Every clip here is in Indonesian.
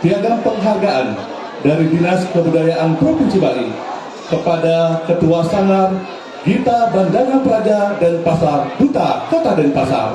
Piagam penghargaan dari Dinas Kebudayaan Provinsi Bali kepada Ketua Sanggar Gita Bandana Praja Denpasar, Duta Kota Denpasar.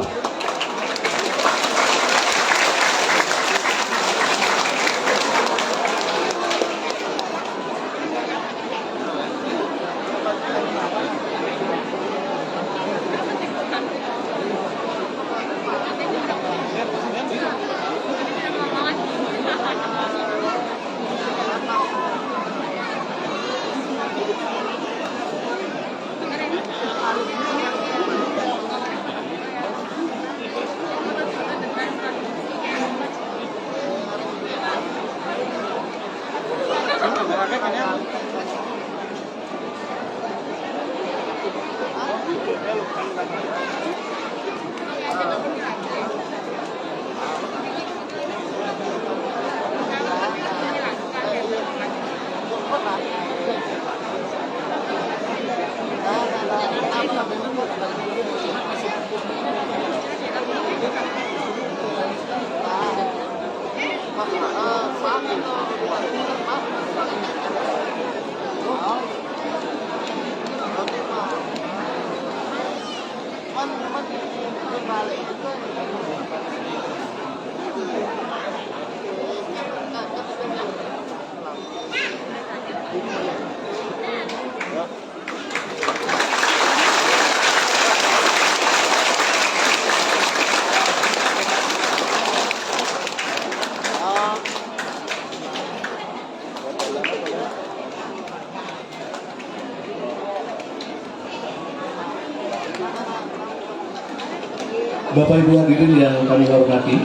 Bapak Ibu hadirin yang kami hormati,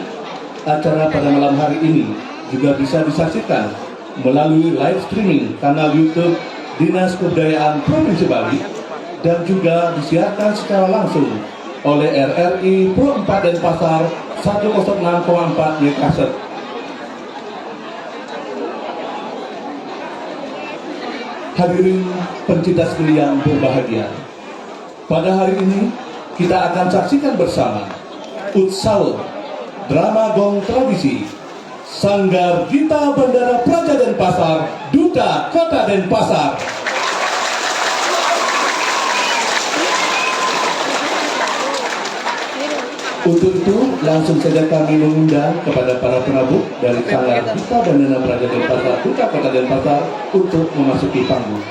acara pada malam hari ini juga bisa disaksikan melalui live streaming kanal YouTube Dinas Kebudayaan Provinsi Bali dan juga disiarkan secara langsung oleh RRI Pro 4 Denpasar 106,4 MHz. Hadirin pencinta seni yang berbahagia, pada hari ini kita akan saksikan bersama Utsal Drama Gong Tradisi Sanggar Gita Bandana Praja Denpasar, Duta Kota Denpasar. Untuk itu langsung saja kami mengundang kepada para penabuh dari Sanggar Gita Bandana Praja Denpasar, Duta Kota Denpasar untuk memasuki panggung.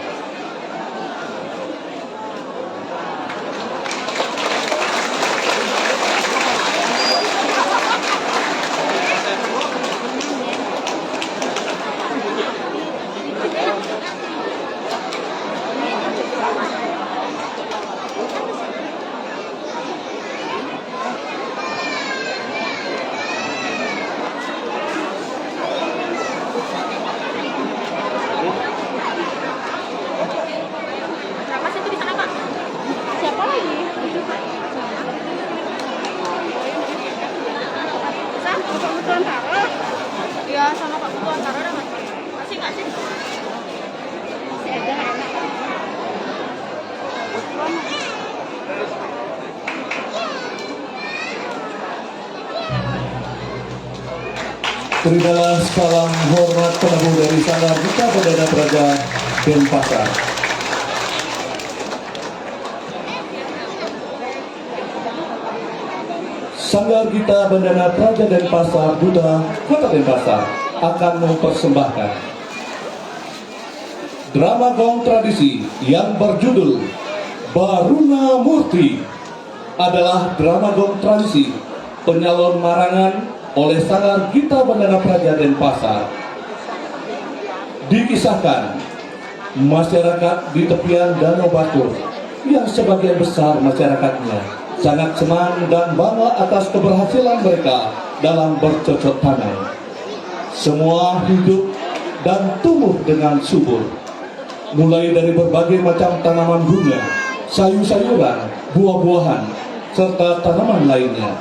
Ya sama Pak Ketua Antara udah masih nggak sih? Masih ada enak. Terimalah salam hormat penabuh dari Sanggar Gita Bandana Praja Denpasar. Sanggar Gita Bandana Praja Denpasar, Duta Kota Denpasar akan mempersembahkan drama gong tradisi yang berjudul Baruna Murti. Adalah drama gong tradisi penyalon marangan oleh Sanggar Gita Bandana Praja Denpasar. Dikisahkan masyarakat di tepian Danau Batur yang sebagian besar masyarakatnya sangat senang dan bangga atas keberhasilan mereka dalam bercocok tanam. Semua hidup dan tumbuh dengan subur, mulai dari berbagai macam tanaman bunga, sayur-sayuran, buah-buahan, serta tanaman lainnya.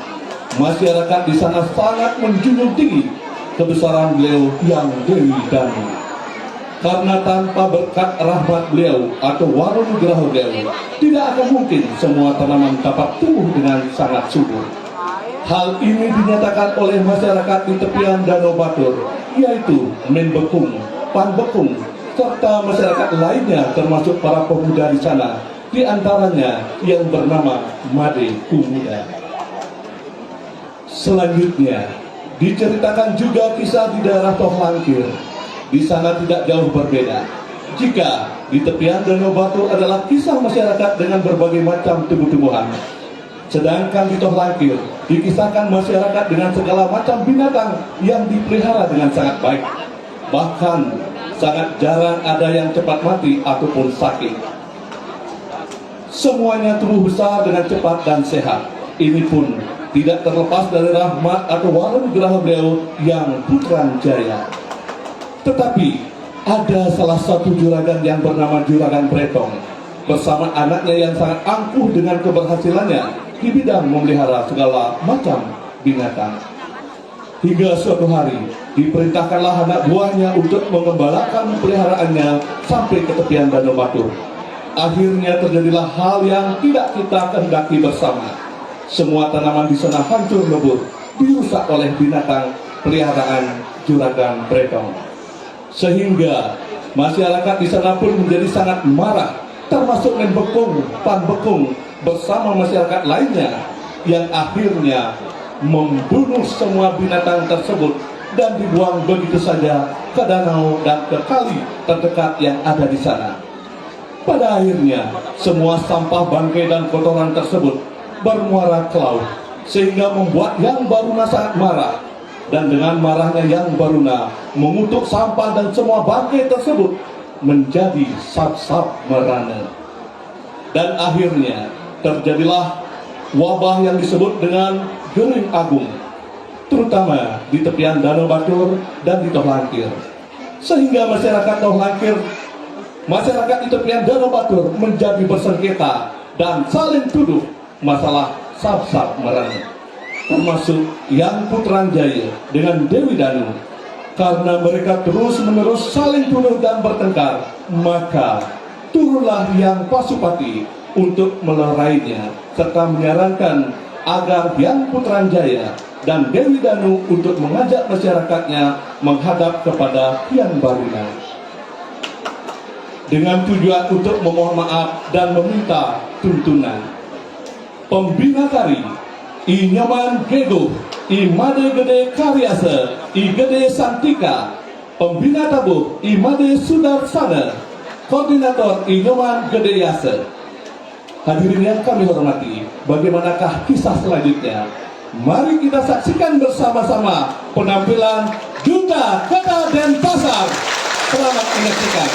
Masyarakat di sana sangat menjunjung tinggi kebesaran beliau yang Dewi Danu. Karena tanpa berkat rahmat beliau atau warunugraha beliau, tidak akan mungkin semua tanaman dapat tumbuh dengan sangat subur. Hal ini dinyatakan oleh masyarakat di tepian Danau Batur, yaitu Menbekung, Panbekung, serta masyarakat lainnya termasuk para pemuda di sana, di antaranya yang bernama Made Kumuda. Selanjutnya, diceritakan juga kisah di daerah Toh Langkir. Di sana tidak jauh berbeda. Jika di tepian Danau Batur adalah kisah masyarakat dengan berbagai macam tumbuh-tumbuhan, sedangkan di Toh Langkir dikisahkan masyarakat dengan segala macam binatang yang dipelihara dengan sangat baik. Bahkan sangat jarang ada yang cepat mati ataupun sakit. Semuanya tumbuh besar dengan cepat dan sehat. Ini pun tidak terlepas dari rahmat atau warung gerah beliau yang Putran Jaya. Tetapi ada salah satu juragan yang bernama Juragan Pretong bersama anaknya yang sangat angkuh dengan keberhasilannya di bidang memelihara segala macam binatang. Hingga suatu hari diperintahkanlah anak buahnya untuk mengembalakan peliharaannya sampai ke tepian Danau Batur. Akhirnya terjadilah hal yang tidak kita kehendaki bersama. Semua tanaman di sana hancur lebur, dirusak oleh binatang peliharaan Juragan Pretong. Sehingga masyarakat di sana pun menjadi sangat marah, termasuk Menbekung, Panbekung bersama masyarakat lainnya, yang akhirnya membunuh semua binatang tersebut dan dibuang begitu saja ke danau dan ke kali terdekat yang ada di sana. Pada akhirnya, semua sampah bangkai dan kotoran tersebut bermuara ke laut, sehingga membuat Yang Baruna sangat marah. Dan dengan marahnya Yang Baruna mengutuk sampah dan semua bangkai tersebut menjadi sap-sap merana. Dan akhirnya terjadilah wabah yang disebut dengan Gering Agung, terutama di tepian Danau Batur dan di Toh Langkir. Sehingga masyarakat Toh Langkir, masyarakat di tepian Danau Batur menjadi bersengketa dan saling tuduh masalah sap-sap merana, termasuk Yang Putran Jaya dengan Dewi Danu. Karena mereka terus-menerus saling tuduh dan bertengkar, maka turunlah Yang Pasupati untuk melerainya, serta menyarankan agar Yang Putran Jaya dan Dewi Danu untuk mengajak masyarakatnya menghadap kepada Hyang Baruna dengan tujuan untuk memohon maaf dan meminta tuntunan. Pembina kari I Nyaman Geguh, I Made Gede Karyase, I Gede Santika. Pembina tabuh I Made Sudarsana, koordinator I Nyaman Gede Yase. Hadirin yang kami hormati, bagaimanakah kisah selanjutnya? Mari kita saksikan bersama-sama penampilan Duta Kota Denpasar. Selamat menyaksikan.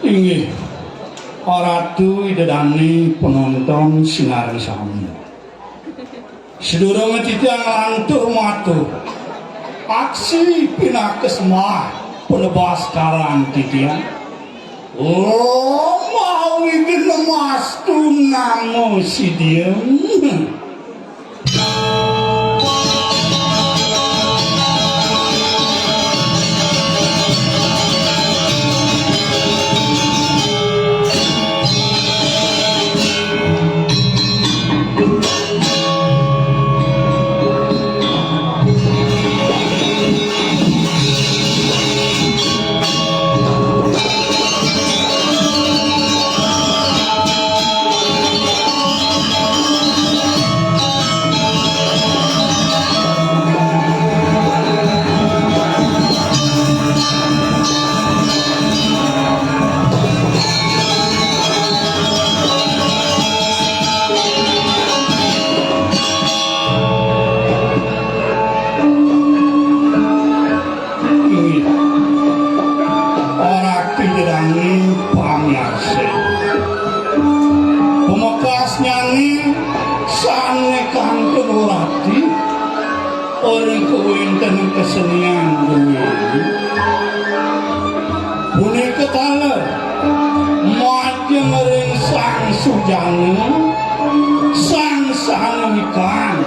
Inggih Ratu idedani penonton sinar sami. Sedurunge titiang lantur matur. Aksi pinakes mah penebas karang titiang. Oh, mau iki lemas tunamo si diem. Kesenian punika taler majeng ring sang sujana sang sanikan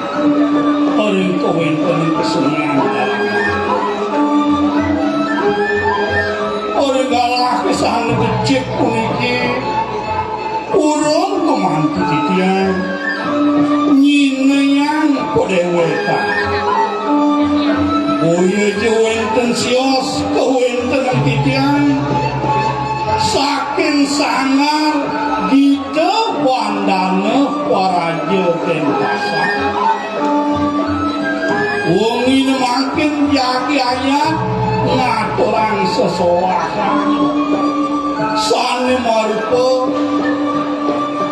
ring kewenten kesenian ora galah kesane becik puniki urung kemantu titian nyineyang kodewetan. Oye wenten sios kewenten titian saking sangar gite wandane waraja denpasan wong ini makin jaki ayat ngaturang sesowakan sane marupa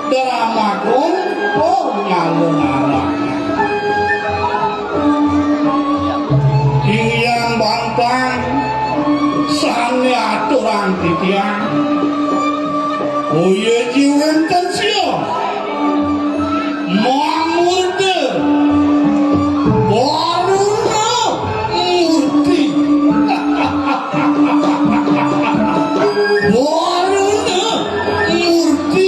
dramagon nyalung-alung yang bantang sane aturan titian oye jiwen tensio mamurde waruna murti waruna murti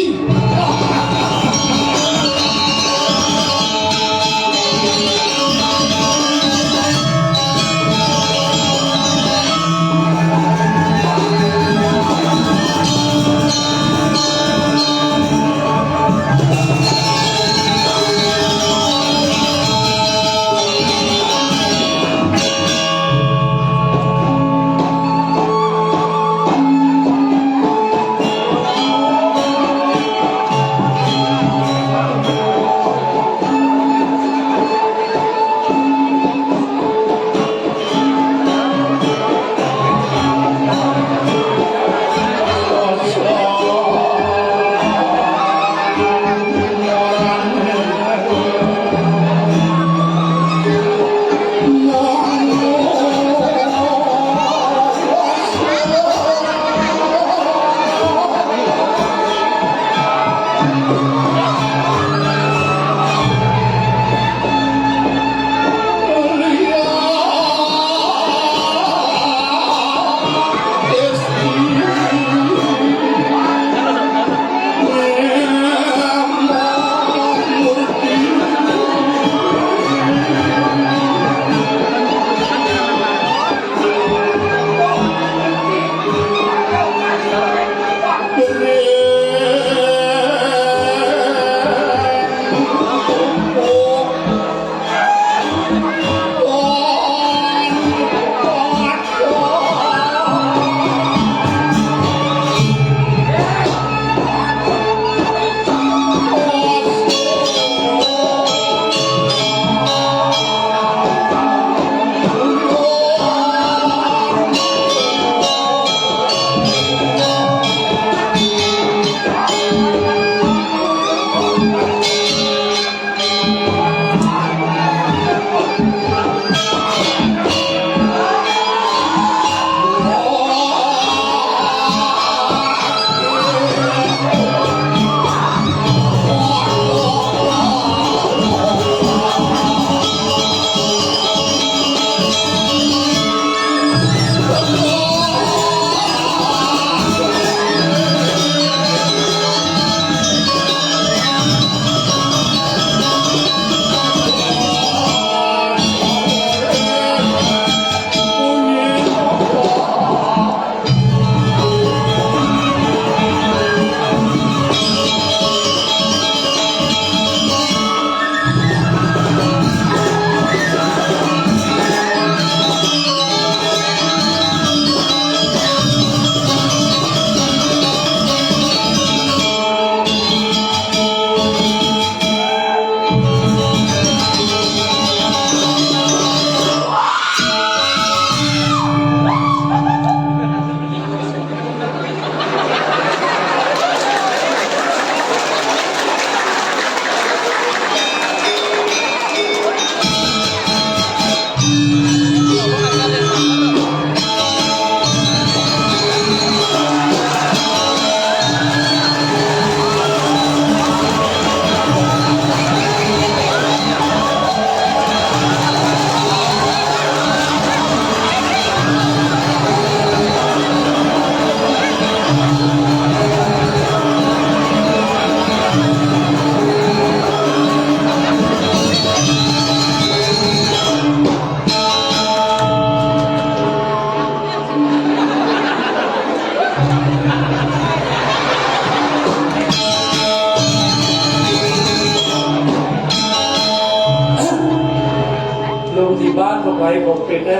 covid ya.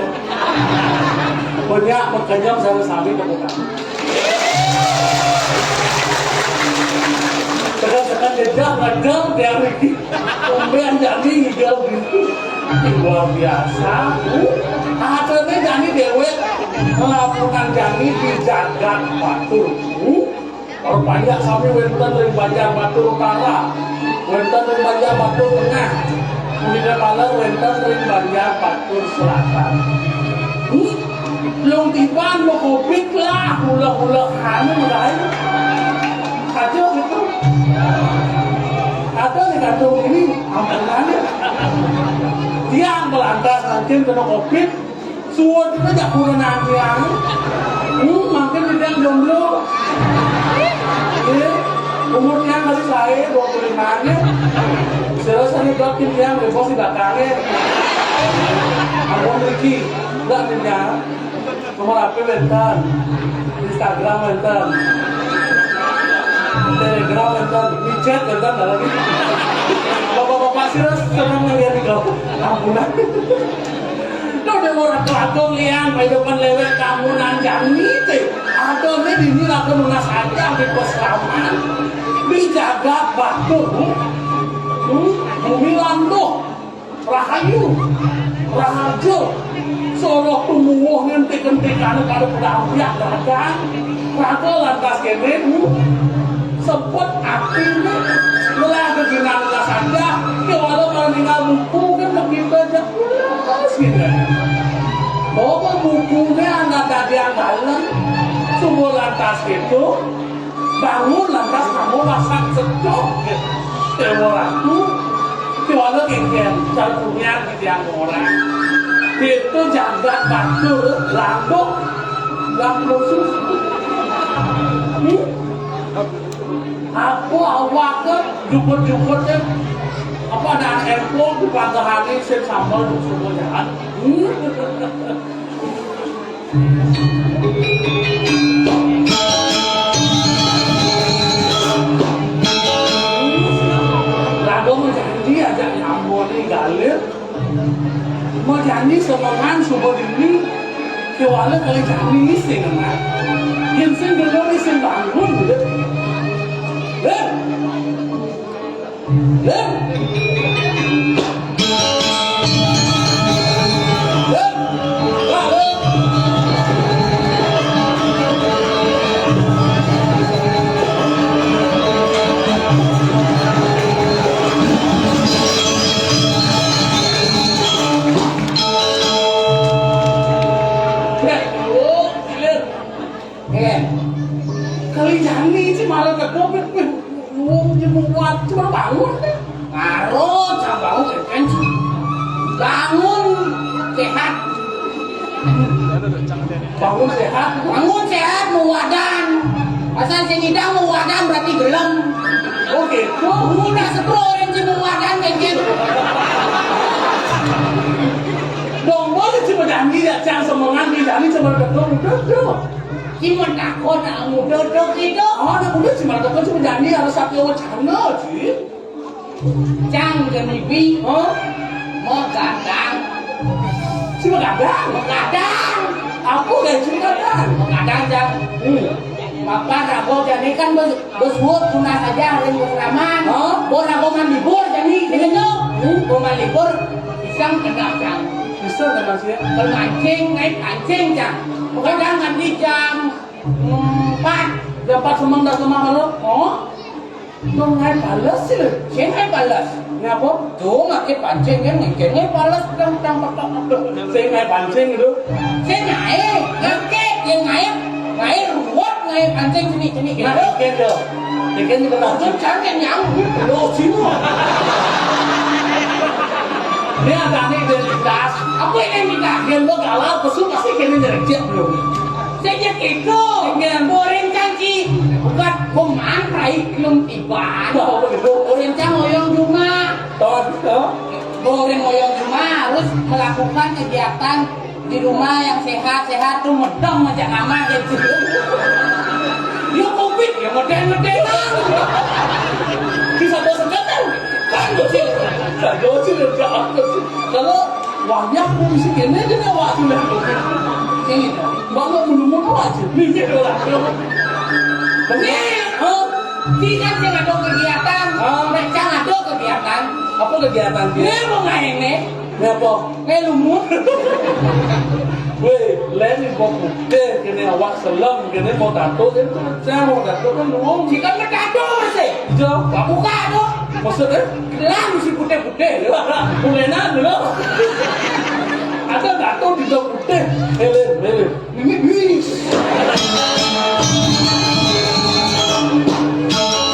Punya berkenyang saya sami kebukaan. Sekarang jejak ngedem dari kemudian jadi hijau gitu. Luar biasa. Akhirnya jadi dewek melakukan jani di jagat batur. Rupanya kami wenten dari Banjar Batur Utara, wenten dari Banjar Batur Tengah, kemudian malah wenten dari Banjar Batur Selatan. Belum tiba mau covid lah, hula-hula kamu mulai kacau gitu. Ada di kantung ini ambulannya tiang melantas nanti kena covid, suara kita tak kurang tiang. Makin tidak jomblo. Umurnya masih saya 25-nya. Selesai dokin dia bebas di belakangnya. Aku Ricky, enggak punya nomor HP bentar, Instagram bentar, Telegram bentar, WeChat bentar lagi. Bapak-bapak sih senang ngeliat di kau. Ampunan. Kau udah orang kelakon liang, kehidupan lewat kamunan jani teh. Atau ini dini laku lunas aja di Peslaman, dijaga batu, Mumilan tuh, Rahayu, Rahajo, Solo tumuh ngentik-ngentikan pada pedampiak dagang, Raga lantas kene, sempet akhirnya mulai keginan lunas aja, walau kalau tinggal buku kan lebih banyak lunas gitu. Bahwa bukunya anak tadi yang dalam, sumur lantas itu bangun lantas kamu masak secok teworatu keluarga genggen calpunya di tiang orang itu jagat batu lambung susu aku awaknya jukut-jukutnya apa ada empol di panggahannya sen sambal untuk semua jalan lagu menjanji aja nyambung nih galir menjanji semangan subuh ini kewala kali janji sih kan yang sen dulu sen bangun kali jani sih malah ke covid buat cuma bangun ngaruh bangun kan bangun sehat muwadan pasal senidang muwadan berarti gelem oke udah sepuluh sih muwadan kayak dong boleh cuma jani ya jangan semangat di jani cuma udah cuma takut nak muda gitu. Oh, nak muda cuma takut cuma jani harus satu wacana sih. Cang genibi, mau gadang. Cuma gadang. Aku gak cuma gadang jang. Bapak rago jadi kan bersuut tunas saja hari berseraman. Bor rago man libur jadi dengenyok. Bor libur pisang kena jang. Pisang kena sih. Bermancing naik pancing jang. Pokoknya jangan di jam 4 semang dah semang malam. Tuh ngai balas sih loh. Saya ngai balas. Ngapa? Tuh ngai pancing kan ngai balas tang saya ngai pancing itu. Saya ngai ruwet ngai pancing sini gitu. Ikan tuh. Ikan juga lah. Jangan yang lo semua. Ini ada nih identitas. Aku ini minta lo galau pesu pasti kini derajat belum. Saya kiko, goreng cangki, bukan koman rai belum tiba. Goreng cang oyong cuma, goreng oyong cuma harus melakukan kegiatan di rumah yang sehat tuh medong aja nama gitu. Yo covid, ya medeng bisa bosan kan? Kan bocil, kalau wayang pun mesti kene dia awak tu lah. Cik, bangga mulu-mulu aja. Mimpi orang tu. Benar. Tidak sih ada kegiatan. Mereka ada kegiatan. Apa kegiatan dia? Dia mau main nih. Ni apa? Lumut. Weh, lain ni bawa putih, kena awak selam, kena mau tato, dia tu macam mau tato kan luang. Jika bertato masih. Jom, Pak buka tu. maksudnya? Kelang mesti putih-putih. Boleh nak dulu. Ada tato di dalam putih. Hele. Mimi.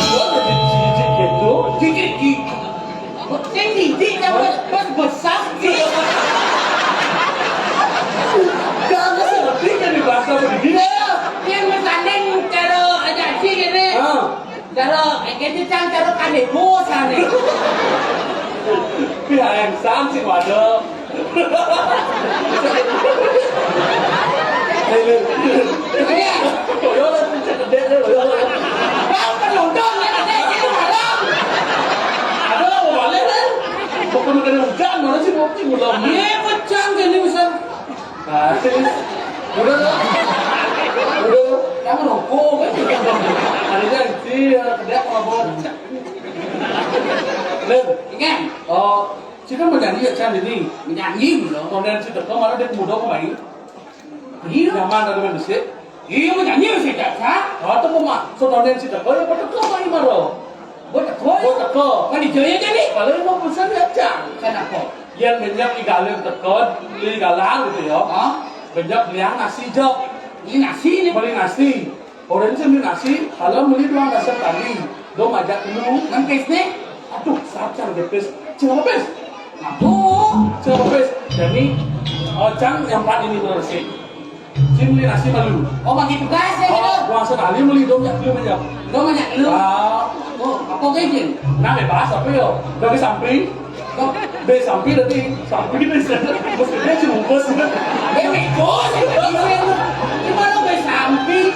Kau jadi cicit gitu. Gigi. Tinggi dapat besar sih. Jangan seperti kan di bahasa begini. Yang bersanding cara ada sih ni. Cara kita cara kanebo sana. Pihak yang sam sih wadah. Hele. Kau yang macam kedai dia. Kau penonton ni ada itu malam. Ada apa balik ni? Bukan kena hujan, mana sih mau cing ulam? Ye macam ni usah. Udah. Jangan rokok kan. Hari ni si kedai apa buat? Lem. Ingat. Jika menyanyi macam ini, Menyanyi belum? kemudian si teko mana dia muda kau main? Iya. Nyaman ada main musik. Iya menyanyi sih tak sah. Atau kau mak, so kemudian si teko ya pada kau main maro. Buat kau. Buat teko. Kan dijaya jadi. Kalau mau pesan ya cang. Kenapa? Yang banyak igalin teko, igalang gitu ya. Banyak liang nasi jok. Ini nasi ni. Beli nasi. Orang ni beli nasi, kalau beli doang rasa kali. Dom ajak dulu. Nampis ni. Aduh, sacar depes. Cuma pes. Apa? Cuma pes. Jadi, cang yang empat ini tu nasi. Cing beli nasi malu. Oh bagi tugas ya gitu. Doang sekali beli dom jak dulu banyak. Kau banyak lu. Oh apa kau izin? Nah bebas apa yo? Dari samping. Kau Dari samping tadi. Samping ni mestinya cuma bos. bos. Di mana bersamping?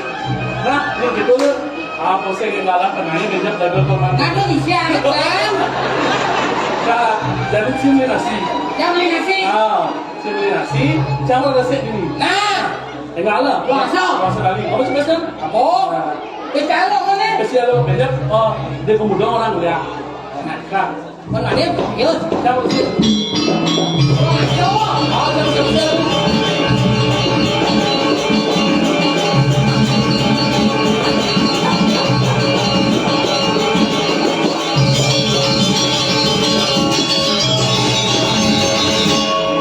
Nah, ni gitu lah. Apa sih yang galang kenanya banyak jaga kemana? Ngadu di siang kan? Nah, jadi cing beli nasi. Jangan beli nasi. Cing beli nasi. Cang resep ini. Nah, Enggak lah. Puasa kali. Apa sih pesan? apa? Bicara mana? Kesian lo banyak. Dia pemuda orang mulia. Nah, Mana dia? Yo. siapa sih?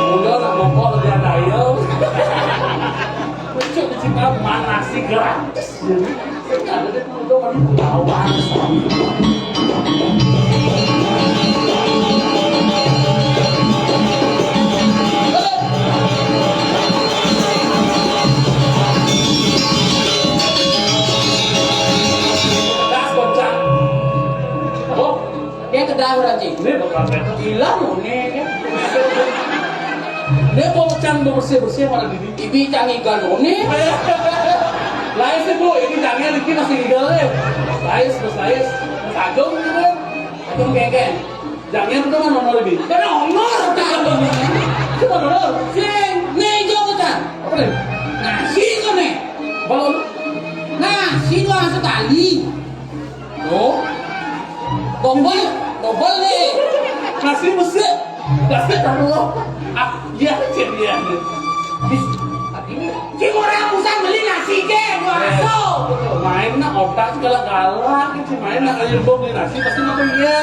Muda nak ngomong dia daya. Pucuk cuma mana sih gratis. Jadi, ada dia pemuda kan lawan. Das kocak. Oh, Dia kedah berarti. ini bakal betul. Gila mone kan? Dia mau cang bersih mana diri. Ibi canggih galone. Lain sih bu, ini jangan dikit masih gigal deh. Lais, sagong gitu kan. Aku pengen. Jangan udah mana nomor lebih. Kan nomor tak ada. Coba nomor. Sing, nih jauh tak? Apa nih? Nasi tu nih. Balon. Nasi tu sekali. Oh, Double nih. nasi mesir. Nasi taruh. Iya dia. Cik orang usah beli nasi ke, gua masuk. Main nak otak segala galak. Main nak air bom beli nasi pasti nama iya.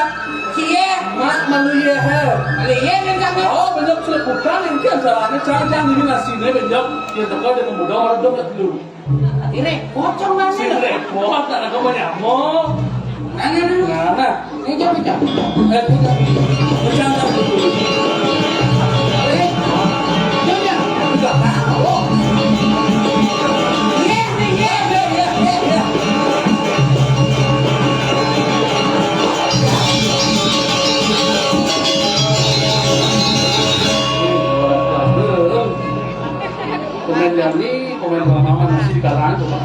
Cie, Mak malu iya her. lihat kan kami. Oh, banyak sudah bukan yang kan caranya cara ini nasi ini banyak yang terkau dia kemudian orang dong dulu. Ini pocong mana? Si repot, tak ada kamu nyamuk. Nah, ini jauh. Bercanda dulu. Enggak tahu. Iya. Komen Jamni, komen lama masih di kalangan coba.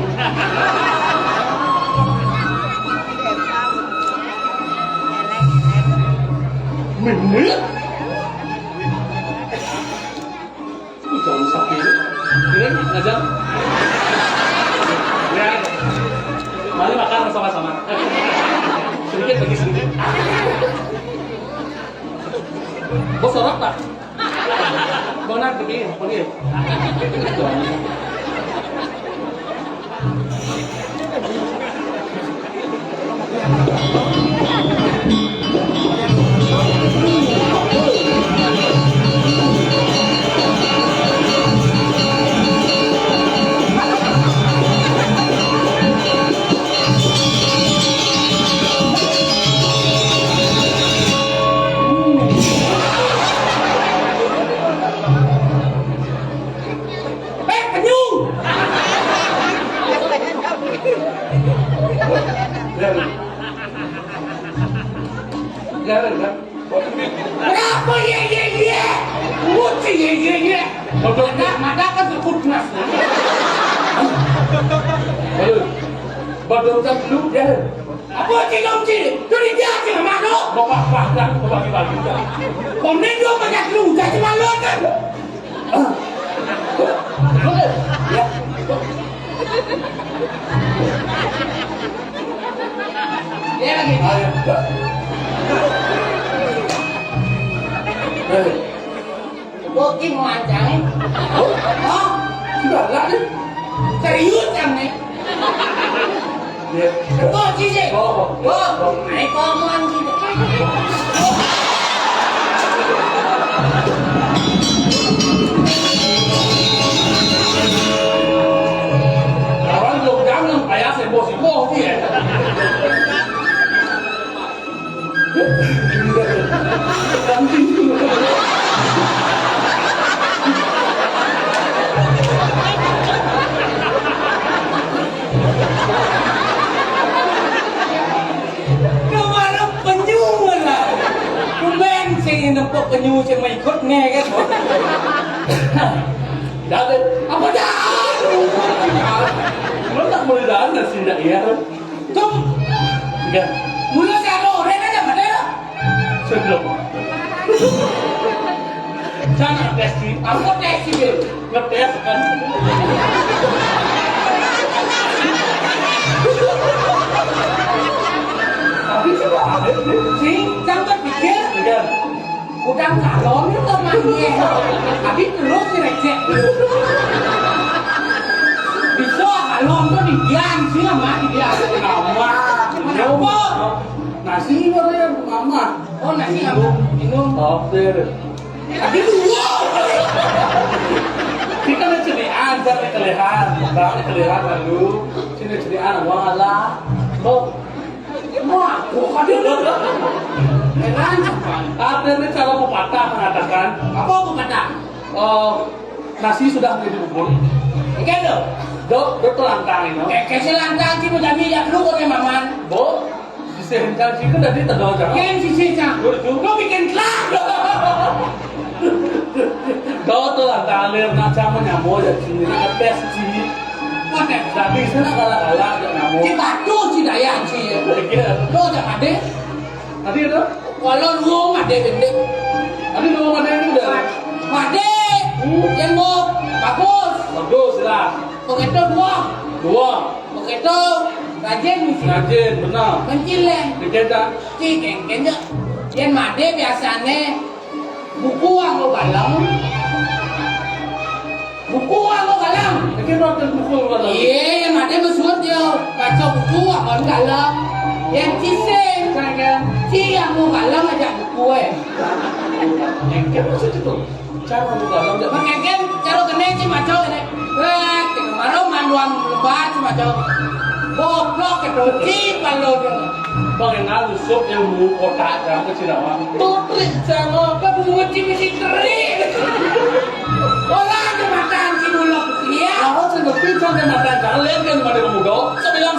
Menit. Ngajar. Ya. Mari makan sama-sama. Sedikit lagi sedikit. Bos sorok tak? Benar begini, pergi. Penyu. Jangan. Kenapa ye? Muci ye. Mata kan terputnas. Baru dulu ya. Apa cik? Jadi dia cik mana? Bapak kan bagi-bagi. Komen dia banyak lu, jadi malu kan? Ya. Dia lagi. Ayo. Bagi mau ancang. Oh, Sudah lah ni. serius kan ni? Ya. Kau cik. Oh. Naik kau mau ancang. Orang lu jangan payah sibuk dia. Kemana penyu lah? Kumen sih nampak penyu sih mai ikut nge kan? Jangan. Apa dah? Mana boleh dah nasi dah ya. Tum, Ya. mula jaro, rena dah mana? Sebelum. Jangan testi. Aku dah sih. Ngetes kan. Tapi coba ada ni. Sih, jangan pikir. Kan. Udang kalon itu mangnya. Habis terus receh. Bisa kalon tu didiam sih sama didiam. Nama. Kenapa? Nasi mana yang mama? Oh nasi apa? Minum. After. Habis dua. Kita nak ceriaan, cari kelehan. Bang kelehan lalu. Sini ceriaan wala. Oh. Wah, kok ada tu? Heran apa? Ada ni cara pepatah mengatakan, Apa aku kata? nasi sudah menjadi bubur. Ikan tu? Dok terlantang ini. Kasih lantang sih macam ni ya lu kau maman. Bo, disehingkan sih kan tadi terdawa jangan. Kan sisi cang. Kau bikin kelak. Dok terlantang ler nak cama nyamuk ya sini nak tes sih. Mana? Tapi sana galak-galak ya nyamuk. Di batu si daya sih. Lo jangan ada. Tadi ada? Walau lu ada benda. Tadi mau mana ini udah? Made, yang mau bagus. Bagus lah. Begitu Dua. begitu rajin mesti. Rajin, benar. Kencil lah. Dikita. Cik, kayaknya. Yang made biasanya buku ang lo galang. Buku ang lo galang. Dikita waktu buku berapa? Iya, yang made mesut dia baca buku ang galang. Yang ciseng, si yang mau galang aja buku Engkel maksud itu. Cara buka dalam dia. Mengengken cara kene si maco ini. Kemarin manduan lebat si maco. Goblok kedoci palo dia. Mengenal sup ilmu otak dan kecinawan. Tutrik sama apa buat si misi terik. Orang kemakan si bulog dia. Kalau saya pintar dan mata jalan kan pada pemuda. Sembilan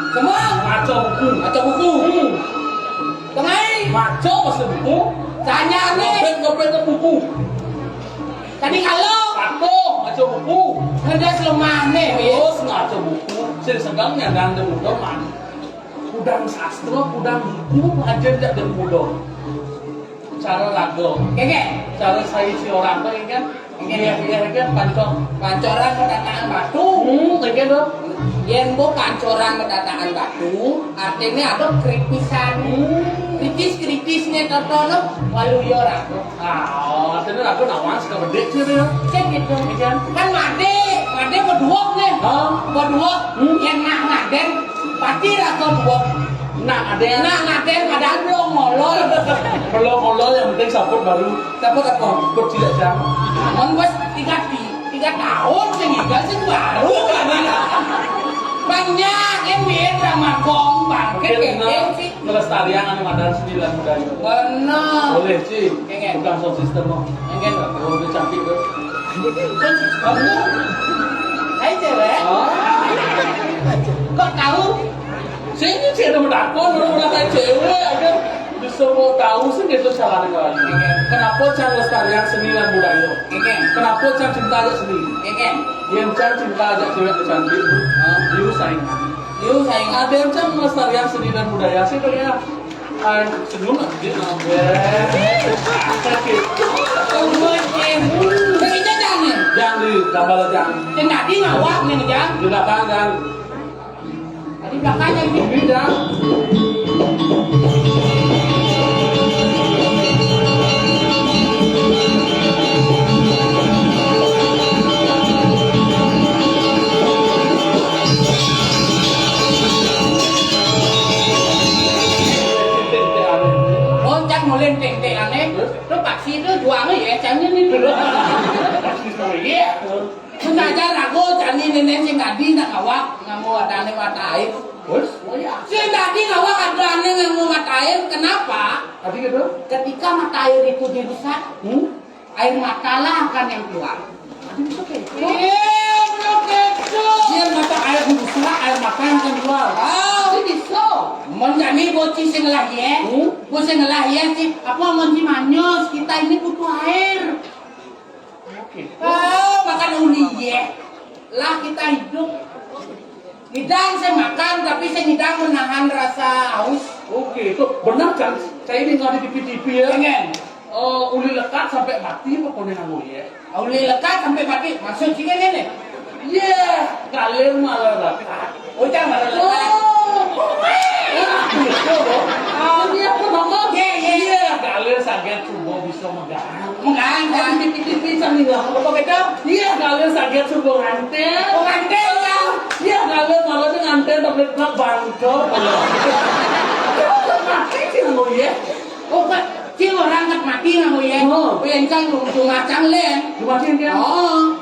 Semua Maco buku. maco buku. Tengah Maco masih buku. tanya nih. Ngopet ke buku. Tadi kalau Maco maco buku. hendak lemah nih, Terus ngaco buku. Saya segangnya dan pemuda man. Kudang sastra, kudang buku aja tidak dan pemuda. Cara lagu. Keke, Cara saya si orang tuh kan Ini kan Pancoran mendatangan batu. Ini dong. Yen bo pancoran mendatangan batu, artinya ada kripisan. Kritis-kritisnya tertolong waluyo rago. Ah, artinya aku nawang suka bedek sih dia. Cek gitu. Kan made berdua nih. Berdua. Yang nak ngaden, pasti rago dua. Nah, ada yang ngaden padahal belum ngolol. belum ngolol yang penting saput baru. Dapat apa? Bercilik jam. Mon bos 3 tahun sehingga sih baru kan. Banyak yang beda magong bangkit kayak sih. Kelestarian anu madan sembilan budaya. Benar. Boleh sih. Pengen. Bukan sound system mau. Pengen. Oh, udah cantik tuh. Kamu? Hai cewek. Kok tahu? Sini sih ada medakon, udah kayak cewek aja. Semua tahu sih gitu caranya kali. Kenapa can lestarian seni dan budaya? Kenapa can cinta aja seni? Yang can cinta aja cewek cantik, you saingan. Yuk sayang. Ada yang can lestarian seni dan budaya sih kayaknya. Sebelum nanti Kita jangan. jangan di gambar jangan. Tidak di ngawak nih jangan. Di belakang jangan. Di belakangnya ini. Ini jangan. Lên tệ aneh, nó bác sĩ nó doang ya, jangan ini dulu. Iya. Sengaja rago jangan ini sing tadi nak ngawak ngamu ada ane mata air. Sing tadi ngawak ada ane ngamu mata air, kenapa? Tadi gitu? Ketika mata air itu dirusak, air mata lah akan yang keluar. Belum gitu. Dia mata air dirusak, air mata yang akan keluar. Ini so. Menjadi bocil sing lah ya. Bocil sing lah ya sih. Apa menji manyos kita ini butuh air. Oke. Makan uli ya. Lah kita hidup. Hidang saya makan tapi saya hidang menahan rasa haus. Oke, itu benar kan? Saya ini nggak di TV ya. Pengen. Uli lekat sampai mati pokoknya nggak ya. Uli lekat sampai mati. Maksud sih kan ini? Iya, kalian malah lekat. Oh jangan malah lekat. Ini apa nama? Iya. Kalian sakit subuh bisa megang. Mengantar. TV sambil nggak apa gitu? Iya, kalian sakit subuh ngantel. Mengantar ya. Iya, kalian malah sih ngantel tapi nggak bangkok. Mati sih nggak ya? Oh kan, si orang kat mati nggak ya? Yang cang rumah cang len. Dimatiin dia? Oh,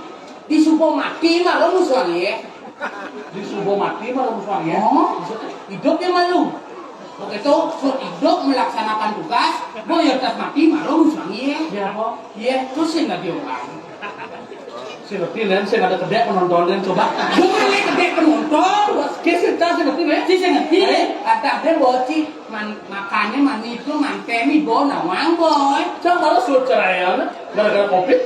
di subuh mati malah musuhan ya. Di subuh mati malah musuhnya. Oh, hidupnya malu. Begitu suruh hidup melaksanakan tugas, boy atas mati malu musuhnya. Iya apa? Iya, terus sih nggak diorang. Saya ngerti dan saya nggak ada kedek penonton dan coba. Cuma lihat gede penonton. Kisah saya ngerti deh. Si saya ngerti deh. Kata dia boci makannya mani itu mantemi bo nawang boy. Saya malah suruh cerai ya, gara-gara covid.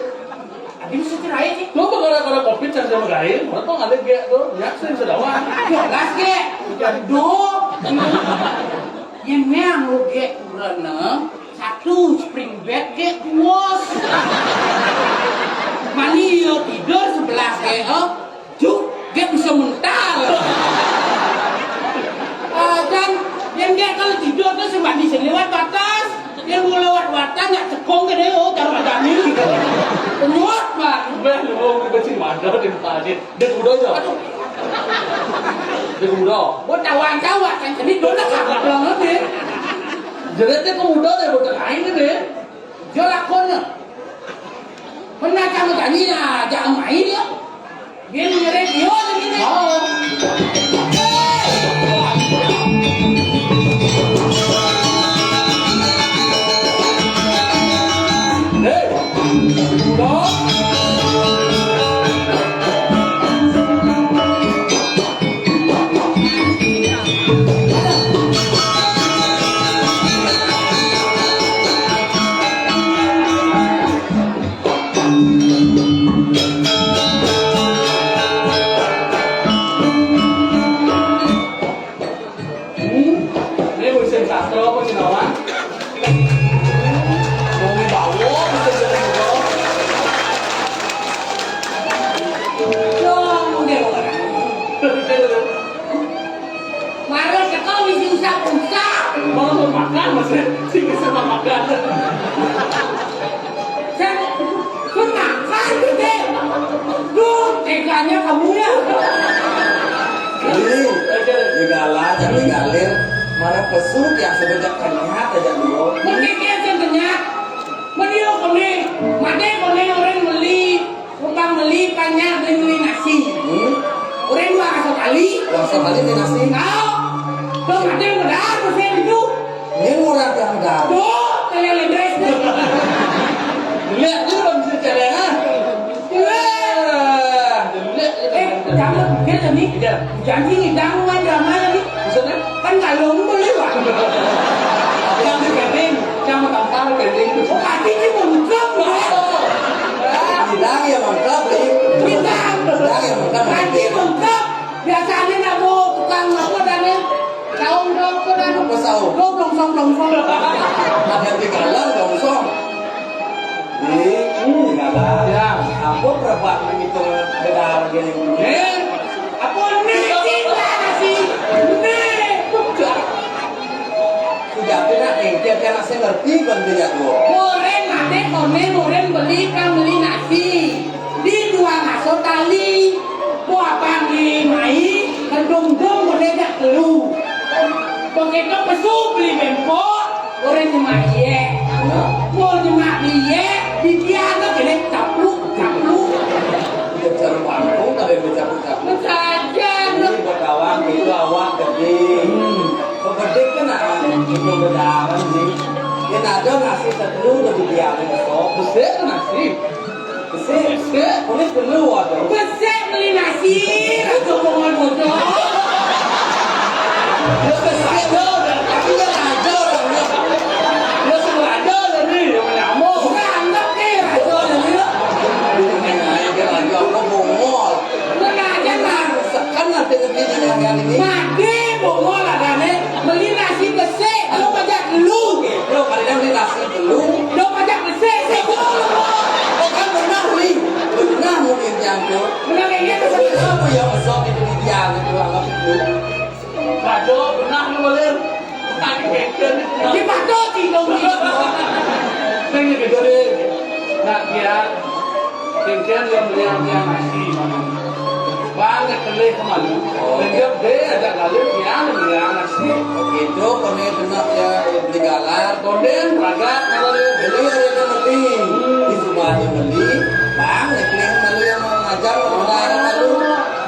Tadi bisa cerai sih. Coba gara-gara covid saya sama gain, mana tuh nggak ada gak tuh, ya saya sedawa. Jelas ke? Aduh. Yang memang lu ge urana satu spring bed ge kuos. Mani yo tidur sebelah ge, cuk ge bisa mental. Dan yang ge kalau tidur tuh semani lewat batas, yang mau lewat batas nggak cekong ke deh, taruh adami. Penyuat pak. Belum kecil mandor di tadi, dia udah ya. Dia udah. Buat tawang-tawang kan jadi dosa kakak banget deh. Jadi dia udah deh buat lain deh. Dia lakonnya. Pernah kamu tanya lah, jangan main ya. Dia nyeret dia begini. Usap-usap. Mau makan masih tinggi sama makan. Saya makan gede. Duh, teganya kamu ya. Ini digalah dan digalir mana pesuk yang sebanyak kenyat aja dulu. Mendeknya sebenarnya. Meniup kene, made kene orang beli, tukang beli banyak beli nasi. Orang dua kasih kali. Langsung kali di nasi. Kau, tuh made udah, tuh saya itu. Ini murah yang udah. Tuh, saya ledres. Lihat tu belum bisa jalan ah. Jangan kita ni, jangan ni jangan main drama ni. Maksudnya? Kan kalau beli wah. Jangan kering, jangan tampar kering tu. Hati ni bengkak loh. Bilang ya mantap nih. Bintang. Bilang ya mantap. Hati bengkak. Biasanya nak bawa tukang apa dah ni? Saung dong, tu dah. Apa saung? Dong song. Ada digalah dongsong. Ini digalah. Ya. Apa berapa begitu beda gini? Apa ni? Kita nasi. Ni. Sudah tidak engkau yang nasi ngerti kan tidak gua. Orang ada komen orang beli kan beli nasi. Di dua ngaso tali. Buah panggil mai. Kedung-dung boleh tak keluar. Begitu pesu beli bempok. Orang cuma ye. Buah cuma ye. Di dia tu kena capluk. Bicara panggung tapi bicara. Saja. Ini berkawan itu awak gede. Gede kan itu beda kan sih. Yang ada nasi telur lebih diamin besok. Besar nasi. Besar, kulit telur ada. Besar beli nasi. Rasa mohon bodoh. Dia besar dah, tapi dia ada orangnya. Dia semua ada dah ni, yang menyamuk. Orang anggap ke rasa ni. Dia lagi apa bongol. Sengaja lah. Kan nanti yang ini. Mati bongol ada ni. Beli nasi besar. Kalau banyak lu. Lo kali ini beli nasi telur. Lo banyak besar. Oh kan pernah nih, pernah mungkin yang tu. Benar ini tu saya. Kenapa yang besok itu didiam itu anggap itu? Kado pernah ni boleh. Tadi keken ni. Di patut tinggal ni. Tengok gede. Nak dia keken yang beli yang nasi. Bang kelih kemalu. Tengok dia ada kali yang nasi. Begitu kone kena ya digalar. Konden ragat kalau Beli yang beli, di rumah yang beli, bang, yang malu yang mengajar orang malu,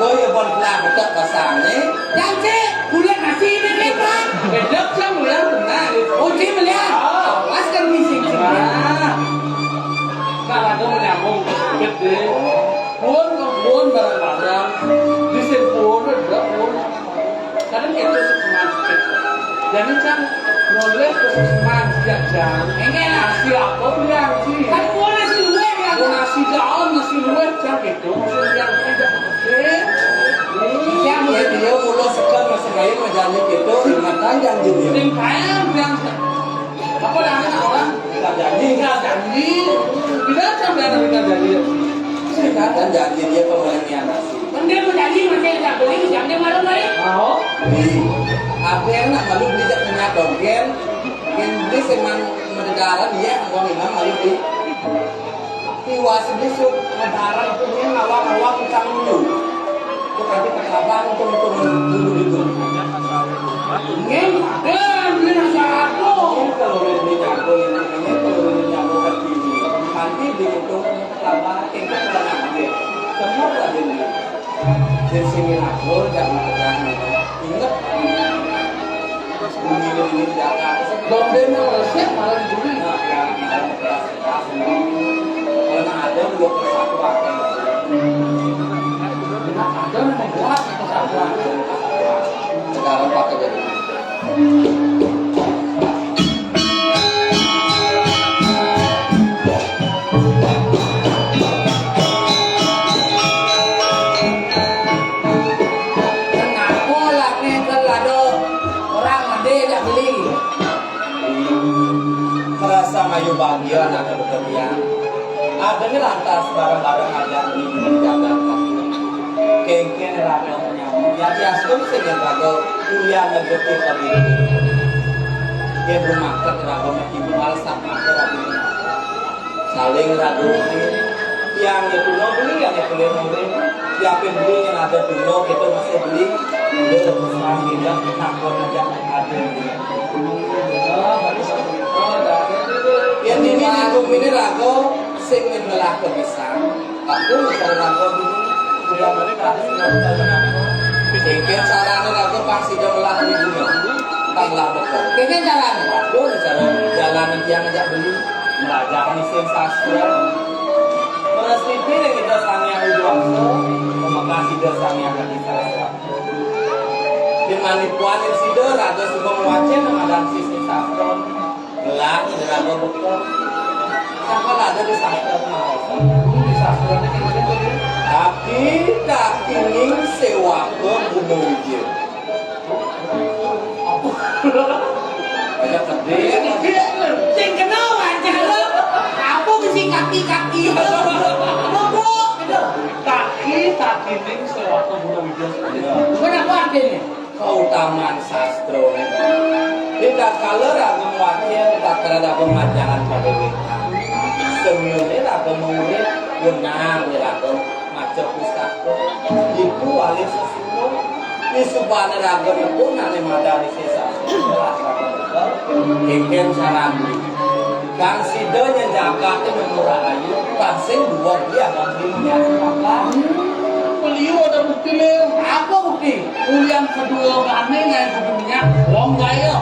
boy yang belah betul pasangnya. Dan cik, kuliah nasi ni kan? Kedap kan mulai benar. Oh cik melihat. Awas kan misi. Kalau ada menyambung gede, pun barang-barang disempur ada pun. Kadang itu semangat. Jadi kan knowledge semangat jajan. Enggak lah. Nasi apa bilang sih? Kan gua nasi luar ya. Ada nasi jauh, nasi luar cak itu. Maksudnya yang tidak gede. Yang Dia mula sekarang masih lain menjadi itu dengan panjang dia. Tingkahnya bilang apa namanya orang? Tak jadi, Tinggal janji. Tidak sampai ada tinggal janji. sekarang jadi dia kembali nasi. Mending menjadi masih tak beli jam dia malam hari. Mau? Apa yang nak malu tidak punya dogen, yang beli seman mendarat dia orang imam malu di. Tiwas besok mendarat punya awak utang dulu. Itu tadi perkataan untuk dulu itu. Ingin ada beli nasi aku. Ini kalau beli jago ini kalau beli jago kaki nanti dihitung perkataan itu berapa dia. Semua ada ini. Dari sini aku jangan pegang ingat ini jaga. Dompet yang resep malah dibeli. Kalau ada 21 pakai. Ada yang membuat atau sabar. Sekarang pakai jadi. Kenapa laki kelado orang mandi tak beli? Merasa mayu bahagia anak bekerja. Ada ni lantas barang-barang ada di jaga kaki. Kengken rada menyambut. Ya biasa sih yang rago kuliah negatif tadi. Dia rumah rago mesti jual sama rago. Saling rago yang itu no beli yang beli beli. Siapa beli yang ada dulu kita masih beli. Udah besar tidak takut aja ada. Yang ini ini rago sing menelah kebisan. Aku misalnya rago dulu kuliah mereka Mungkin caranya ragu pasti dia melah di dunia Tanglah betul Mungkin caranya Aduh cara jalan yang ajak beli Belajar mesin sastra Menestipi yang kita sangnya ujuangso Memakasih dia sangnya kaki sastra Dimanipuanin sido ragu suka mewacin Mengadang sisi sastra Gelang ini ragu betul Sampai ada di sastra Di sastra ini tapi tak ingin sewa ke Gunung Wijil. Ada gede. Sing kenal aja lo. Apa mesti kaki-kaki? Goblok gitu. Kaki ning sewa ke Gunung Wijil. Kenapa artinya? Keutamaan sastra. Tidak kalau ragu wakil tak terada pemajangan pada kita. Semuanya ragu murid benar ragu. Macam pustaka itu wali sesuatu di subhana raga itu nane madari sesa ikan sarambi kan sidonya jaga itu memurah ayu pasing dua dia ngambilnya apa Beliau ada bukti leh. Apa bukti? Yang kedua kami yang kedua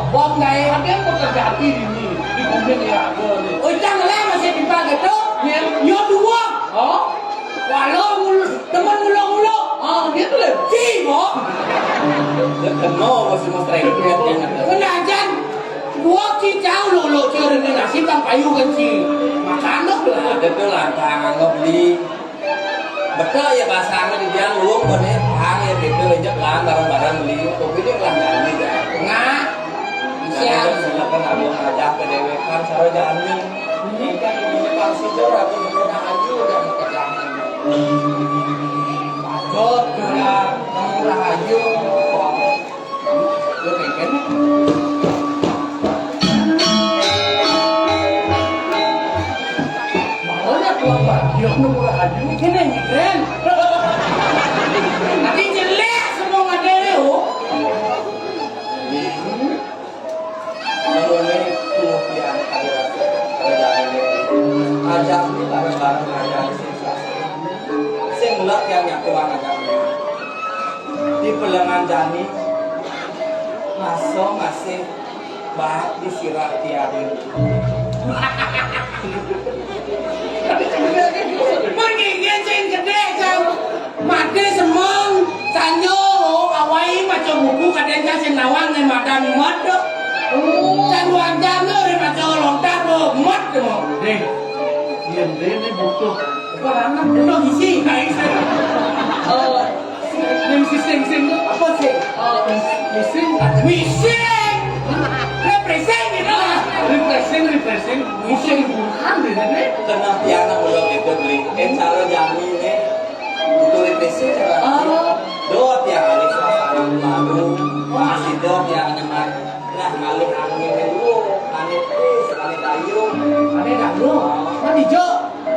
bom gaya ada yang terjadi ini di kemudian ya ada nih. Oh janganlah masih dipakai tu. Yo dua. Oh, Walau teman ulang-ulang. dia tuh leh. Cibo. kenal masih mas terakhir Kenajan. Dua cicau lo cari nasi bang kayu kecil. Makan dong lah. ada tuh lantang beli betul ya bahasanya di dia luang boleh hang ya itu aja lah barang-barang beli tapi dia lah jadi dah Nggak. siapa silakan aku ngajak ke dewe kan cara jalan ini kan ini pasti jorah aku menggunakan ayu dan kejangan Jod jorah mengurah ayu lu pengen Makanya pulang bagi yang murah aja. Ini yang keren. Nanti jelek semua materi oh. kalau ini kemudian ada kerjaan ini ajak di bareng-bareng ajak sisa sing mulak yang nyakuan ajak di pelengan jani masih bah disirah tiarin Pergi sing gede jam. Mati semong sanyo awai macam buku kadang sing nawang nih madan mat. Dan wajah lo di macam lontar lo mat mo. Dia ini butuh. Orang lo isi kayak Sing apa sih? Bising. Represent gitu. Refreshing, musim bukan deh nih. kena tiana mulak itu beli cara jani ini untuk represi dua tiang kali suasana baru masih dua tiang nyaman nah ngalih angin dulu angin sekali dayung Ada dah lo. Nanti jo.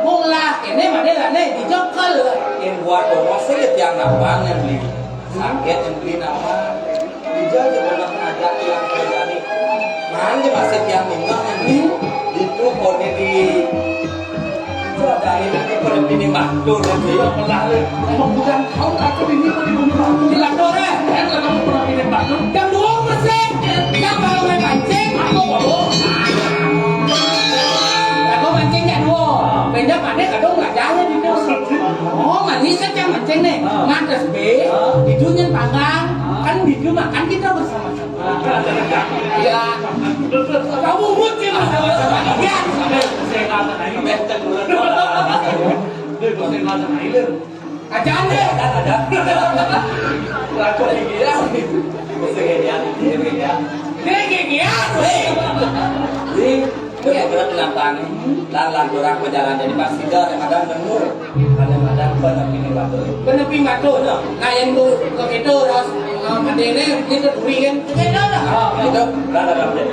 Mula ini mana lah nih di jokal. yang buat rumah saya tiang nabang yang beli sakit yang beli nama dijauh juga nak ngajak tiang kerjani mana masih tiang minggu yang beli itu kode di itu ada ini kode ini batu nanti Emang bukan kau takut ini kok dibunuh. Di lapor eh. Kalau kamu pernah pindah batu, Jam 2 mesin. Yang kalau main mancing. aku bawa. Aku mancing ya dua. Benda mana kadang nggak jalan itu. Oh manis saja mancing nih. Ngatas B. Itu yang panggang. Kan itu makan kita bersama-sama. Ya. Kamu mungkin bersama-sama. Ya. Saya kata ini betul. Dia kata ini. Ajan deh. ada lagu lagi ya segini ya Dia gigi ya. di berat kenapa nih? Lan orang berjalan jadi pas tiga kadang bener, kadang penepi nih batu. Penepi batu, nah yang tu itu harus madene kita duri kan, kita dah. Oh, itu lan ada deh.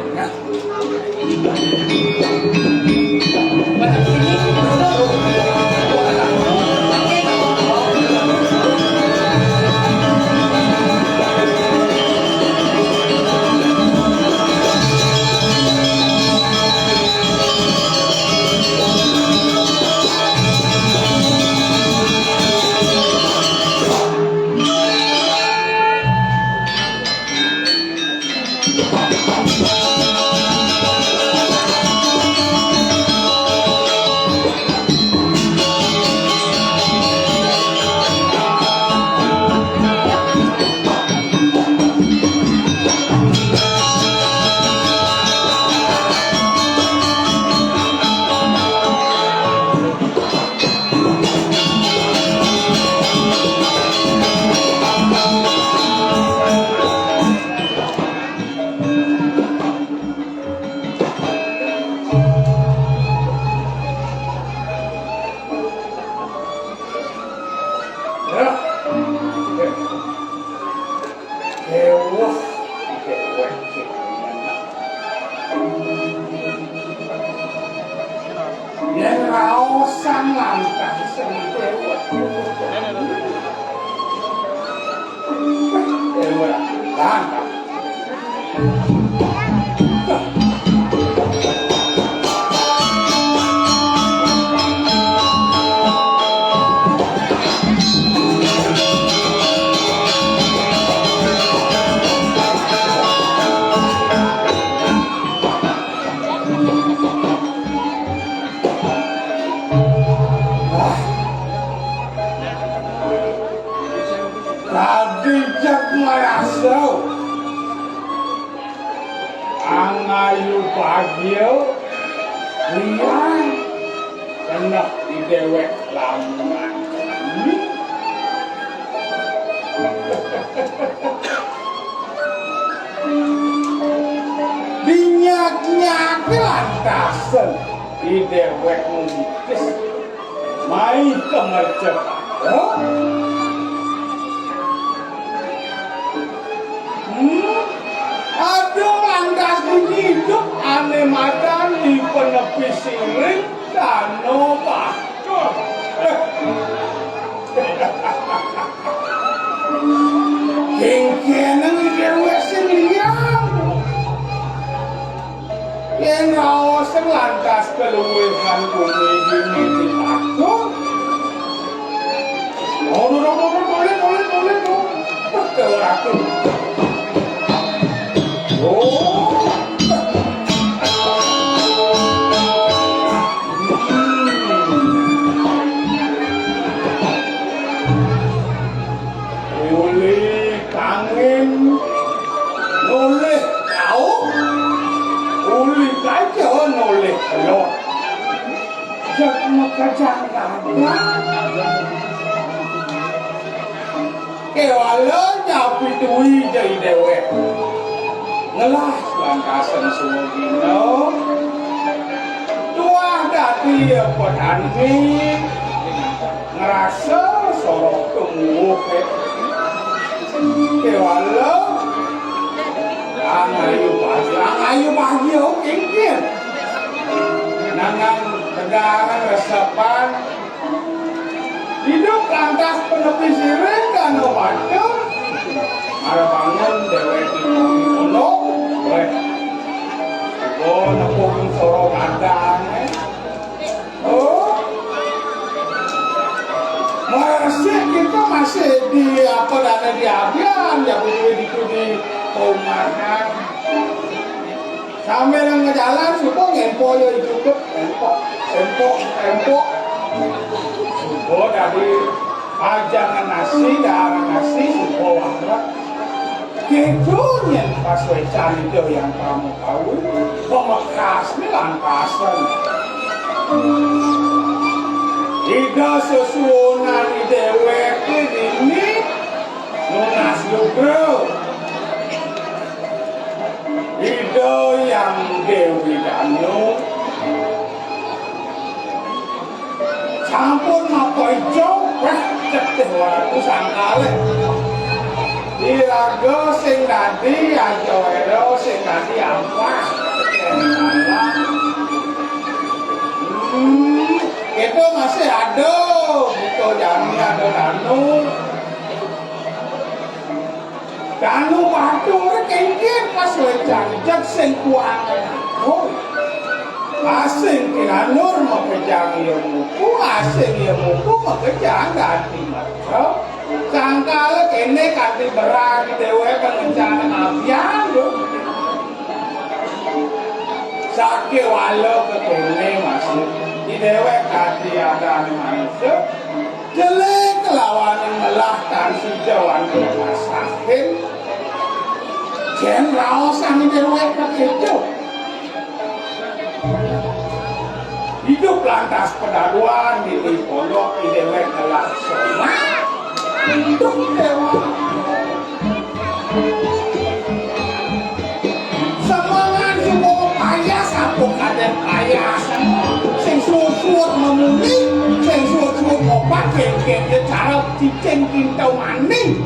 Angayu bagio, liang, kena di dewek lamungan. Dinyak-nyak lantasan di dewek mungkis, main kemercepat. Aduh lantas hidup aneh madan di penepi siring danau bakul. Kengkeneng dewe sing liang. Yang ngawasan lantas keluwehan bumi gini di bakul. Boleh. Betul aku. Oleh kangen, oleh kau, oleh kaca, oleh telur. Jangan kacang ada. Kewala nyapi tuwi dari dewek. Ngelah langkasan sumugino tuah dati petani ngerasa sorok kemuh kewala angayu pagi kengkin nangan tegangan resepan hidup lantas penepi siring dan obatnya ada bangun dewek di kono oh napung sorong ada masih kita masih di apa dana di abian ya di perumahan sambil ngejalan supo ngempo ya cukup empo supo dari pajangan nasi darah nasi supo wangrat Kecunya pas wecan itu yang kamu tahu pemekas ini langkasan tidak sesuunan di dewek ini lunas juga tidak yang dewi danu Sampun napa ijo, ceceh wae sangkale. Iraga sing dadi aja ero sing dadi ampas. Itu masih ada, buka jami ada Danu batur kengkeng pas wejanjak sing kuangan aku. Asing kinanur makejang iya muku, asing iya muku makejang ganti macam. Sangkala kene kanti berani dewe pengencana ngabian yo. Sakit walau ke kene masih di dewe kanti ada manusia. Jelek lawan melah tan sejauhan berpasahin. Jen raosan di dewe kekejo. Hidup lantas pedaluan di pondok di dewe kelas semua. Hidup dewa. Semangat semua payas apa kaden payas. Sing suut-suut memuni, sing suut-suut obat kengkeng de cara cicing kintau maning.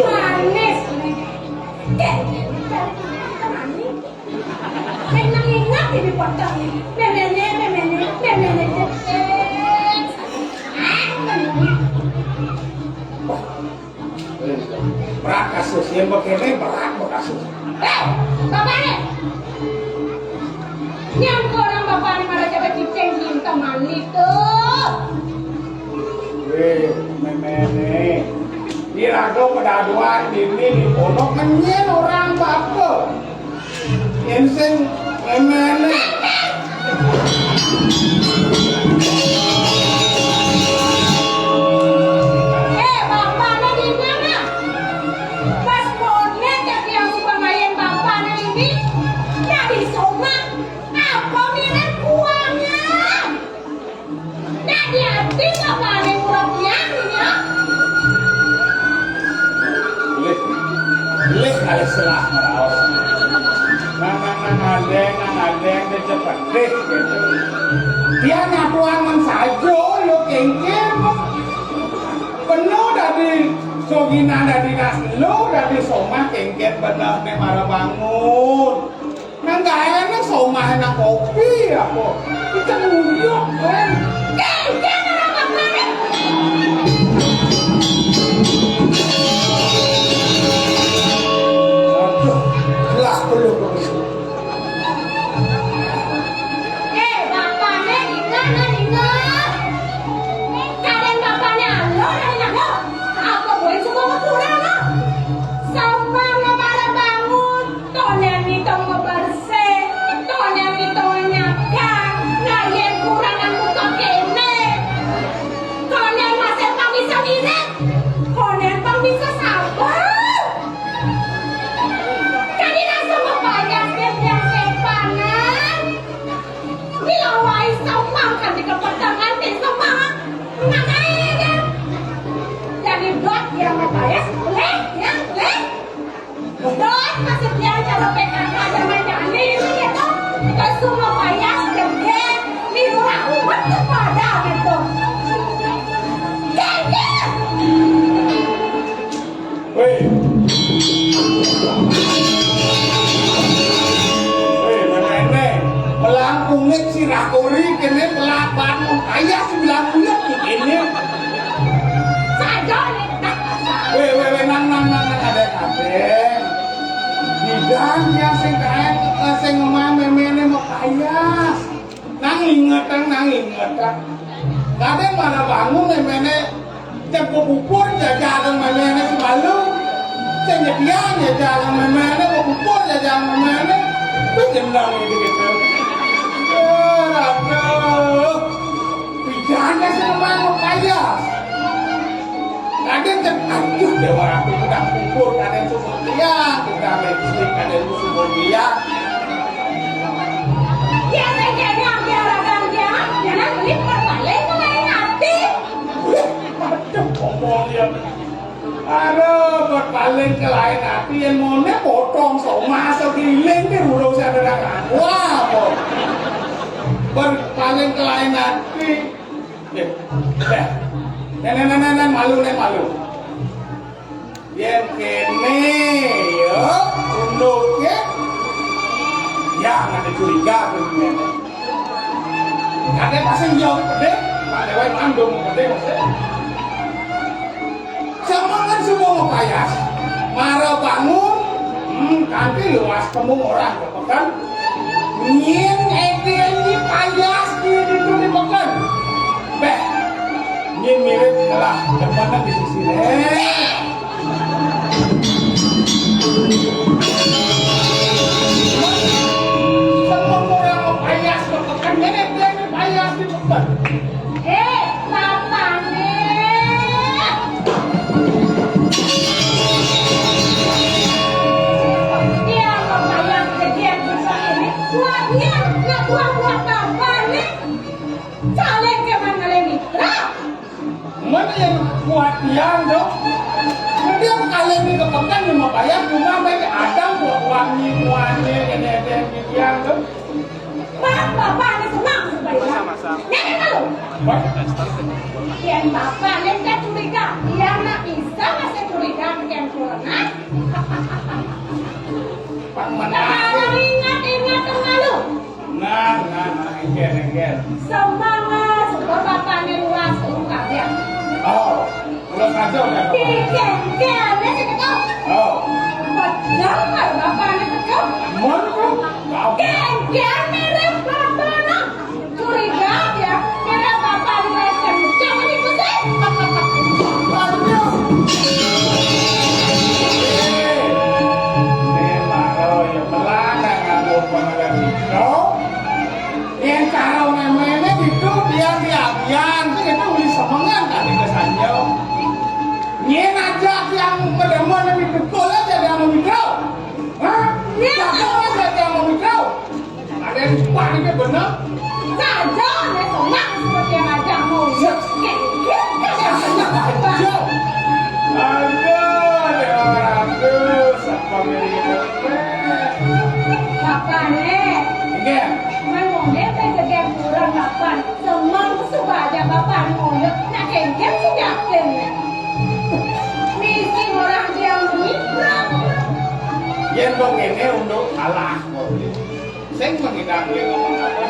Manis. Memang ingat ini potong. Berat kasus yang begini berat kasus. Bapak nih. Yang orang bapak nih malah coba cicing teman itu. Memene. Dirago pedaduan dini di pondok menyen orang bapak. Yang sing memene. Bapaknya di mana? Pas bonek yang suka main bapaknya ini jadi somak. Apa mirip uangnya? Jadi hati bapaknya murah-murah ya? Lih kali selah merawas. Nang adeng dia cepat deh gitu. Dia ngakuan saja lo kengkeng. Penuh dari sogina dari naslo dari somah kengkeng benar nih malah bangun. Nang gak enak somah enak kopi aku. Kita nguyok kan. Kengkeng orang bapaknya. Gelas perlu begitu. Bapaknya di mana? Kalian bapaknya lo dari mana? Apa boleh semua kurang lo? Sama malah bangun, tonen itu ngebersih, tonen itu nyakan, nayen kurangan buka kene, tonen masih pang bisa ngirit, tonen pang bisa sabar. Kali langsung membayar yang sepanan. Dilawai sama kan di kepertangan di sama ngapain jadi dot yang membayar boleh ya boleh dot masih dia cara PKK dan menjani ini itu ke semua bayar gede mirah umat kepada gitu gede Weh memene pelangkungnya si rakuri kene pelapan kaya 9 bulan ini. saja nih Weh nang ada bidang yang sing kaen sing ngomong memene mau kaya. Nang inget. Kadang mana bangun memene tempo bubur jajalan memene semalu. Sing nyedianya jalan memene bubur jajalan memene. Bejenang ini gitu. Aduh. Bidangnya sing ngomong mau kaya. Kadang aduh dewa aku sedang kubur, kadang sumur dia, kita listrik, kadang sumur dia. dia kayaknya biarkan dia jangan beli berbalik ke main hati Aduh, ngomong dia. Aduh, paling kelain hati yang mone potong sama sekeliling ke burung saudara wah kok berpaling kelain hati nenek malu yang kene ya unduknya ya nggak ada curiga tuh ada pasang jauh pede ada yang mandung pede maksudnya jangan semua mau payas marah bangun nanti luas kamu orang kan nyin ini payas di makan beh nyin mirip adalah kemana di sisi semua orang mau payas makan nenek payas di makan mana yang kuat yang dong dia kalian ini kepekan cuma bayar cuma baik ada buat wangi gede yang dong Bapak ini senang sama-sama. Nenek malu. Kian bapak ini saya curiga. Dia nak bisa masih curiga kian kurang. Sekarang ingat malu. Nah, engger. Semangat, super bapak ini luas dia. Oh, udah saja udah. Kian dia cekap. Oh. Jangan bapak ini cekap. Mana? Kian mirip bapak nak. Curiga dia mirip bapak ini jangan ikuti. Yang kalau namanya itu dia diabian itu beli semangat kan di kesannya nyen aja yang pedeman yang dikekol aja yang mau mikro jago aja yang mau mikro ada yang lupa ini bener Saja, saya senang seperti yang aja mau aduh siapa milih Bapak nih ngomongnya saya kerja kurang bapak semua suka aja bapak ngomong nak kengkeng sih yakin misi orang yang mikro yang begini untuk kalah saya mengidam dia ngomong apa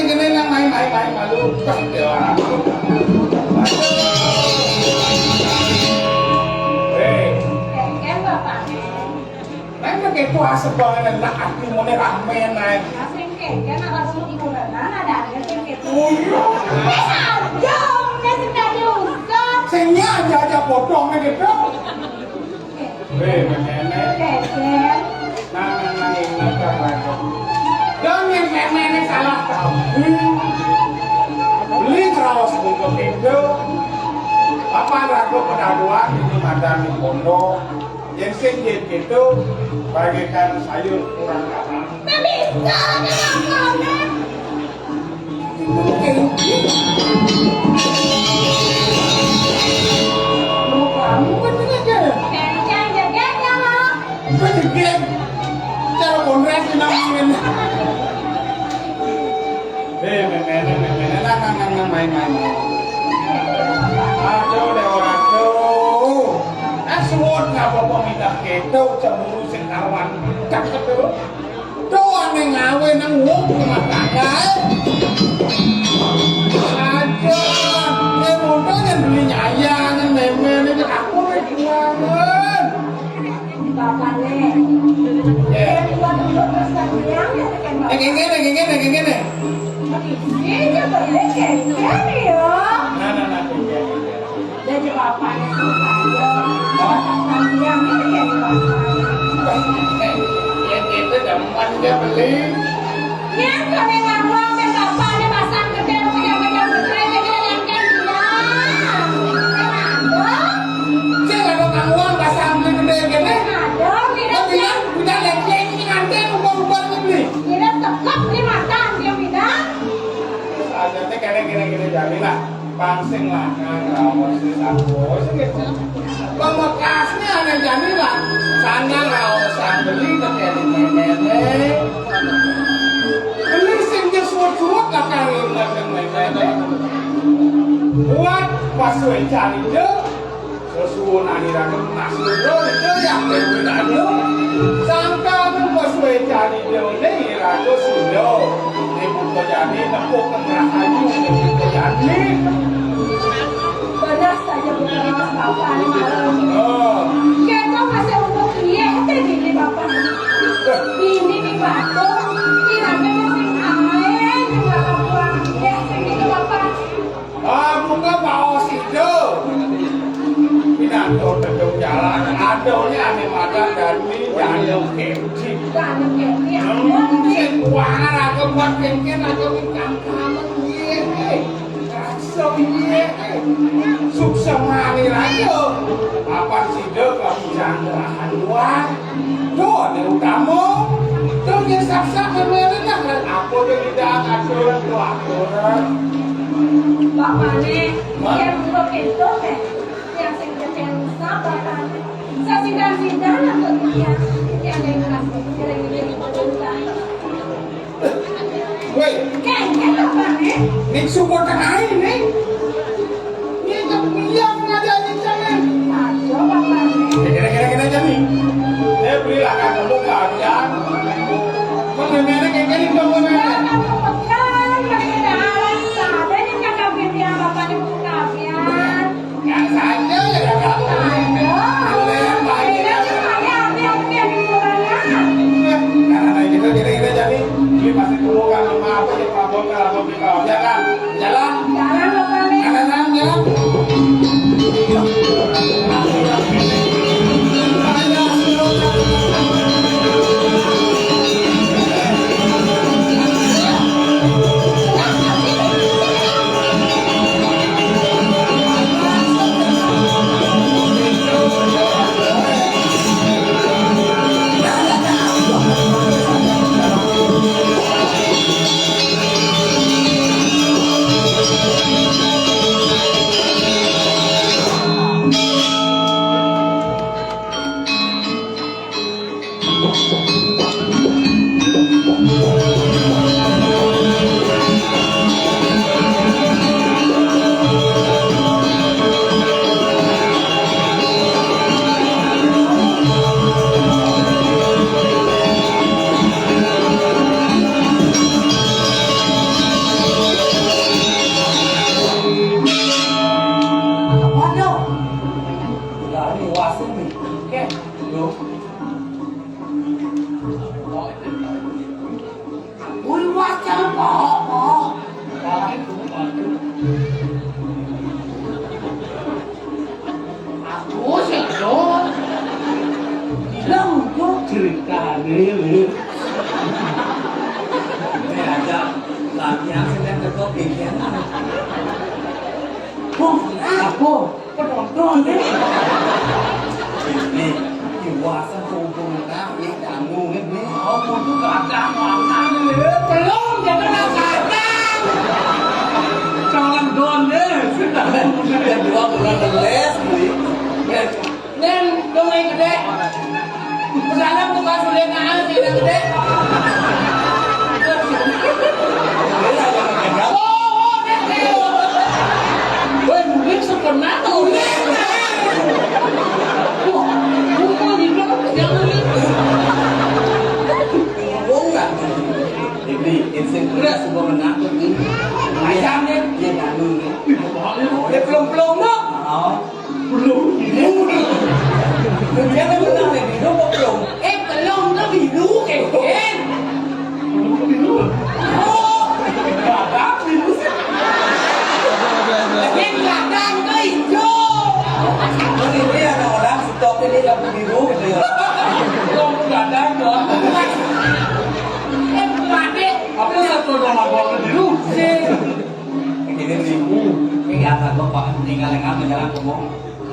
gini yang main malu pasti orang kengkeng bapak Neng kayak kuasa banget lah hati mau ramen naik. asing kengkeng akan dulu hiburan ada kengkeng Oh iya. aja nasi tadi usah Senya aja potong gitu. Nenek. kengkeng Nah ingat lagi. Dan yang nenek salah tahu. Beli terus bungkus itu. Apa ragu pedaduan ini madam di pondok. Yang sengit itu bagaikan sayur kurang apa. tak bisa kenapa Kamu kan aja. kengkeng jaga loh Kau jegek. Cara kongres dinamain. Main. Aduh deh orang tuh. Aswot ngapa minta keto cemburu sekawan cakep tuh. Tuh aneh ngawe nang wong kematangga. Aduh, motornya beli nyayang memen ini aku banget. bapak nih buat untuk terus Gini. ini boleh kengkeng ya Nah. jadi bapaknya suka aja buat yang ini kayak Yang itu demen dia beli. yang kami ngawang dan bapaknya pasang gede punya pegang gede jadi yang dia ada Saya nggak ada uang pasang beli gede gini. ada Tapi yang udah lek-lek ini nanti ubah-ubah beli. tidak tekap di mata dia bilang Ada teh kene jadi lah. Pangsing lanang raos sesako sing pemekasnya ana jani lah sanang raos beli ketene beli sing suwut-suwut lah kang ngene buat paswe cari je sesuwun aniraken nasro je yang berbeda sangka paswe cari je ne rajo sudo ibu jani tepuk rahayu ibu jani Benar saja bukan Bapak ini malam. oh Kita masih untuk dia ini Bapak. Ini di batu, kiranya masih air juga Bapak. Ya, segitu Bapak. buka baos itu pindah ke jalan adolnya ane madan dan jano kemci Dan ini sing kuangan aku buat kengken aku ikan kamen iya so iya sukses mali rayo apa sih dek kamu jangan doang tuh ada utama tuh yang sak-sak kemudian kan aku tidak aturan tuh aturan Bapak ini yang untuk itu yang sing sabar saya sidang-sidang untuk dia yang kasih kira-kira woi Kengken Bapak ini nih support tengah ini ini kepiang aja nih jangan ayo Bapak ini kira-kira aja nih saya berilah kan dulu kalian mengenai kayak gini dong yang saja ya kalau karena kita kira-kira jadi ini pasti perlu kan apa sih Prabowo kalau kita jalan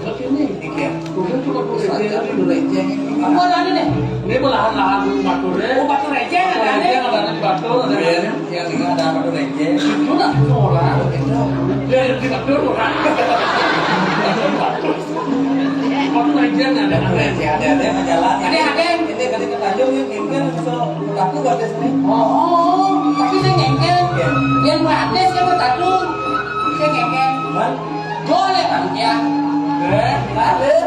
Begini, kemudian juga Saja dulu receh. Apa ada deh? ini belahan-lahan batu deh. Oh, batu receh ada deh. Yang ada di batu, ada Yang ini ada apa tuh receh? itu nak orang. Dia di batu orang. Batu legend ada Receh ada jalan. Ada. Ini kali ke Tanjung yang mungkin so aku batas nih. Oh, tapi saya ngengkel. Yang berades saya bertatu. Saya ngengkel. Man, Boleh kan ya?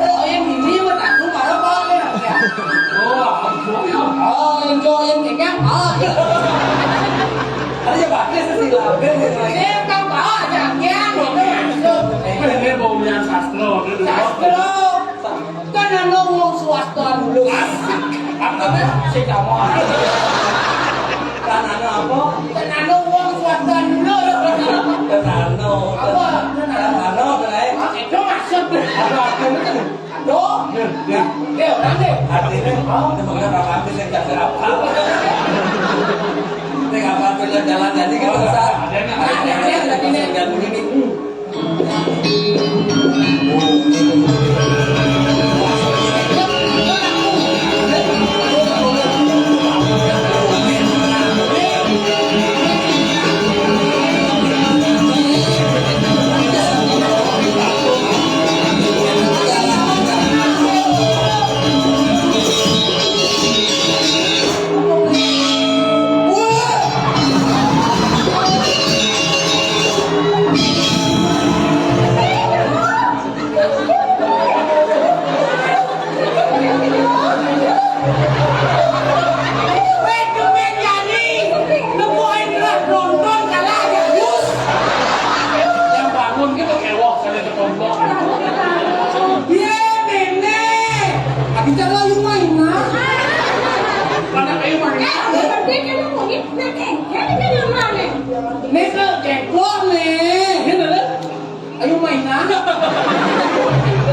Oh, yang ini bertatu malah boleh ya? Oh, yang ngengkel. Oh, ada ya batas sih lah. saya tahu aja ya. Ini baunya sastro. Sastro. Kan ada ngomong swasta dulu. Apa sih kamu? Kan apa? Kan ada ngomong swasta dulu. Kenano. Apa? Kenano berai. Itu maksud. Ada artinya kan? Aduh. Dia orang deh. Artinya semoga kakak bisa kasih apa? Tengah apa tuh jalan jadi kan besar. Ada Jalan begini. Yang bangun kita kewok kali ketomplok. Pada kayu mana? Ini ke kekok nih. Ini adalah Ayo mainan.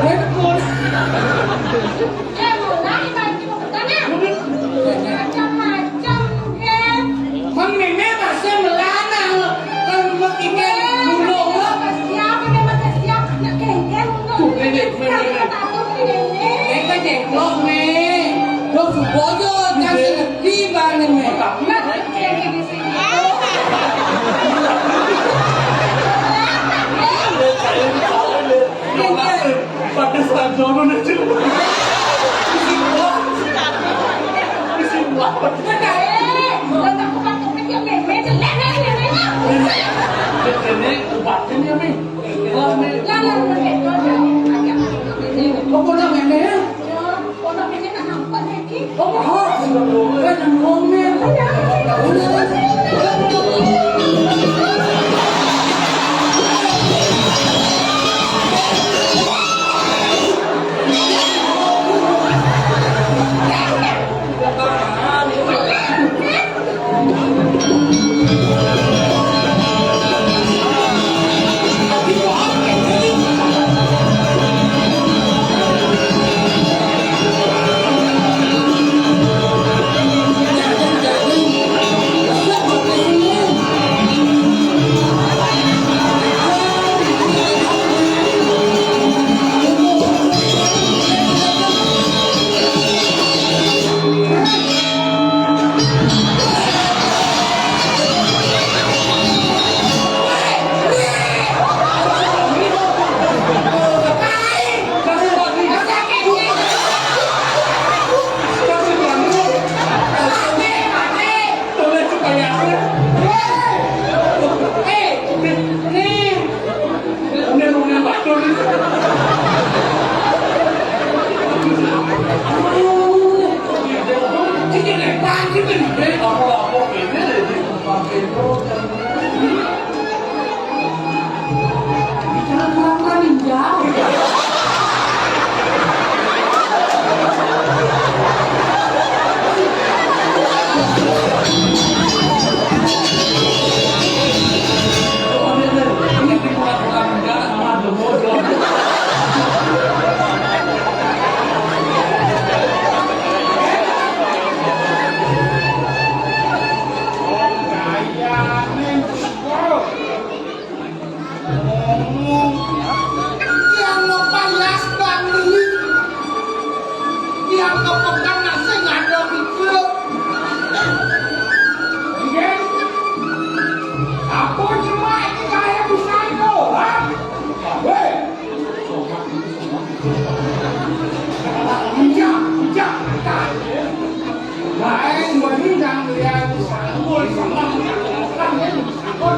Kekok. Mang nenek masih melanang. Kan makinnya dulu. Ini ke kekok nih. Lo subojo kasih ngerti banget nih. pada stadion itu. Ini obatnya nih. Kok udah nenek? Oh, kan ngomel. Apa cuma ini saya bisa itu, ha? Weh. Bijak, tak. Lain menindang yang sangkul sama orang yang sangkul.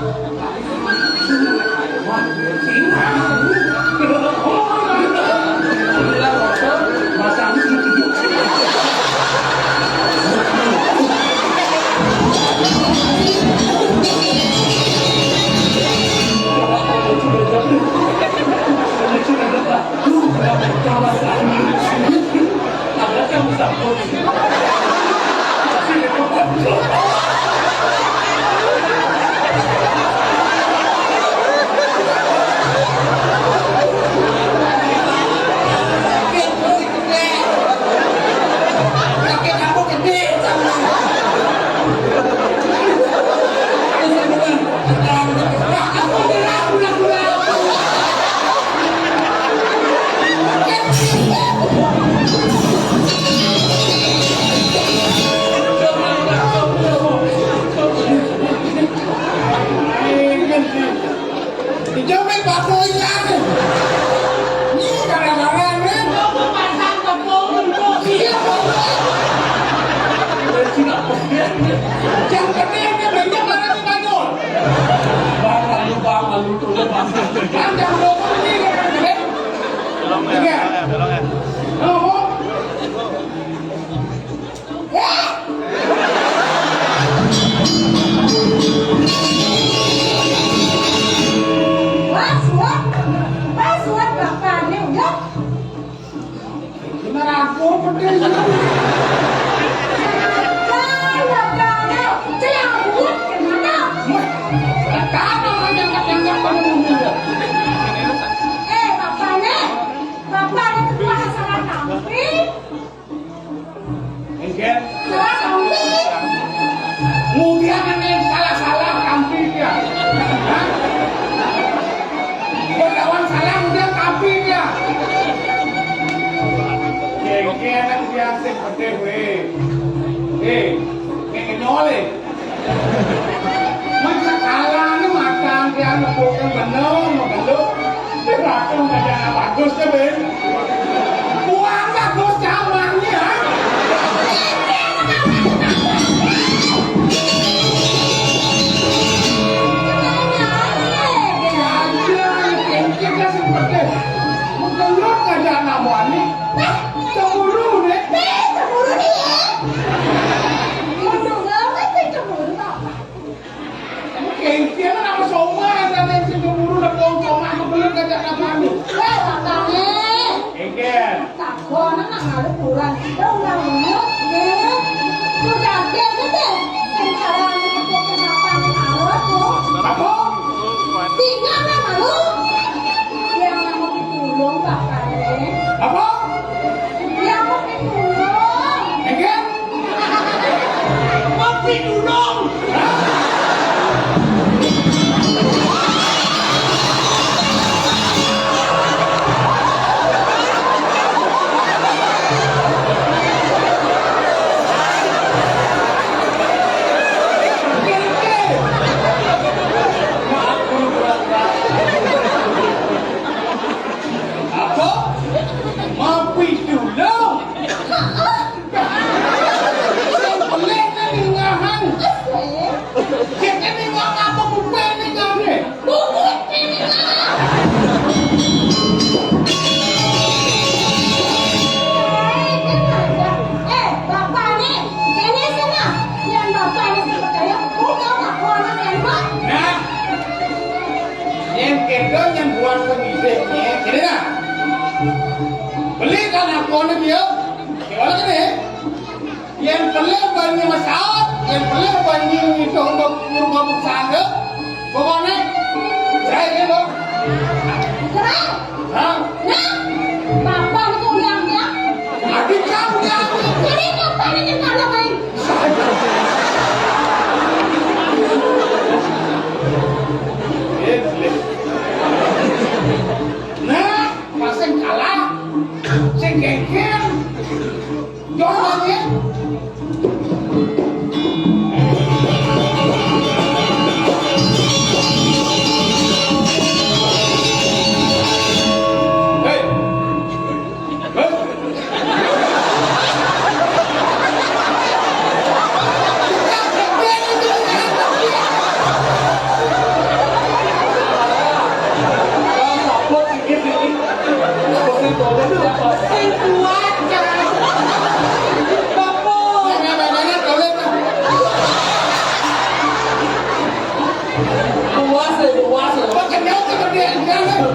Wah, sebab kenyal kemudian kan.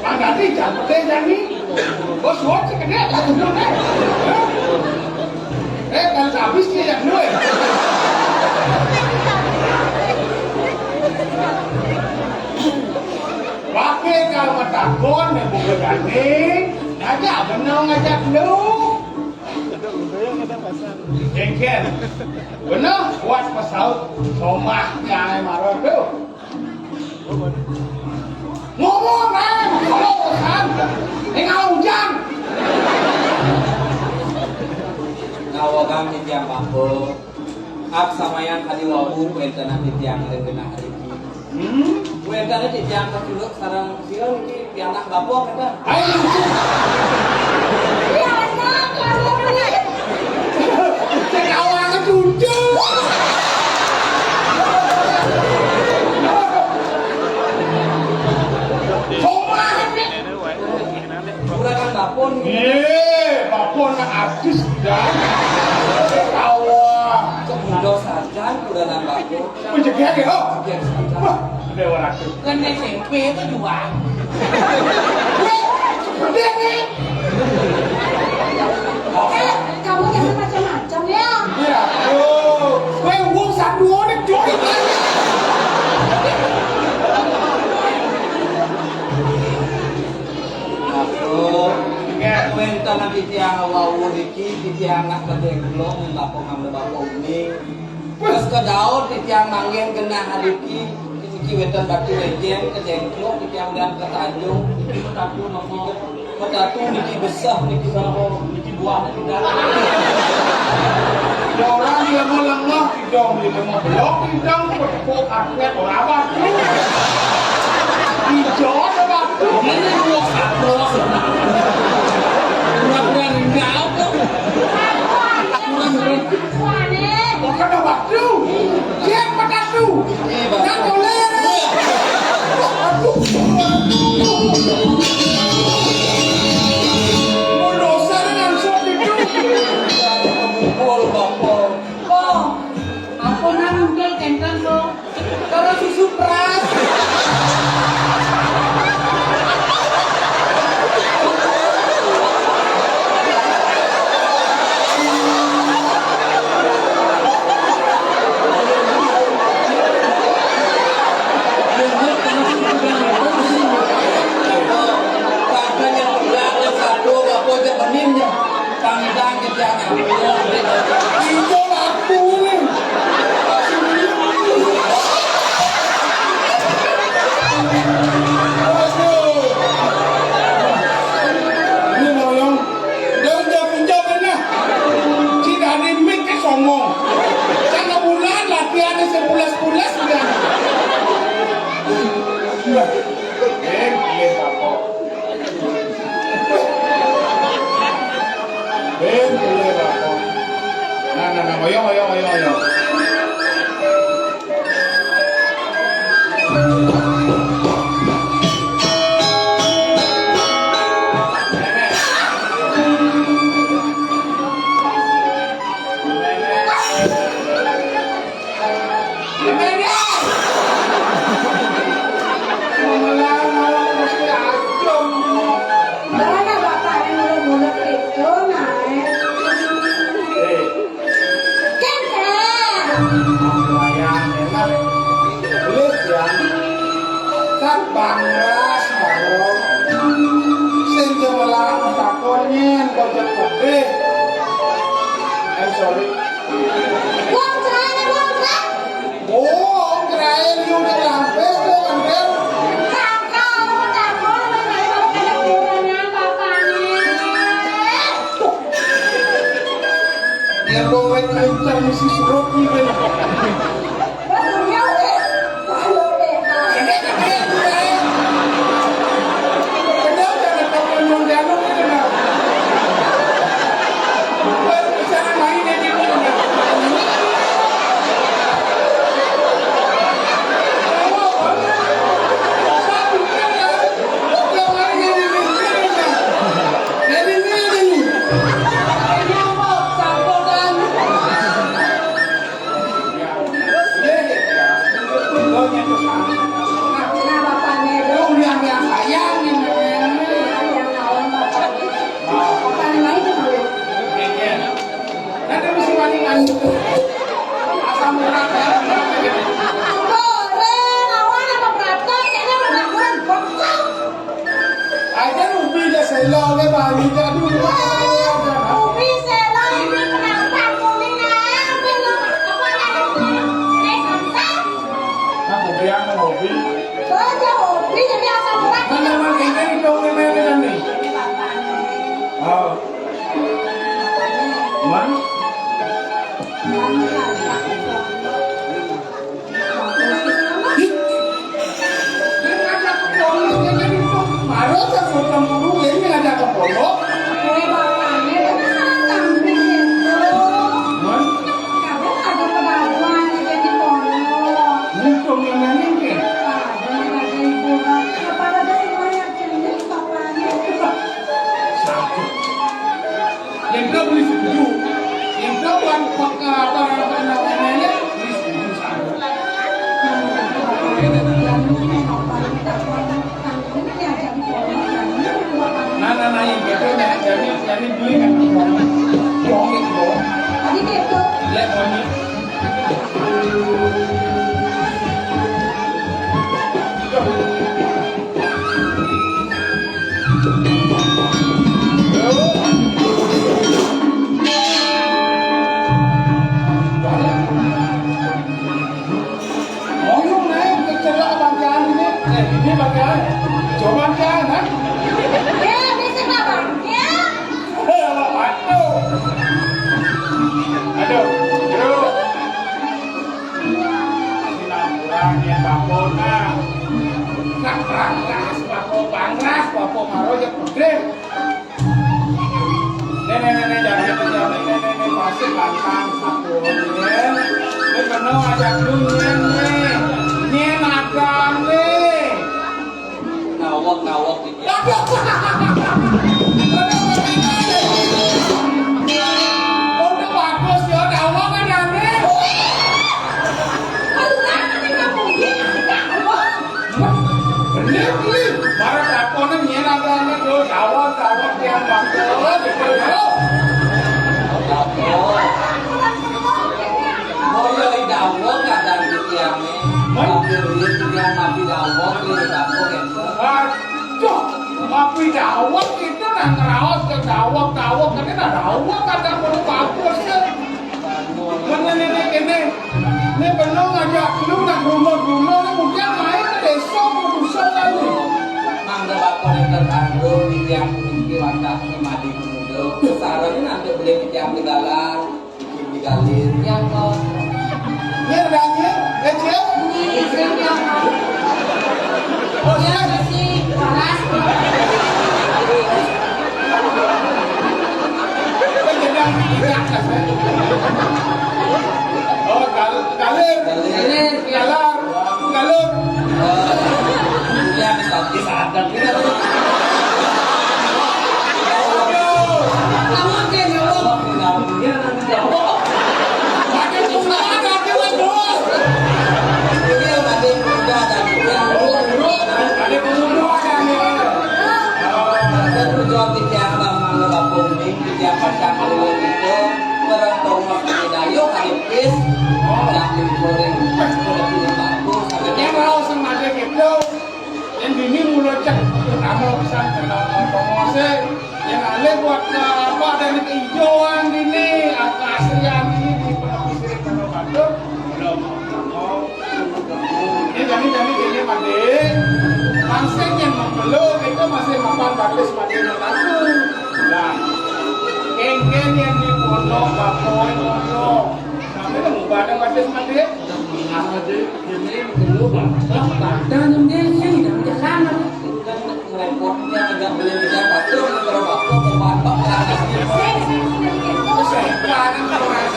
Pak Gadi jangan pedih jadi. Bos suat sekedar satu dulu deh. Kalau habis dia yang dulu. Pakai kalau takon dan buka Gadi, ngajak benar ngajak lu. Jengkel, benar buat pasal somah yang marah tu. Ngomong kan, kalau kan, enggak hujan. Ngawagang di tiang bako. Ak samayan kali wawu wentana di tiang rengenah hari ini. Wentana di tiang keculuk sarang siang ini tiang nak bapok kata. Ayo, Ya nak, kamu ni. awak kecucu. Somah ni. Kurang bapon. Bapon nak artis dah. Awak. Kemudian sarjan kurang bako. Menjaga dia. Sekian sarjan. Wah, ada orang tu. Kan SMP itu jual. Dia ni. Kamu jangan macam-macam ya. Ya, kau uang satu orang jodoh kan? Bako. Wentana di tiang wawu riki di tiang nak kedenglong bapok ngambil bapok ini. Terus ke daun di tiang manggen kena hariki. Iki wetan batu lejen kedengklong di tiang dan ke Tanjung. Iki petatu nopo. Petatu niki besar niki nopo. Niki buah niki dalam. Ada orang di lemah hidung di lemah blok hidung bertepuk atlet orang apa tu? Hijau apa tu? Ini dua satu. Kurang-kurang enggak tuh. Wah ni. Bukan apa tu? Siapa tu? Tak boleh. Dosa dengan suatu itu. Kumpul bapok. Oh, aku nak muncul kentang dong. Karena susu peras. Kadang yang berlaku satu bapok je benimnya. Tangdang ke tiang ambil. Itu aku ni. Ini moyong. Dia pinjam mana? Tidak ada mik ke somong. Jangan bulan latihan sebulan-bulan sudah. Pilih apa? Pilih apa? Nah, moyong. Mana bapak yang mulut-mulut itu naik? Kentang. Bangras karo sing jewelang takonyen kok cepet. Sorry. Wong cerai. Oh, kirain you udah lampes tuh kan. Kakak, takut mengenai keburannya bapaknya. Dia doang lancar misi suruh ini. Barunya udah. Kalau beha. Nah, bapaknya itu Lu yang sayang ini. yang nawan bapaknya. Bapaknya lain tuh malu. Nanti mesti mani-mani itu. Asam urat ya. Goreng, awan apa berantem? Kayaknya udah kurang bokong. Aja ubi dah selo ke Bali jadi Ubi sela, ubi penampak kuning ayam, belum apa yang naik kontak. Aku bilang hobi. Baca ubi jadi asam urat. Mana mana kayaknya itu ini kan nih. Ini bapaknya. Oh. Man? Dia ngajak ke pondok jadi itu. Baru saya cemburu ini ngajak ke pondok. Eh, bapaknya tapi datang di situ. Man? Kamu ada pedagang jadi pondok. Untung yang ini. Ada ibu. Apa ada semuanya cilik bapaknya? Satu. Yang kau beli setuju. Yang kau buat apa namanya beli setuju satu. Nah yang gitu jadi beli kan bohong itu bohong. Lihat bunyi. Ngomong naik ke celak bagian ini bagian coba kan? Aduh, jeruk. Sinampuran yang bapona. Nak pangras, bapo maro je putri. Nenek jangan nenek pasti kantang satu ya. Ini penuh ajak dunia nih. Ini makan nih. Ngawak gitu. Udah bagus ya, awak kan aneh. Bener beli. Barang taponya nyen ada tuh awak yang bagus gitu. Moyo i dawuh kadang ketiame. Hampir dia mati dawuh di dapur kan. Aduh, tapi dawak itu nang ngerawas ke dawak kan ini dawak kadang perlu bagus ya. Mana nenek ini benar ngajak lu nak rumah nih mungkin main ke desa musuh lagi. Mangga bapak yang terkandung di tiang pinggir wadah madi muda. Sarane nanti beli di tiang digalar, digalir yang kau. Ini redangnya, kecil. Oh iya, sedang ingat kan? Oh, galir. Dia bisa sadar kita. Dia nanti jawab. Pakai bunga ada lagi bos. Ini ada muda dan Ada bunga ada nih. dan tujuan di tiang bang mangga bapak ini di tiang pasang kalau itu berantau masuk dayo kalipis yang digoreng udah punya bagus Yang mau sengaja gitu. Yang ini mulai cek pertama pesan promosi. Yang ale buat apa dan kehijauan ini keasrian ini di pesisir Gunung Batur. Belum mau. Ini jadi ini mandi. Mangsing yang membelum itu masih makan batis mandi nelaku. Nah, geng-geng yang di pondok bapoy pondok. Kami nemu badan batis mandi. ini dulu bang Dan dia sih dalam jalan. kan repotnya agak beli di tiang batur negara batur pembantu Kesempanan kurang.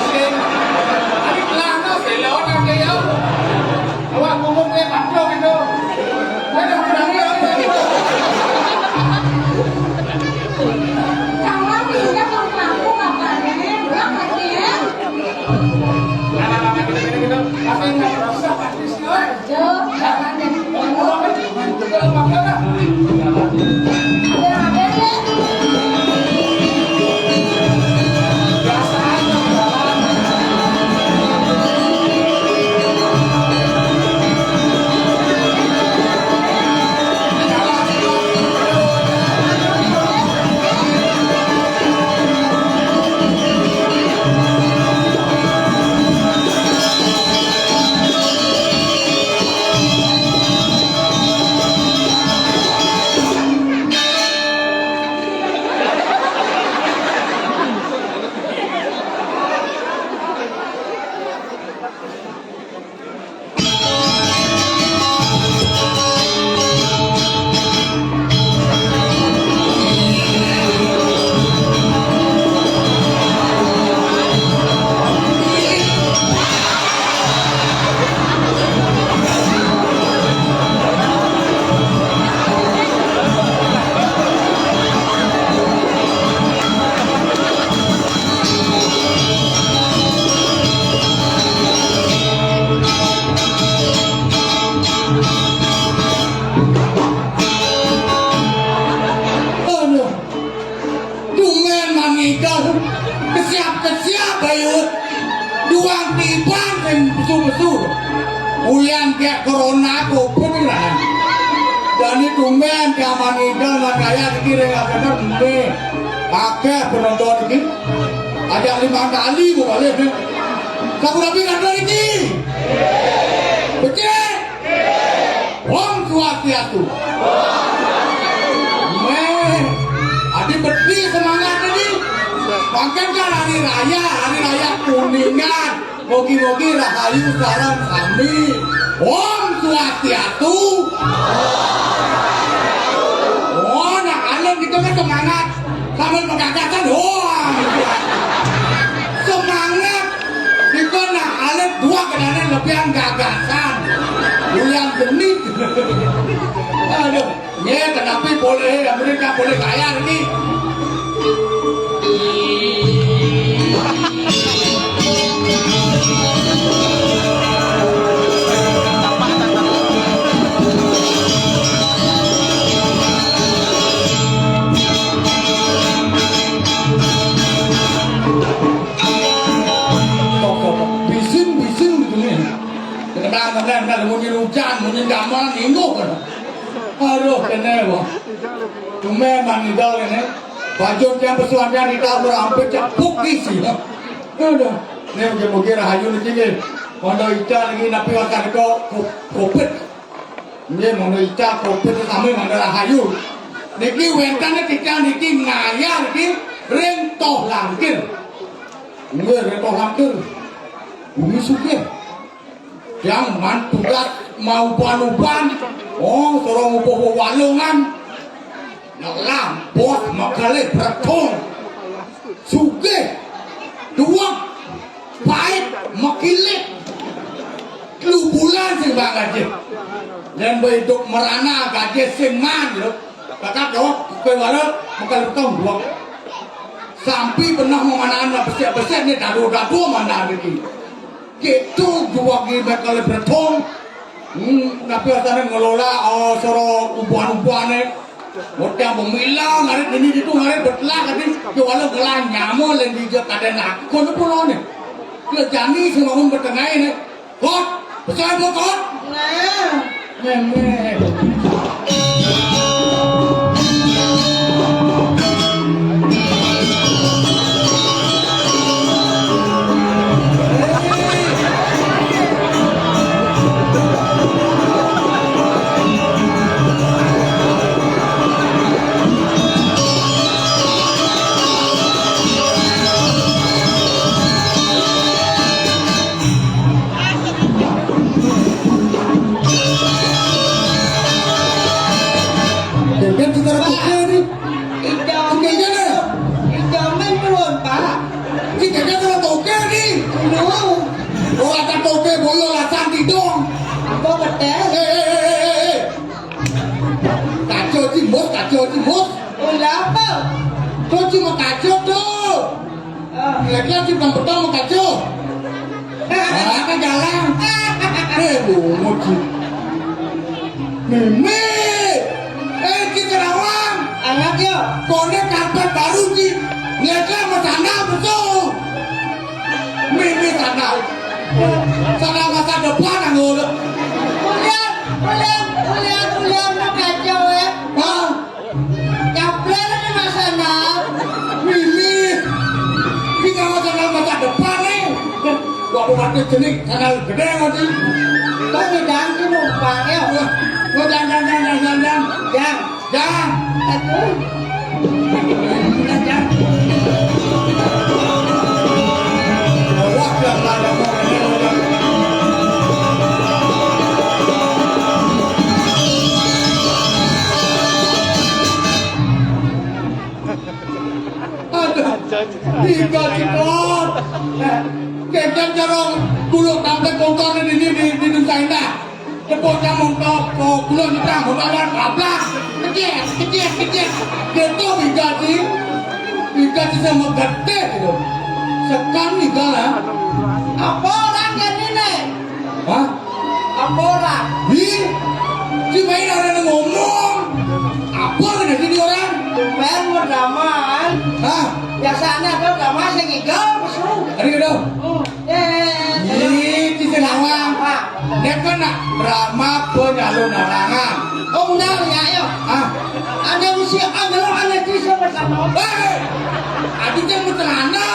Ada kelana selawat ada ya. Awak ngomong kayak batuk itu. Ada kurang ya. Kita. Tapi nggak rasa batisnya. Aduh, Dumen mangigal, kesiap ayo, duang tibang dan besul-besul, ulian kayak corona covid lah. Dan itu men kayak mangigal makanya dikira nggak benar men, pakai penonton ini, ada 5 kali mau balik nih, kamu nabi ada ini, betul? Om Swastiastu. Adik beti semangat tadi. Makan kan hari raya Kuningan. Mogi-mogi rahayu salam kami. Om Swastiastu. Oh, nak kalian gitu kan semangat. Sambil menggagasan, semangat. Itu nak kalian dua kenangan lebihan gagasan. Yang genit. Aduh, ya kenapa boleh Amerika boleh kaya ini? Bising gitu nih. Kadang-kadang mungkin hujan, mungkin gamal ningguh kan. Aduh, kena wah. Cuma manidal ini. Baju yang pesuannya di tabur hampir cepuk isi. Aduh, ini mungkin rahayu ni sini. Mondo ica lagi napi wakan ko kopet. Ini mondo ica kopet sama mondo rahayu. Niki wentan ketika niki ngaya niki rentoh langkir. Ini rentoh langkir. Bumi sukir. Yang mantugat mau uban-uban, oh sorong upo walungan, lampot makale bertong, suge, dua, pahit, makilit, lubulan sih bang gaji, dan begitu merana gaji seman loh, kakak doh, kewalau makale bertong dua, sampai pernah memanaan besar ni dadu mana lagi. Gitu dua gila kali bertong, tapi asalnya ngelola soro ubuan-ubuannya, modal pemilang, ngarit ini itu ngarit bertelah tadi, jualan gelah nyamuk yang dijak ada nak, kono pulau nih, kerjani semua bertengah ini, kot, besar mau kot, memeh. Kacau timur. Kenapa? Kau cuma kacau tuh. Lagi cuma pertama kacau. Apa jalan? Mochi. Mimi. Kita rawang. Anak yo. Kone karpet baru sih. Lihatlah sana betul. Mimi sana. Sana masa depan anggota. Ulian nak kacau ya. Caplen ni masana. Mimi. Kita masa depan nih. Waktu waktu jenis kanal gede nanti. Kau bidang tu numpang ya. Jangan. Aduh. Jangan. Wah, jangan. Tiga cikot. Kejan jarong kulo tampek kongkor di Nusa Indah. Cepotnya mongkok kulo nyerang motoran kaplak. Kecil. Gitu digaji sama gede gitu. Sekarang nih lah. Apa orang kan ini? Hah? Apa orang? Si main orang yang ngomong. Apa kena sini orang? Tumben mau drama kan? Hah? Biasanya tuh drama sing igel besok. Hari kedua. Eh, Ini Sinawang. Dia kan nak drama penyalur larangan. oh benar ya yo. Ah, Ada usia ada kisah bersama. adik kan bercelana.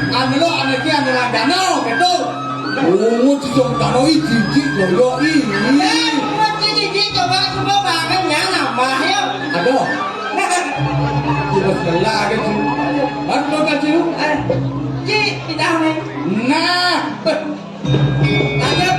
Adik ada landano, gitu. Oh, cijong dano ini loyo ini. Jadi coba banget ya nambah ya. Aduh. Coba sebelah ada tu. Ada kasih lu. Ci, tidak nih. Nah. Lanjut.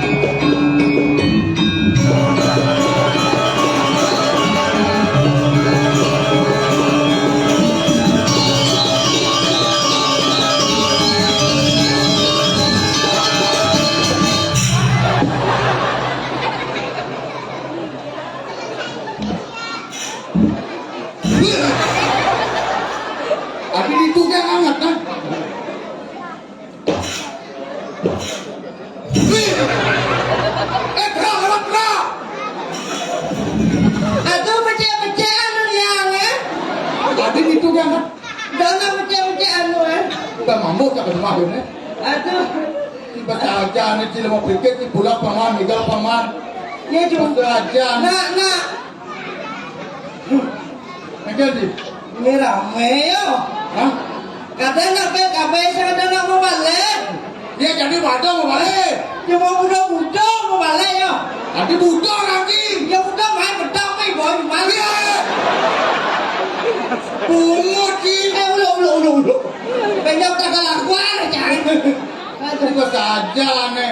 Adik itu yang hangat kan? Gerak. Aduh pecah anu yang ya. Adik itu yang hangat. Jangan pecah anu ya. Kita mampu tak rumah ini. Aduh. Tiba saja ni cila mau pikir ni pula paman, mega paman. Ya juga. Saja. Nak. Macam ni. Ini rame yo. Hah? Katanya PKB saya mau balik. Dia jadi wadah mau balik. Cuma muda mau balik yo. Adik budak lagi. Ya udah main pedang nih boy balik. Pungut sih. Ulo. Pengen tak kelakuan jangan. Tiba saja ni.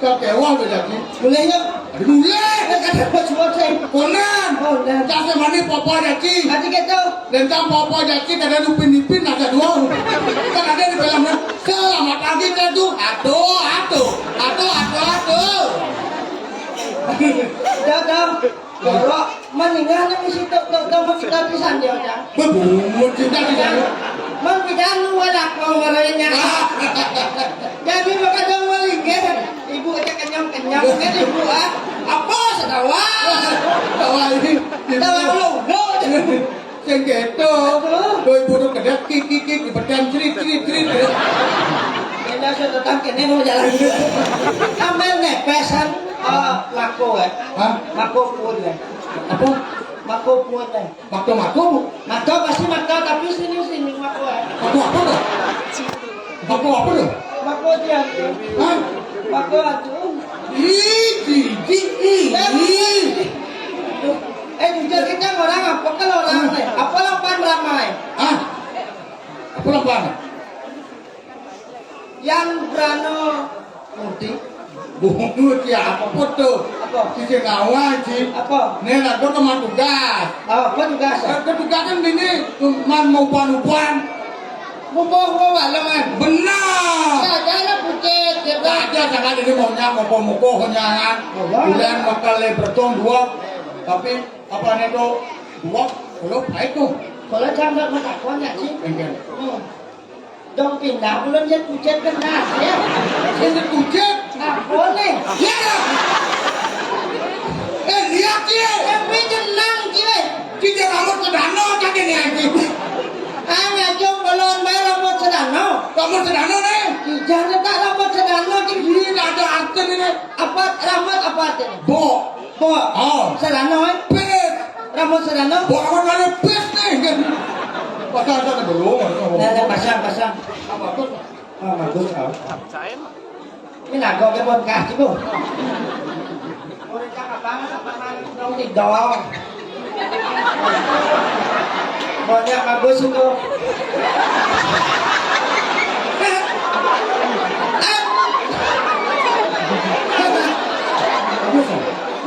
Kau kewa beda ni. Boleh yo. Adik boleh. Kata bos saya. Konan. Oh dah. Jangan mani papa jaki. Nanti kita. Dan tak papa jaki ada upin-ipin ada dua. Kan ada di filmnya. Selamat pagi tu. Aduh. Dah. Kalau meninggal ni mesti tak kita pisan dia dah. Berbungut cinta di sana. Man pisan lu ada kau warnanya. Jadi maka dong malingke. Ibu aja kenyang kan ibu ah. Apa sedawa? Tawa ini. Tawa lu. Yang gitu. Doi bodoh kedak kik di badan cerit. Kita sudah datang kene mau jalan. Ambil nepesan mako Hah? Mako pun Apa? Mako pun Mako. Mako pasti mako tapi sini mako Mako apa tu? Mako apa tu? Mako dia. Hah? Mako atuh. Jujur kita orang apa kalau orang nih? Apa lapan ramai? Hah? Apa lapan? Yang berano mudik. Bungut ya apa tu? Apa? Sisi ngawal sih. Apa? Ni nak kau teman tugas. Apa tugas? Tugas kan ini man mau upan. Mumpung walaman. Benar. Jangan pucet. Saja sangat ini maunya moko honyangan. Bulan bakal bertong dua. Tapi apa ni tu dua kalau baik tu. Kalau jangan matakon ya sih. Engkau. Dong pindah belum jadi pucet kena ya. Ini kucing. Boleh. Ya. Lihat dia. Tapi tenang je. Kita rambut sedano jadi ni lagi. Ngajong balon bayar rambut sedano. Rambut sedano ni. Jangan tak rambut sedano je. Ini tak ada arti ni. Apa rambut apa tu? Bo. Oh. Sedano Pes. Rambut sedano. Bo awak ada pes ni. Pasal tak belum. Dah pasang. Apa tu? Bagus kau. Ini nak kau ke podcast tu. Orang cakap apa dong tidong. Banyak bagus itu.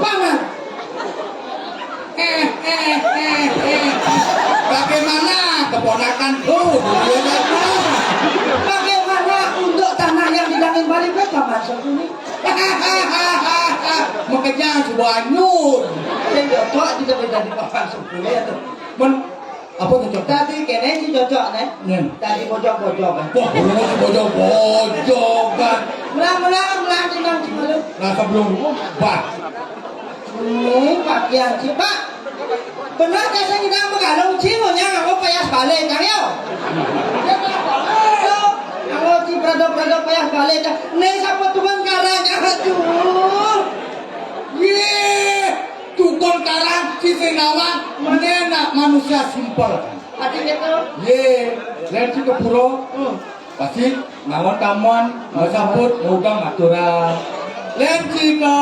Mana? Bagaimana keponakanku? Dia Makanya coba nyur. Saya cocok juga menjadi papan sebelumnya tuh. Men apa tuh cocok? Tadi kene sih cocok nih. Nen. Tadi bojok-bojok kan. Wah, bojok kan. Melang cimang cimalu. Nah sebelum bah. Ini pakaian sih pak. Benar saya kita menggalung cimunya nggak mau payah balik kan yo. Kalau ci produk-produk payah balik kan. Nih siapa tuan karang aduh. Ye, tukang karang si Senawan mana manusia simpel. Hati itu. Ye, lihat si kepuro. Pasti nawan kamuan, mau sambut, mau ugang aturan. Lihat si ke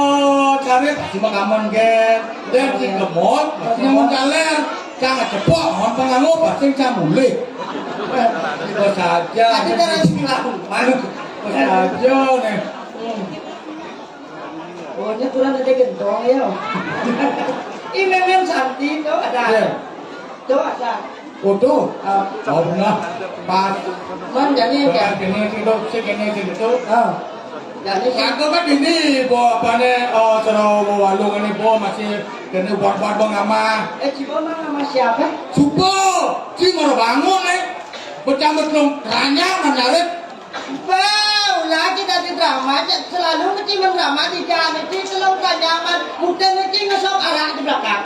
karet, pasti mau kamuan gen. Lihat si ke mall, pasti mau kaler. Jangan cepok, mohon pengamu, pasti jangan mulai. Itu saja. Tadi terus bilang, Mana? Saja nih. pokoknya kurang ada gentong ya. Ini memang santi tuh ada. Tuh ada. Foto, oh benar, pas. Man jadi Bukan kayak. kini itu. Jadi Aku kan ini bawa apa nih? Oh, cara bawa walung ini bawa masih kini buat bang ama. Cibo mah nama siapa? Supo, si mau bangun nih. Bercampur belum keranya menarik. Wow, lagi dari drama, selalu mesti mendrama di jalan itu selalu kanyaman, bukan mesti ngesok arah di belakang.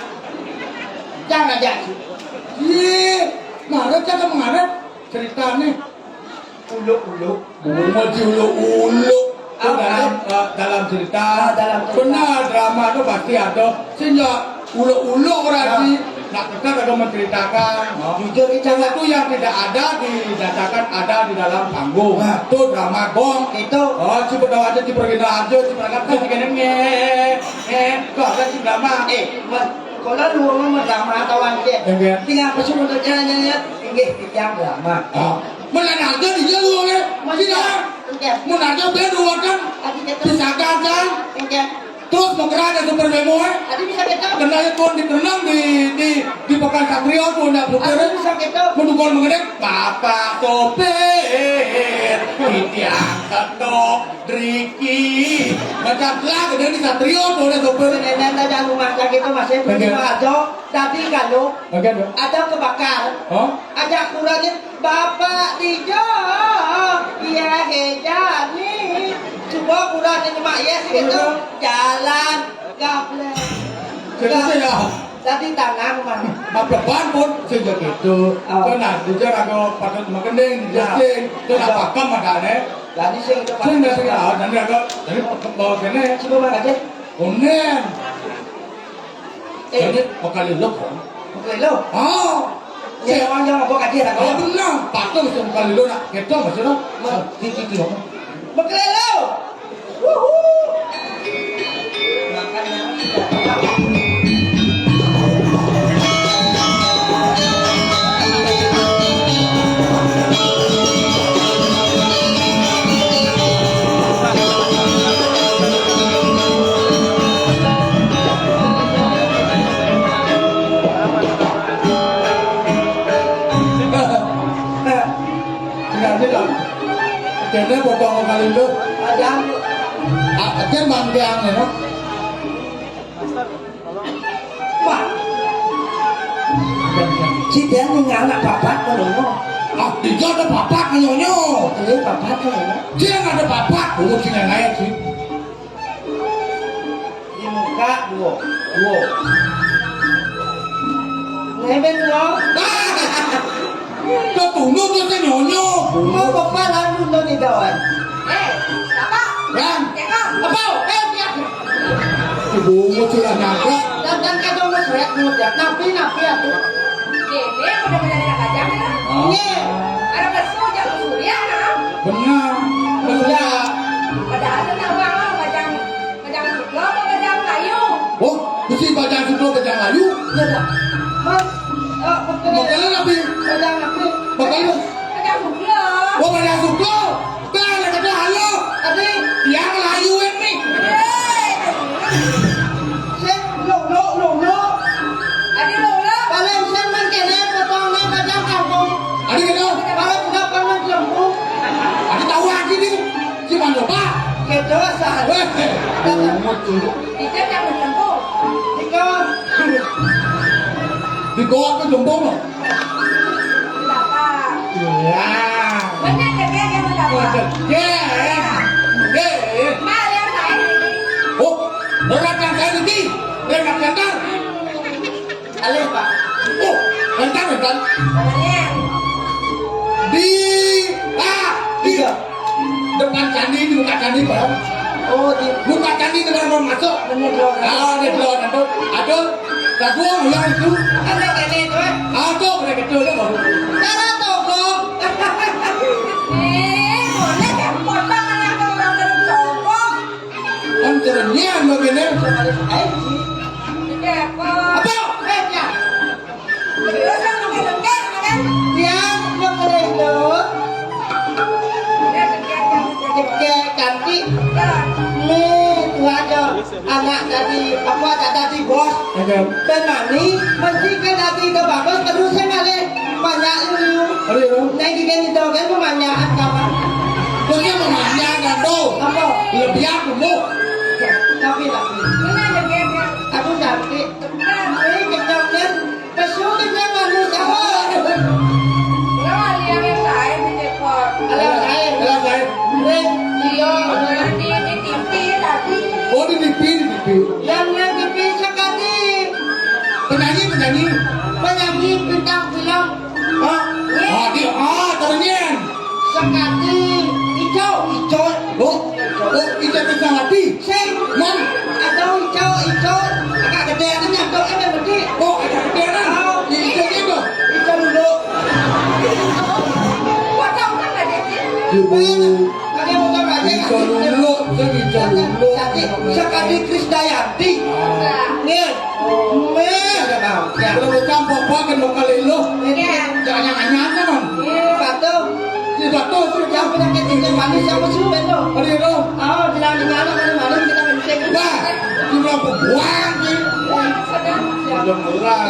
Jangan jadi. Iya, ngaret kan mengaret cerita nih. Ulu. Mau ulu. Itu dalam cerita. Benar drama itu pasti ada. Sehingga ulu orang sih. Nak dekat ada menceritakan. Jujur ini Jangan jangan itu yang tidak ada didatakan ada di dalam panggung. Itu drama gong. itu. Oh, si berdoa aja, si pergina aja, si berangkat kan, si kene kok ada si drama. Kalau lu mau mendrama atau angke, Enggak. tinggal pesun untuk jalan-jalan, tinggi yang drama. Mana ada di jalur oleh tidak. Enggak. Mana ada berdua kan, Adi kita. pisahkan kan. Enggak. Terus mau kerana super memo Adi bisa kita. kenanya tuan dikenang di pekan Satrio tuan dah Adi bukan. bisa kita. Menunggu mengenai Bapak sopir Tiang ketok Driki macam lah kemudian di Satrio tuh ada sopir. Nenek aja rumah sakit itu masih belum aja. Tadi kalau Bagian ada kebakar, oh ada kurangnya Bapak Rijo, iya heja nih. Coba kurangnya cuma ya gitu jalan gaple. jadi ya Tadi tangan mana? depan pun sejak itu kena dijar aku pakai makening dijasing itu apa kam ada nih. Tadi sih itu Saya nggak tahu nanti aku dari bawa kene coba mana aja? onen. Jadi kali lo kan. Oke lo. Saya orang jangan bawa kajian Oh aku. benar, patung sekali lo nak kita masih lo. Tiki lo. Oke lo. Wuhu. Makanya Kene potong kali itu, ada aja bangkeang ya, no? Wah. Si dia tinggal anak bapak kalau Ah, di ada bapak nyonyo. ini bapak kalau Dia nggak ada bapak, dulu sih naik sih. di muka dua. Neben lo. Tuh tunggu tuh si nyonyo. Mau bapak lalu lo di dawan. Kan? Apa? Dia. Ibu mau sudah nyangka. Dan kado mesret muda. Napi aku. Ini udah menjadi kajang ya. Nye. Ada besu jangan surya kan. Benar. Benar. Padahal itu uang lo kajang lo apa kajang kayu. Oh, mesti baca sudah ke jalan layu. Ya dah. Mas. Betul. Makanya nabi. Kajang napi. Makanya. Kajang lo. Oh, baca sudah. Balik ke halo. Tadi Yang layu ini. sen lo. Adi lo. Paling sen man kene potongnya kajang kampung. Ada kita. Paling tidak pernah jemput. Ada tahu lagi nih. Si mana pak? Kedosa. Weh. Kita jangan sentuh. Di goa ke jombong loh. Berapa? Ya. Banyak kerja yang berapa? Mal yang saya ini. Oh, rekan saya ini, rekan kantor. Alih Pak. Oh, kantor. Banyak. Di depan candi, di buka candi Pak. Oh, di Buka candi dengan mau masuk. bener dong. Ah, di luar itu. Ada kedua yang itu. Ada kene itu. Ada mereka itu loh. Cara toko. Boleh kan potong anak orang dari sokong. Kan cerenya begini. Tidak kok. Apa? Ya. Terus kan mungkin kan? Dia yang itu. Ya kerja yang Dia cantik. Jalan. Nih, tuh aja. Anak tadi apa tadi bos. Dan mani mesti kan tadi ke bagus terusnya kali banyak lu. Aduh. Nah, gini itu kan pemanjaan kawan. Punya memangnya kan tuh. Apa? Lebih aku mau. Tapi Mana ada kerja? aku cantik. Ini kenyangnya pesu kenyang manusia. Lawan yang saya di dekor. Kalau saya, Iya, di TV tadi. Oh di TV. yang dipisah sekali Penyanyi. penyanyi bintang film Ah, ternyata. sekali hijau. Oh, kita bisa mati. Sing, Mon. atau hijau agak gede kan nyangkut berarti. Oh, ada kebenaran. Itu itu. Hijau dulu. Potong kan ada di sini. Ada motor aja. Hijau dulu. Cantik sekali Krisdayanti. Nih, ya. Kalau campur pakai lokal itu. Iya. Jangan nyangka non. Batu, Di batu sudah. yang penyakit tinggi manis siapa sih betul? Ada itu. Oh, jalan-jalan dari malam kita mencek. Nah, jumlah pembuang ni. Belum murah.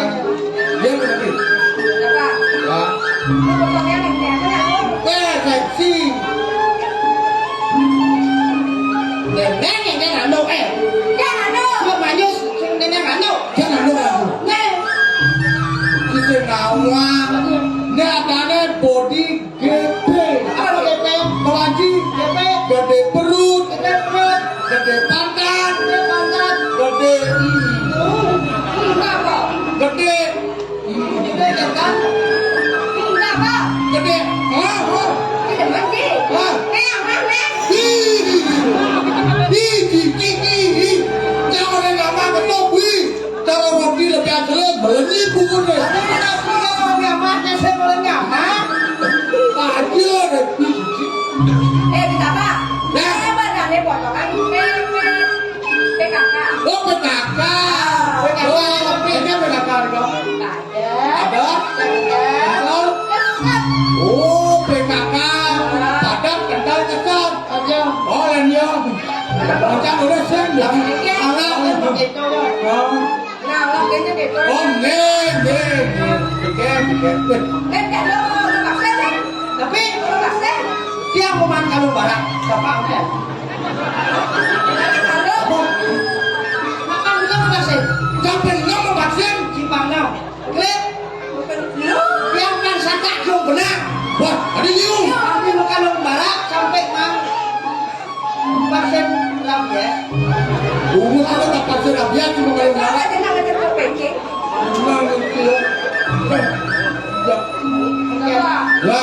Dia berarti. Ya. Potongnya yang Seksi. Nenek yang ngandung Jangan dong. Cuma manyus, sing nenek ngandung. Jangan lupa aku. Nih, Kita nawa. Ni adanya body gede. apa DP? Melanji. DP, Gede perut. gede perut, Gede pantat. gede pantat. Gede. Enggak kok. Gede. Gede kan? Enggak kok. Gede. Hah? Tidak mesti. Hah? Yang mana? Jangan ada nama ketopi. Kalau mau lebih akhirnya beli buku deh. Ada mana punya orang yang mati saya melengah, ha? Aja deh. Kita apa? Ya. Badannya potongan PKK. Oh PKK. Oh ini PKK dong. Ada. Ada. Oh PKK. Padat kental kesat. Aja. Oh dan dia. Macam udah sen. Anak. Begitu ya. Nah, lo kayaknya gitu. Oh nih. Kan lo paksa kan? Tapi Lo paksa. dia mau makan kalau barang, bapak udah. Kalau Makan kita udah sih. Sampai nama vaksin. Cipangau. Klik, bukan lo. dia makan saja jauh benar. Wah ada liu. Tapi makan barang sampai mang vaksin rabies. Umur ada tak vaksin rabies cuma kalau Kalau marah. aja nggak ada perbaiki. Memang itu. Kenapa? Ya.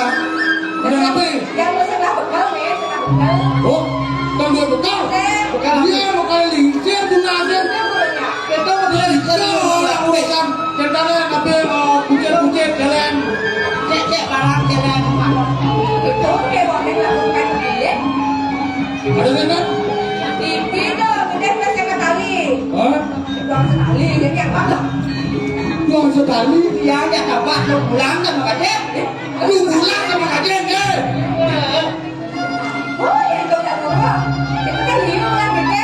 Ada apa nih? Yang lo sebelah bekal nih, sebelah bekal. Oh, kan dua bekal. Dia mau kali lincir bunga aja. Itu gurunya. Kita mau Dia lincir orang urusan. Kendaraan apa kucing jalan. cek barang jalan. Itu dia mau melakukan dia. Ada kan? TV itu kita kasih ke tali. Hah? Buang sekali, jadi apa? Dua sekali. Dia ada dapat 2 bulan kan makanya. 2 bulan sama kajian ke? Oh, ya itu udah dulu. Itu kan liu kan, gitu.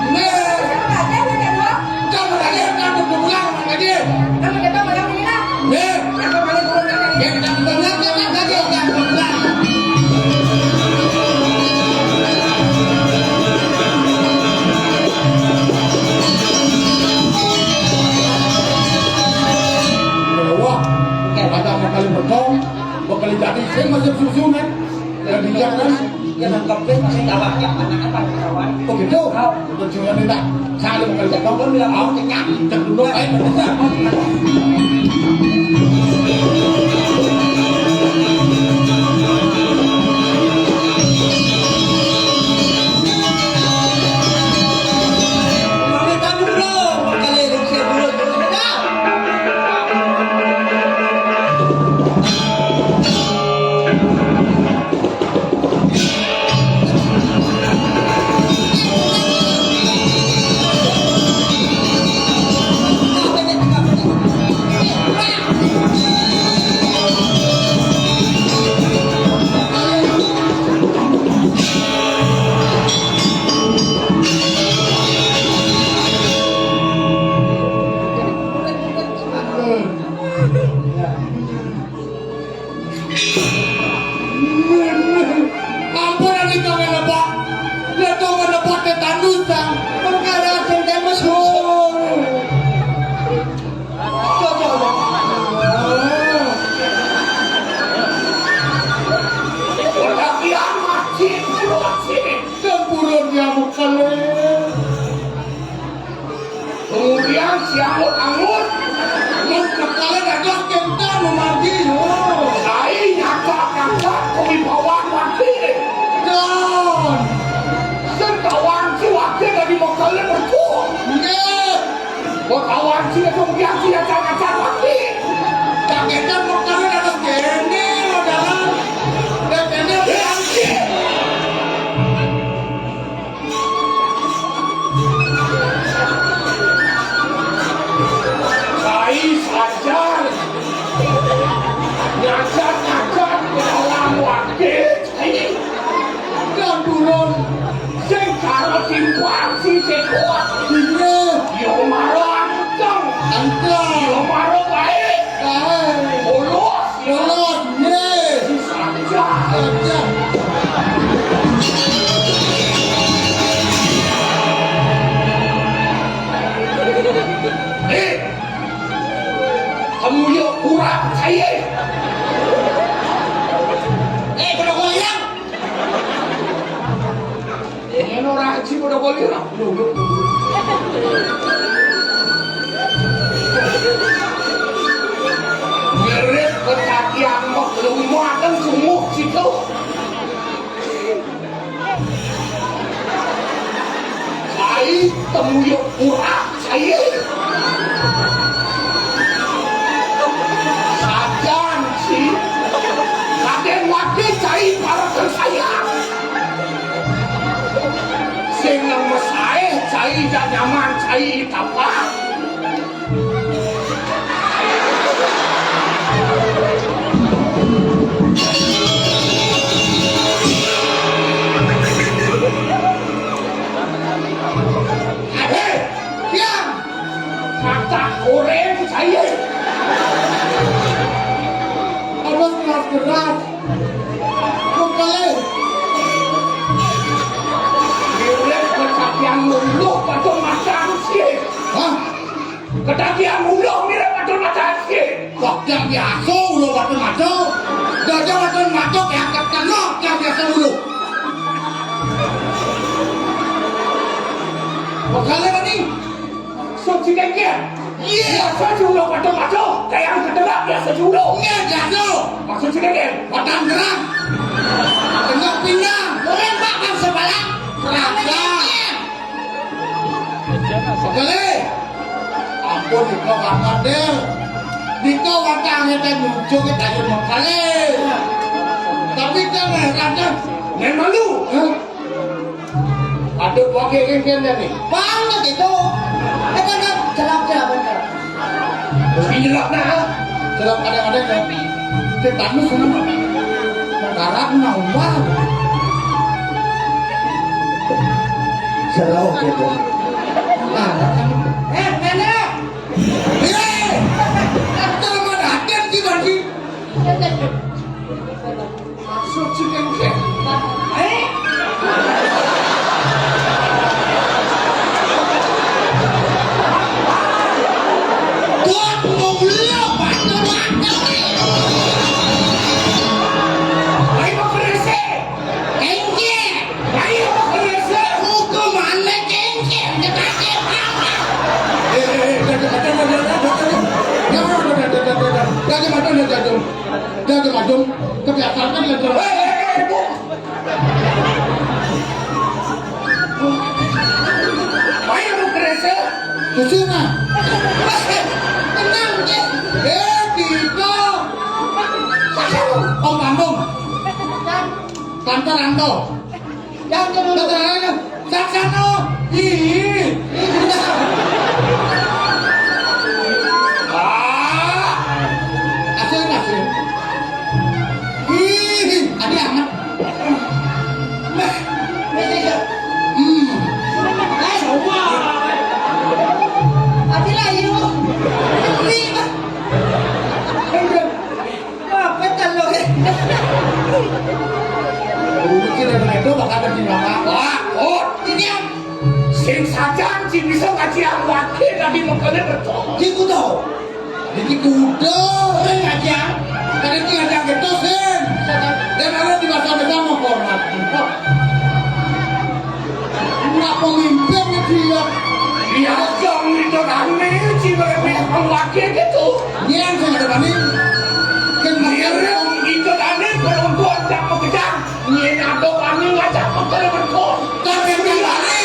Nih, Sama aja udah dulu. sama kajian kan 2 bulan sama kajian. Kamu kita malam ini lah. Nih, Yang kemarin burung ya ini. kita benar kan kajian yang 2 bulan. Jangan. Jangan komplain masih gawaknya anak-anak kawan. Oh gitu? Tujuan minta. Saya mau kerja kau Kamu bilang mau kenyang. dulu aja. Ampun ani kau ngelebak. Dia tu ngelebak tetanus dah. Perkara sendiri masyhur. Perhatian masjid keluar sini. Tempurun dia bukan. Kemudian si anggut-anggut Mas kekalian ada kentang memargi. saya nyata-nyata kewibawaan wakil. John. Sekawan si wakil dari Mokale bertuah. Nggak. Kawan si kemudian si nyata-nyata wakil. Tak kentang kekalian ada kene. Dalam. Dan kene Wakil. Saya saja nyata-nyata dalam wakil. John turun. Sing karo timbang si kuat. Ini. Yo maro anteng. Angkat. Yo maro baik. Bolos. Bolos. Yes. Saja. Aja. Kamu yuk kurang saya. Pada kau yang. Ini orang kecil pada boleh lah. Ngirit ketakian kok lumah dan sumuk situ. Saya temu yuk kurang saya. Sajan sih. Raden wakil saya para saya. Sing nang mesai cai jak nyaman cai apa? Hei, Yang. kata goreng saya. Apa keras. Kembali. Goreng ketakian mulu pada macam sih. Hah? Ketakian mulu mirip pada macam sih. Kok yang biasa ulo batu maco. Gajah batu maco yang angkat lo yang biasa ulo. Kalian ini. Suci kengkir. Iya. Biasa julo pada macam. Kayak kedelak biasa julo. Iya jatuh. Maksud si kengkir. Padang gerak. Tengah pindah. Orang bakal sebalang. Raja. Kali. Ampun diko banget deh. Diko watang kita nyucu kita cuma kali. Tapi kan raja. Nen malu. Aduh pakai kengkir nih. Banget itu. Kan jelap-jelap bener. Ini jelak nah. Jelap kadang-kadang kan. Tetanus sana. Karat naumbal. Serau gitu. Nenek. Hei. Terima datang di bagi. Maksud si kengkir. Tuan mulia batu mata. Ayo berisi. Kesana. Tenang ya. Gitu. Om Bandung. Kantor Anto. Jangan dulu. Saksano. Ih. Asal. Ih, ada amat. Sing saja si bisa ngaji ang wakil tapi mengkali bertolong. Di kudo. Di kudo. Saya ngaji ang. Tadi ini ngaji ang gitu sen. Dan ada di masa-masa menghormat. Nggak pemimpin dia. Dia jong itu kami si ang wakil gitu. Ini yang saya depanin. Kemudian itu kami perempuan tak mengejar. Ini ada kami ngajak mengkali bertolong. Tapi kembali.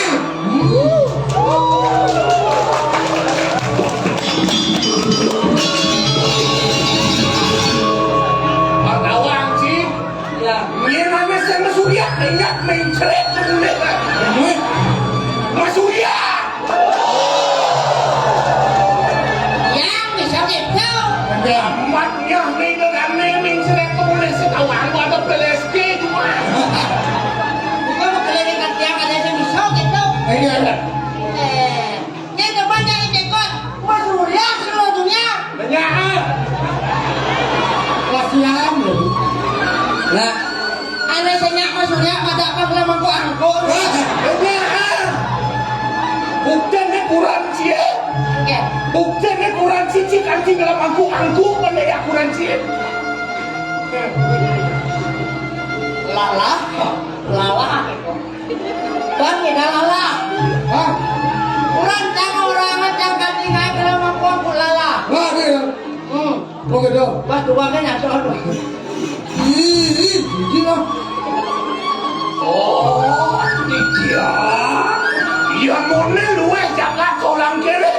Pagawang sih, ya, ini namanya sama Surya, ingat main cerit menurut Mas Surya. Yang bisa gitu. Amatnya nih dengan main cerit menurut sekawang atau peleski cuma. Bukan mau keliling kat yang ada yang bisa gitu. Ini ada. Yang depan jangan cekot. Mas Surya seluruh dunia. Banyak. Kasihan loh. Nah, ada senyak Mas Surya pada apa belum mangku angkut. Banyak. Bukannya kurang cie. Oke. Bukannya kurang cici kan tinggal angku mana ya kurang cie. Lala. Bang kita lala. Hah? Kurang jangan orang macam kaki naik dalam mangku angkut lala. Wah, dia. Oh gitu. Pas dua kan nyatu aduh. Ih, gila. Oh, dia. Ya mone luwe jangan orang kere.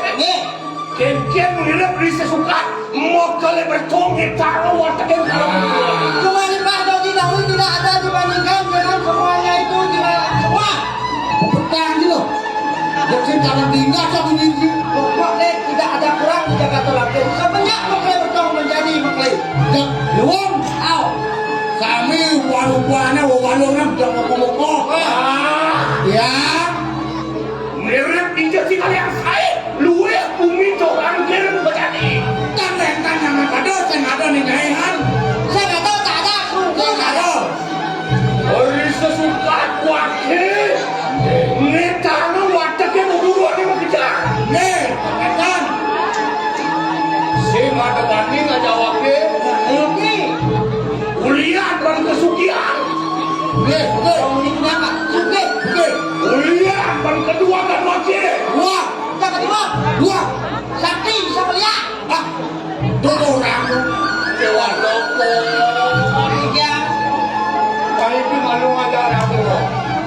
Ken mirip di sesuka mau kali bertonggi taruh wataknya kalau Cuma di Pak Doji dahulu tidak ada dibandingkan dengan semuanya itu tidak semua. Petang gitu. Jadi karantina sama ini. Pokoknya tidak ada kurang di Jakarta lagi. Sebanyak maklai bertong menjadi maklai. Jak, luang. Aw. Kami warung-warungnya udah ngomong-ngomong. Ya. mirip injek kalian saya luwe bumi orang kere berjadi. Tanya sama kado, saya nggak ada nih nyayan. Saya nggak tahu tak ada. Saya nggak ada. Hari sesuka wakil. Ini tanah wataknya buru-buru ini mau kejar. Nih, paketan. Si ada banding aja wakil. Ini. Kuliah dan kesugihan. Nih, oke. Kamu ini kenapa? Suge. Oke. Kuliah dan kedua dan wakil. Dua. Yang kedua. Dua. Sakti bisa melihat. Ah. Dua orang. Dewa Loko. Tiga. Kali ini malu ajar aku.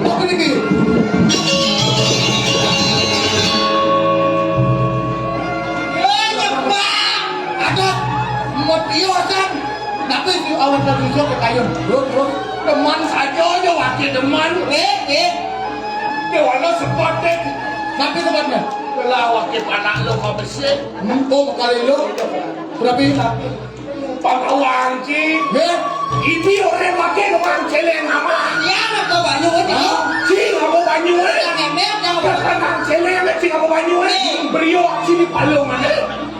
Berapa ini? Nyepak. Ada. Mau tiosan. Tapi si awan tadi ke kayu. Terus. Teman saja aja wakil teman. Dewa Loko sepatek. Tapi tempatnya. Belah wakil anak lo kau bersih. Oh, kali lu. Berapa? Pagawang ci. Nih. Ini orang wakil orang celeng nama. Ya, nak tahu banyak ini. Si ngapa banyu eh? Yang emel jangan Orang celeng si ngapa banyu eh? Beriyo sini palu mana?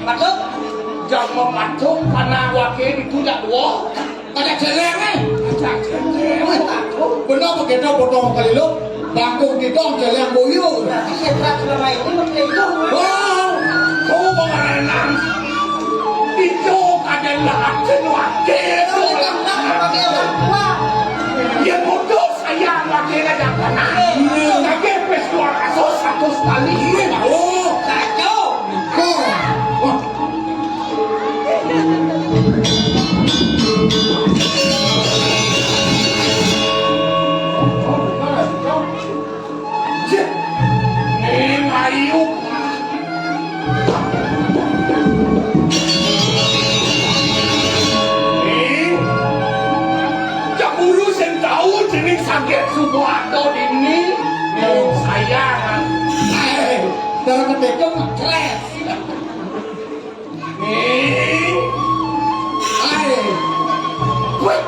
masuk. Jangan mematung karena wakil itu tak dua. Ada celeng nih. Tak celeng. Benar begitu potong kali lu. Bangkung di dong celeng boyo. Berarti saya berat selama ini menghitung. Wow. Kau mengenang itu adalah agen wakil. Pakai orang tua. Yang bodoh saya wakil aja karena kakek pesuar kasus satu sekali. Oh. Kacau. Kau. Wah. Ini Ayu ke bekong jelas. Hai. Wih,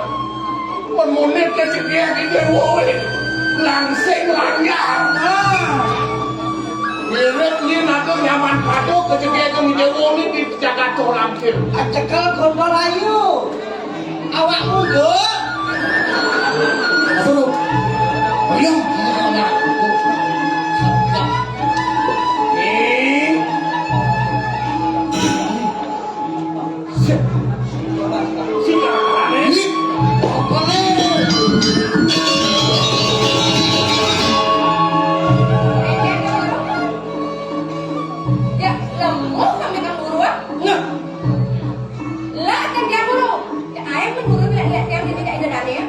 menit ke dia gitu, woi, langsing lancar. Mirip ni nak nyaman padu ke dia ke menjauh ni di jaga colam kir. Cekel gondol ayu. Awakmu yo. Suruh. Ayo. Ya, lemu sampai kamu buruan. Lah, kan dia dulu. Ya, ayah pun buru lihat yang ini tidak ada ya.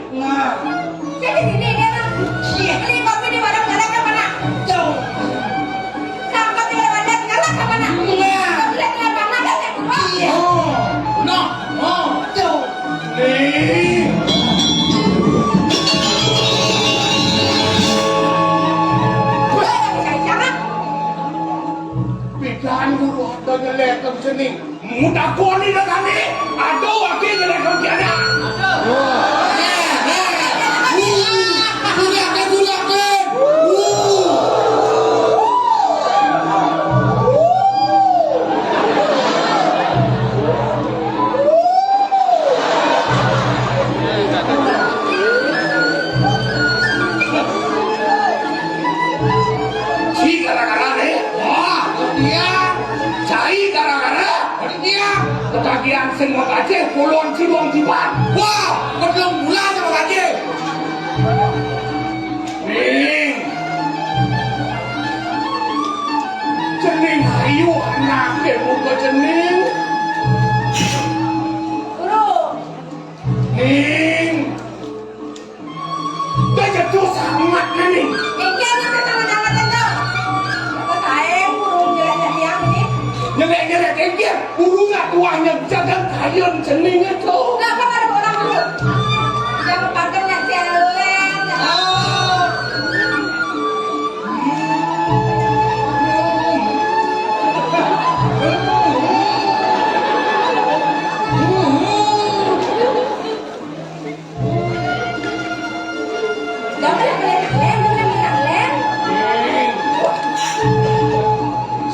Saya di sini dia nak. Beli kopi di warung nggak ke mana? Jauh. Sampai di warung nggak ke mana? Lihat lihat mana kan yang buruan. Jauh. Bidan guru ada nyelek ke sini. Mudah kau ni dah kami. Aduh, aku nyelek ke tiada. Si gara-gara ni, wah, dia cari gara-gara, dia ketagihan semua gaji, puluhan cibong cipan, wah, belum bulan sama gaji. Ning, cening ayu anak ke muka cening, Guru, ning, dah jatuh sangat ning. ini apa sama-sama tengok. Apa saya burung jalan yang ini? Nyelek-nyelek dia, urungan tuanya jangan kayun cening itu. Nggak pernah ada orang dulu. Yang pakai yang celeng.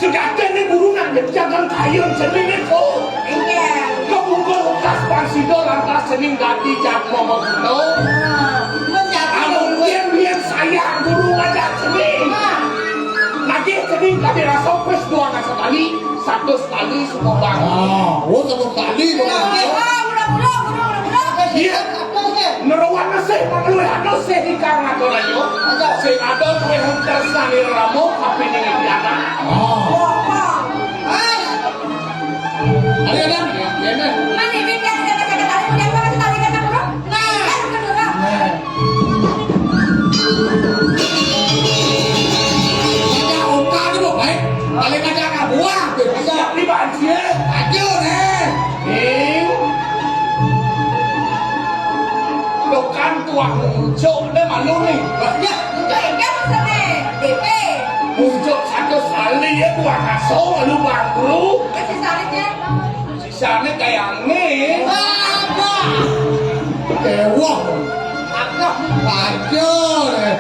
Sudah kena burungan jangan kayun cening itu. Kebuka lukas pansido lantas cening ganti jat mama kuno. Mungkin dia sayang burung aja cening. Nanti cening tadi rasa pes dua sekali, satu sekali semua bang. Satu kali Dia nerawan nasi, mengeluarkan nasi di karena korayo. Sing ada kue hunter sani ramu, tapi ini biana. Ada kan? Ada oka tu loh, baik. Paling ada anak buah, Siap di banjir. aja nih. Lokan tuang muncul deh malu nih. Muncul satu sekali ya tuang kaso lalu bangku. Sisanya kayak nih. Dewa, aja nih.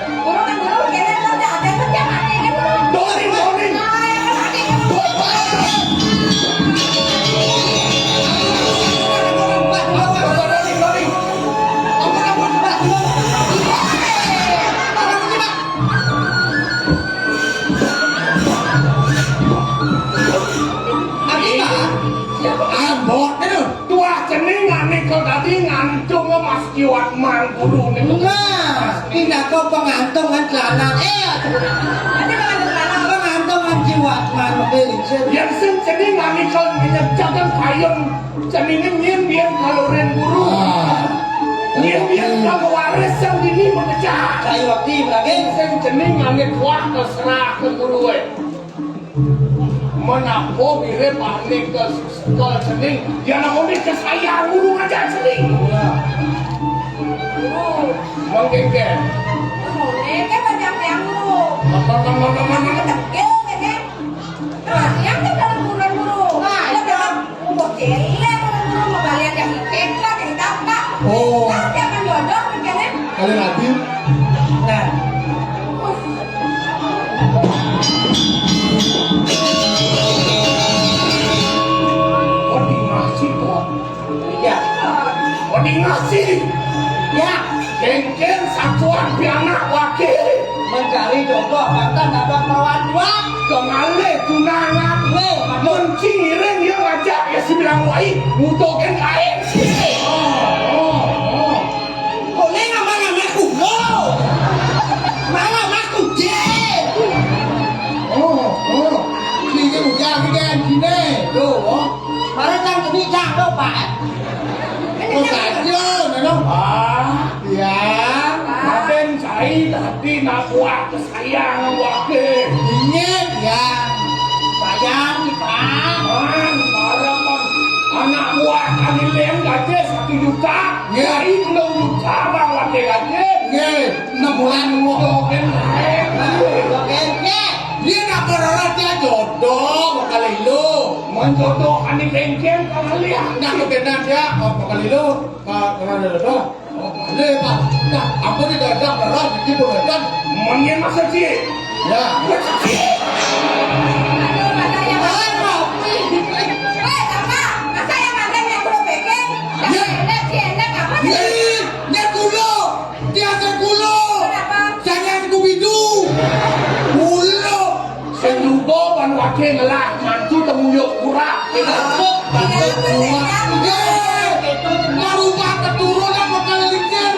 Doling. Ambok itu. Tua cening ngane kau tadi ngantung mas kiwat manggulu nih. Nah, tidak kau pengantongan celana. Pengantongan jiwa manusia. Yang sen cening ngane kau jangan kayun ceningin nyen kalau ren buru. Nyen kalau waris yang dini mengejar. Saya waktu lagi. Sen cening ngane kuah terserah ke buru. Menapo mirip panik ke cening, dia namun ke saya buru aja cening. Menggengge. Kengken satuan pianak wakil Mencari jodoh mantan dapat perawan dua. Kemale tunangan menciring yang ngajak ya si bilang wai mutoken lain sih. Kok ini nama kulo? Mana aku jen? Ini kan udah kan gini. Tuh, mari cang ini cang lo pak. Kok saja, memang. Ya, Raden Cai tadi nak buat kesayangan wakil. Ingat ya. Sayang kita. Harapan anak buah kami lem gaji 1 juta. Nyai 2 juta bang wakil gaji. Nge, 6 bulan Mutoken lain. Oke. dia nak berorot dia jodoh kali lu. Menjodohkan di kengken kalian. Nak kebenar dia kali lu. Karena ada lepas. Nah, aku di dalam berorot di bulan. Menyen masa sih. Ya. Aduh, ada yang kopi. Kakak, masa yang ada yang belum bikin? Yang enak apa sih? Dia kulo. Dia kulo. Kenapa? Saya Scooby-Doo. Kulo. Senyubo ban wakil ngelak mantu temuyuk kurang. Merubah keturunan bakal licin.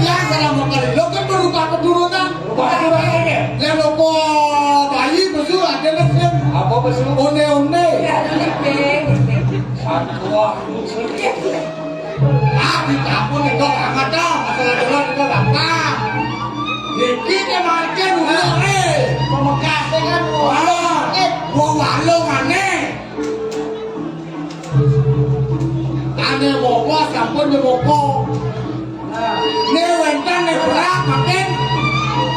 Lihat dalam bakal lo kan berubah keturunan. Bagaimana ini? Lihat lo bayi besul ada licin. Apa besul? One. Wah, Di kampung itu amat dong. Masalah jalan itu gampang. Kita makan dulu Pemekas kan. Wong walung aneh. Aneh bobo sampun di bobo. Ne wentan ne berak makin.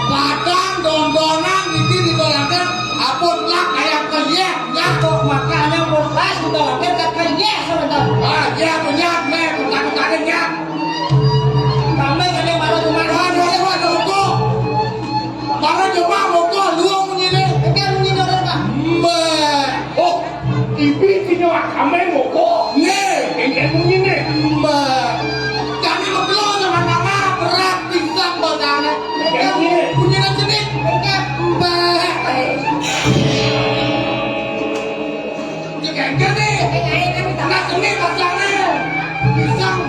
Padang dondonan iki ditolakan apun lah kayak kayek. Ya kok Makanya pemekas kita wakil katanya sebentar. ya punya ne ketakutan ya. Kami kan yang baru cuma Waduh kok. Para coba bobo luang menyini. kan menyindir pak. oh, ibi tinyo kami moko. Ne. Kengken mungkin Kami berkeluh sama nama berat pisang bagana. Punya jenis. Jika gini, nak ini bagana. Pisang.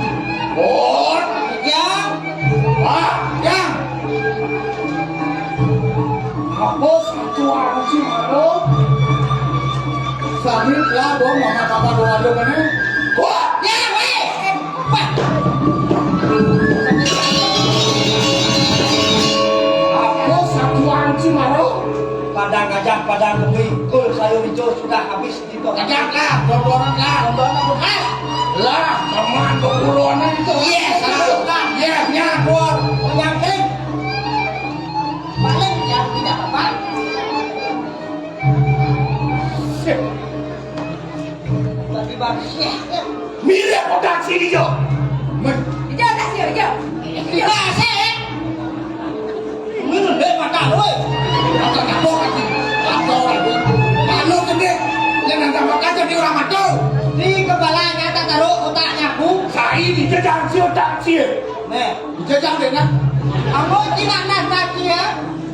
Oh, Yang Ya. apa satu orang sih halo? Sami lah dong mama papa doa doa mana? Wah, ya weh. apa satu orang sih halo? Padang gajah, padang bumi, kul sayur hijau sudah habis di toko. Kajak lah, dodoran lah. Tontonan bukan. Lah, teman kepulauan itu. Yes, masuk lah. Ya, ya, keluar. Penyakit. Balik yang tidak apa-apa. Tadi bagus ya. Mirip otak sini jo. Hijau tak sih, hijau. Ya, saya. Minum deh mata lu. Apa kapok lagi? Kapok lagi. Lalu gede. Yang nanti makan jadi orang matu. Di kepalanya tak taruh otaknya bu. Saya ini jajang si otak sih. Nih, Jajang deh nak. kamu tidak nasi ya.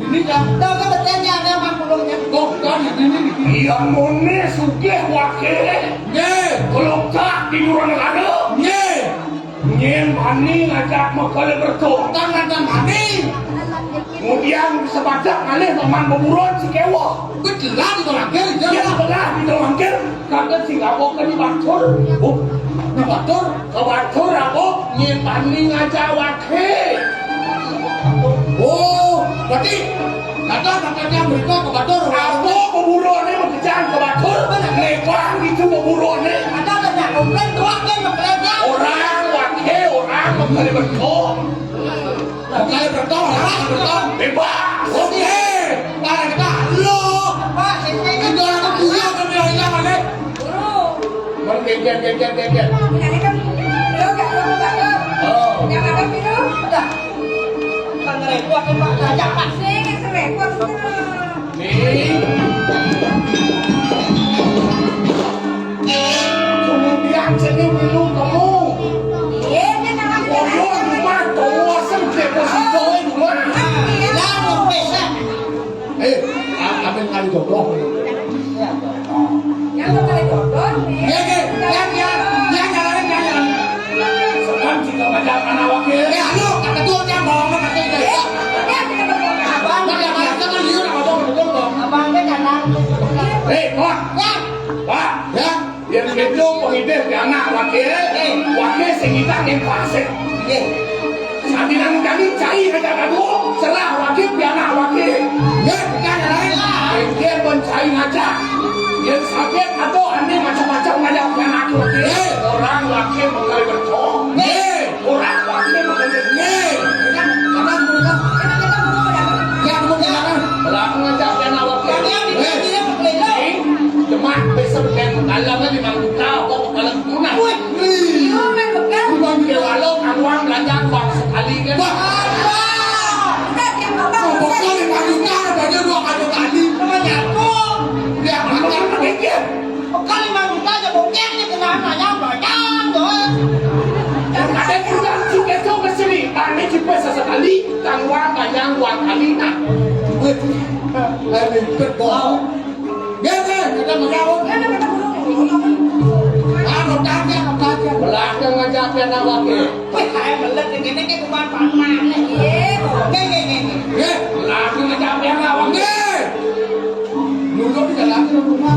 Ini kan. Tahu kan betulnya ada makulungnya. Kok kan ini. Yang mone sugih wakil. Ye, Kalau tak tiduran ada. ye. Nyen bani ngajak makale bertuh. Tangan dan mani. Kemudian sebadak ngalih teman beburon si kewa. Betul lah itu lagi. Dia belah di dalam kir. Kagak si ngabok ke di batur. Oh, Nah batur. ke batur aku nyen bani ngajak wakil. Oh, berarti kata katanya mereka ke batur. Aku beburon ini mengejar ke batur. Lewang itu beburon ini. Ada banyak komplain tuh kan makulungnya. Orang wakil orang makale bertuh. Kali bertong lah, bertong. Bebas. Oke, para kita lo. Pak, saya kan Kita orang kuliah kan dia hilang kan? Guru. Bergeger. Ini kan lo gak perlu bakal. Oh. Yang ada minum. udah. Kan repot kan Pak, ngajak Pak. Sing yang serempet. Nih. Kemudian sini minum kamu. Iya, kan namanya Bodoh rumah Hei, Pak, ya, yang itu pengidep di anak wakil sing kita ngepasek. Sambilan kami cari aja kadu, serah wakil di anak wakil. Ya, bukan lain lah. Dia mencari aja. Yang sakit atau aneh macam-macam aja di anak wakil. Orang wakil mengalih bercong. Orang wakil mengalih bercong. Belakang aja di anak wakil. Cuma besok kan dalamnya 5 juta kok kalau guna. Walau uang belanja uang sekali kan. Pokoknya 5 juta banyak 2 kali kali. Dia makan pikir. Kali 5 juta aja bokehnya kenapa banyak tuh. Ada juga juga kau kesini. Kami cuma sesekali kan uang banyak uang kali nak. Ribet kok. Ya, kita menjawab. Belakang aja anak wakil. Belakang aja anak wakil. Duduk di dalam rumah.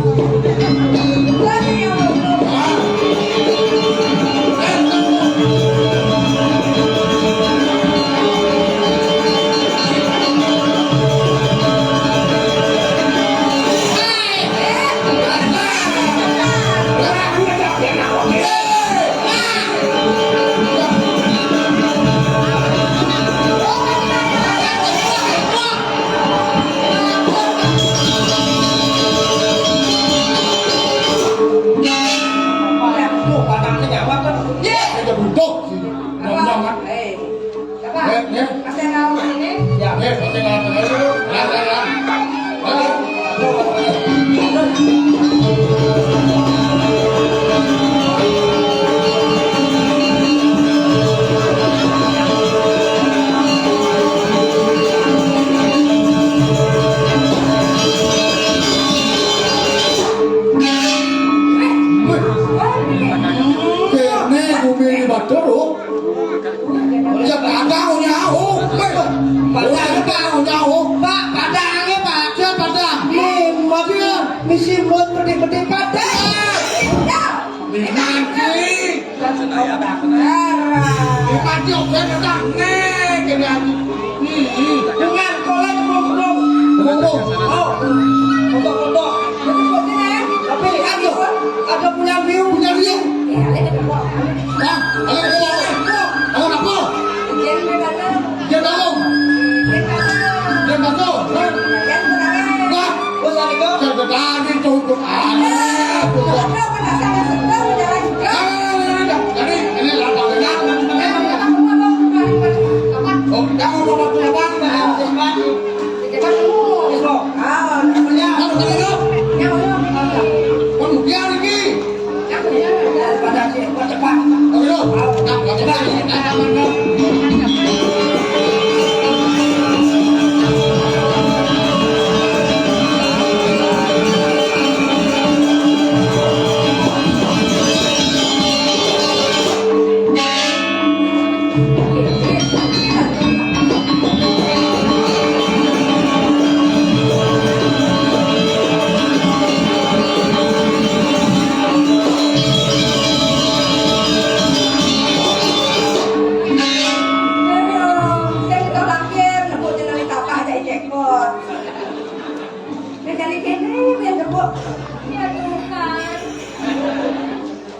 Ya Tuhan,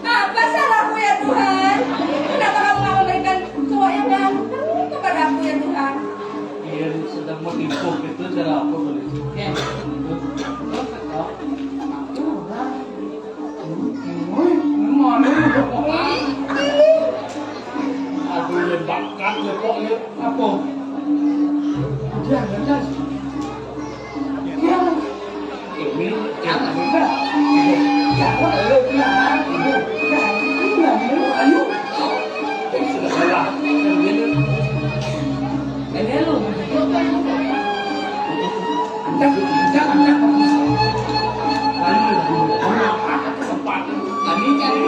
apa salahku ya Tuhan? Kenapa kamu nggak memberikan cowok yang ganteng kepadaku ya Tuhan? Dia sedang menipu itu cara apa tulisnya? Aduh, ya bakat ya kok ya apa? Jangan. Ini jangan enggak. Jangan ada bilang. Ayo. Ini sudah salah. Ini lu. Anda. Lalu kesempatan. Tadi cari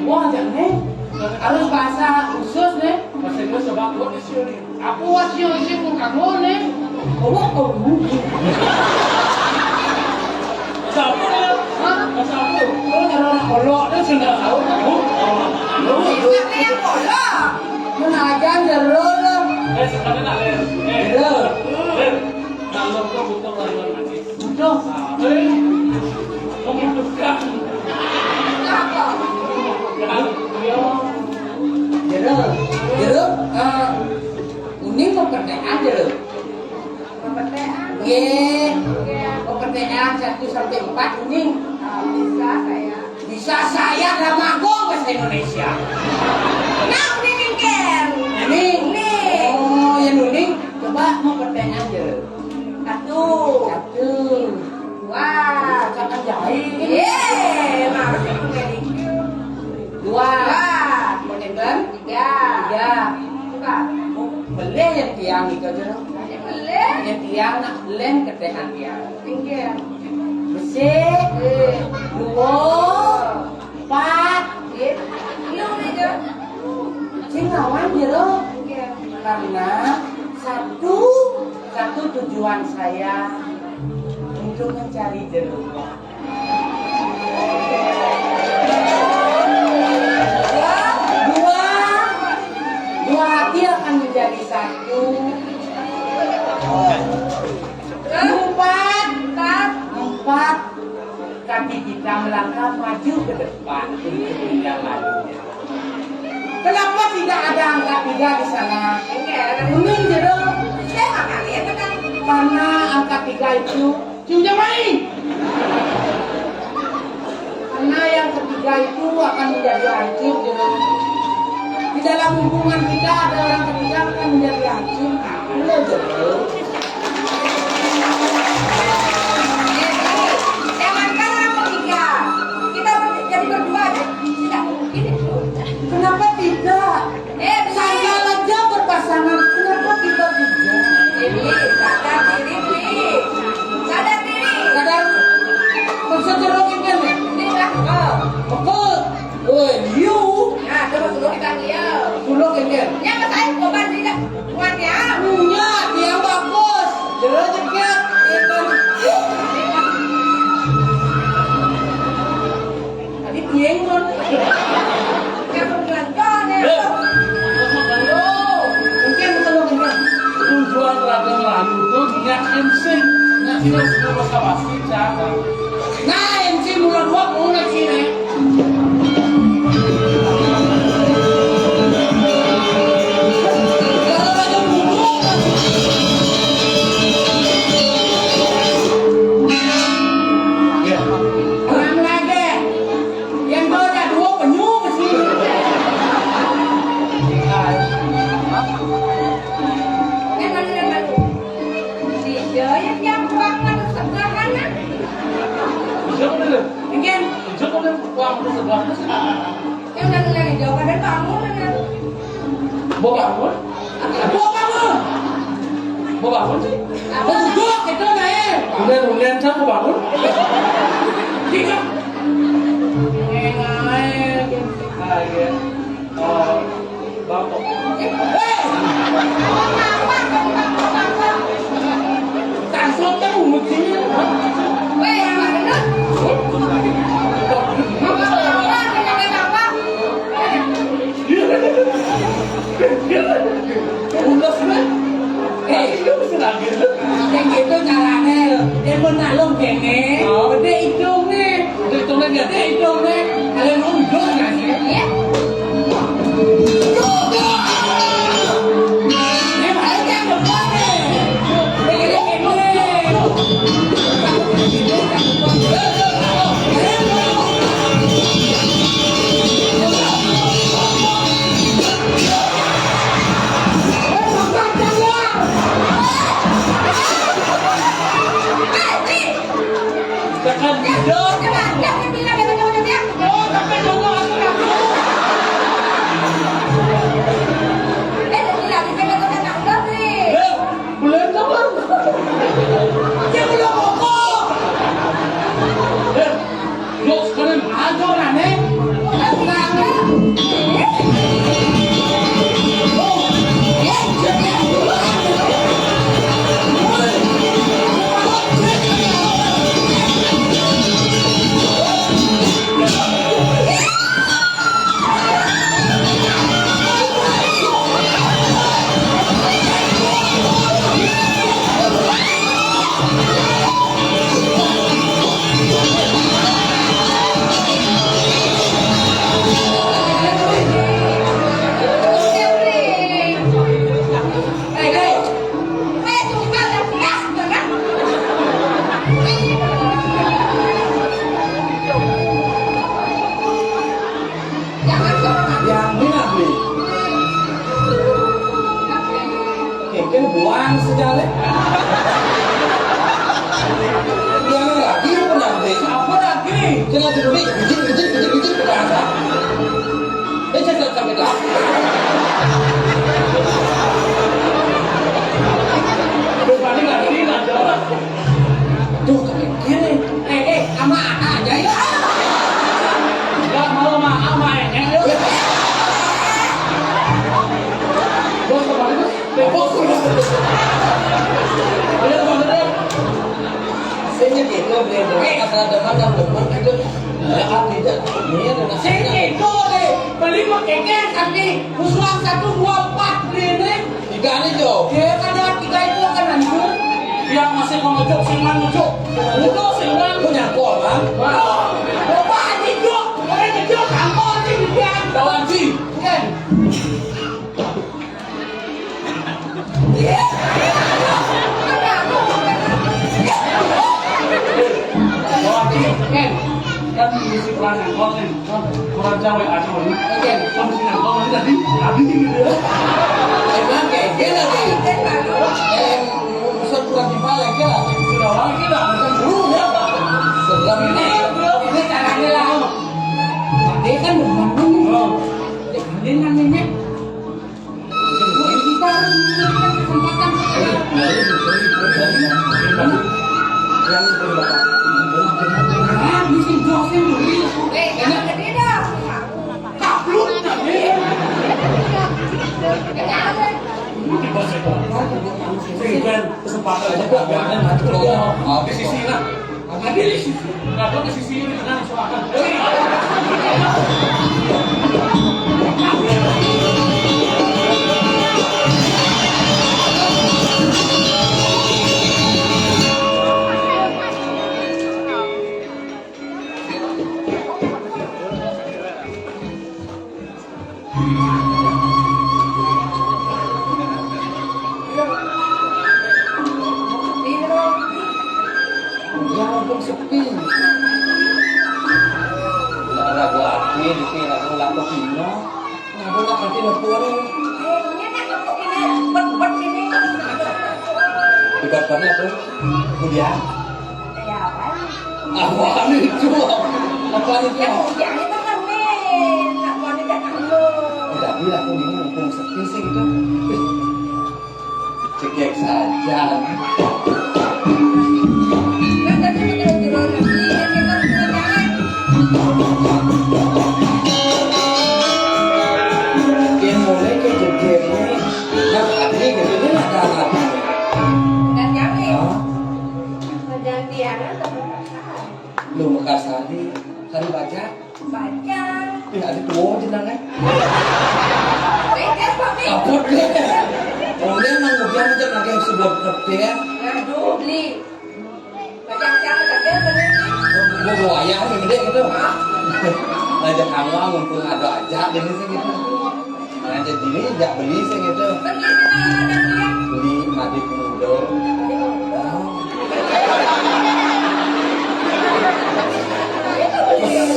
Wah, jangan. Harus bahasa khusus nih. Bahasa Inggris coba what is your name? Aku wasio isi pun kamu nih. Oh. Bahasa apa ya? Hah? Bahasa apa? Lu nyerah kolok nih sudah tahu. Siapa yang kolok? Mana aja nyerah lah. Sekarang nak ler. Ler. Ler. Kalau kau butuh laluan manis. Udah. Kamu bukan. Apa? Jeruk, ini pekerjaan jeruk. Pepetean. Ye, Ya, pekerjaan 1 sampai 4 ini bisa saya. bisa saya dramago bahasa Indonesia. Nah, ini mingkem. Nuning, Nih. oh ya Nuning, coba mau pertanyaan jeruk. Satu. 1, Wah. katakan jahit. Yeay, harus memiliki. 2, Wah. menyebar. Tiga. 3, Coba. beli yang tiang itu jeruk. Banyak beli. Yang tiang nak len ketekan tiang. Mingkem. Besik, 2, 4, Lu nih, Jo. sing lawan jeruk. Mingkem. Karena satu tujuan saya untuk mencari jeruk. Dua hati akan menjadi satu. 4, kaki kita melangkah maju ke depan untuk tidak lainnya. Kenapa tidak ada angka 3 di sana? Mingkem. Kuning jeruk. Saya makan ya, kan? Karena angka 3 itu ciumnya main. Karena yang ketiga itu akan menjadi hancur jeruk. Di dalam hubungan kita ada orang ketiga akan menjadi hancur. Nah, jeruk. Jangankan orang ketiga. Kita jadi berdua aja. Tidak mungkin itu. Kenapa tidak? Beli. Saya aja berpasangan. Kenapa kita tidak? Beli. Sadar diri, beli. Sadar diri. Kadang maksud jeruk ini kan? Ini lah. Oh. Betul. Woi, you Nah, coba dulu kita diam. suluk ini. Ya, saya coba tidak. Kuat ya. Punya tiang bagus. Jeruk jekat. Tadi tiang kan. Yang bergelantungan ya. Mungkin kalau mungkin. Tujuan raga lalu tuh nyakin sing. Nyakin semua bahasa basi cara. Nah, MC mula 2 mau nak sini. Kalau ada buku. Ya. Orang lagi. Yang ada 2 penyu mesti. Yang banget sebelah mana? Jauh dulu. Mungkin Jauh dulu. Wah, udah sebelah. Yang dari jauh ada bangun dengan Bawa bangun. Bawa bangun. Bawa bangun sih. Duduk itu naik. Ulen siapa bangun? Tiga. Naik. Ah iya. Oh, bapak. Tansot kan mesti. weh yang benar Ulas nih. Itu bisa lagi. Yang gitu caranya. Dia menalung kene. Gede hidung nih. Itu lagi ada. Gede hidung nih. Kalian undung nggak sih? ya Ini balik yang depan nih. Gede hidung nih. Jangan hidup. jangan bilang ya Oh, sampai dulu aku nafsu. bilang saya kata tangkap nih Bulan kapan? Dia belum ngomong. Yuk sekarang Aduh, aneh. bukan Ini kecil ke bahasa. Ini cerita sampai lah. Berbanding nggak ini nggak jalan. Tuh keren. Sama aja ya. Nggak mau sama ya. Bos kemarin bos. Bos. Ayo kemarin. Saya gitu beli masalah depan itu. Tidak. Ini adalah. Sing itu deh, beli pakai tadi, usulan 124 beli ini. Tiga nih Jo. Dia kan ada 3 itu kan hancur. Dia masih ngojok siman ngojok. Itu siman. Lu nyangkol kan? Bapak aja juk, orang kecil kamu aja dia. Kawan sih. Kan? Kan misi peran yang kau nih, peran Jawa aja ini. Kan misi yang kau ini tadi, tadi gitu. Emang kayak gila nih. Musuh kurang gimana gila. Sudah lagi lah, kan dulu ya. Seram ini. Ini caranya lah. Dia kan berbangun. Dia namanya. Kita harus memberikan kesempatan. Yang berapa? Mesti dosen dulu. Enak ke dia dah. Kapluk tadi. Berikan kesempatan aja buat biarkan mati kerja. Di sisi lah. Ada di sisi. Nggak tahu di sisi ini kan soalkan. Jangan sepi. Ragu hati di sini ragu laku pino. Ragu laku hati lepuan. Ibarat apa? Kuliah. Apa itu? Apa itu? Tidak bilang aku ini mumpung sepi sih gitu. Cekek saja. Yang mulai kejadian ini, yang hati gitu ada apa? Lu Mekarsari, Sari baca? Ada tua jenengan. Kapot deh. Kemudian mengujian untuk lagi sebuah kerja. Gue bawa ayah yang gede gitu. Ngajak kamu ngumpul ngadu aja gini sih gitu. Ngajak diri ajak beli sih gitu. Beli madi muda.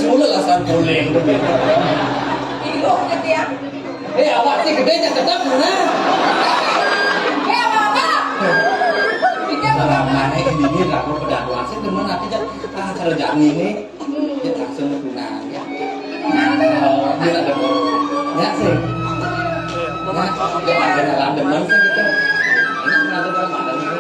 Sudah lah sampuling begitu. Awak sih gedenya tetap mana? Mana ini lah kalau pedagang sih teman nanti cara jalan ini dia langsung menggunakan ya. Dia ada ya sih. Nah, dia ada dalam demen sih gitu. Ini ada dalam ada ini.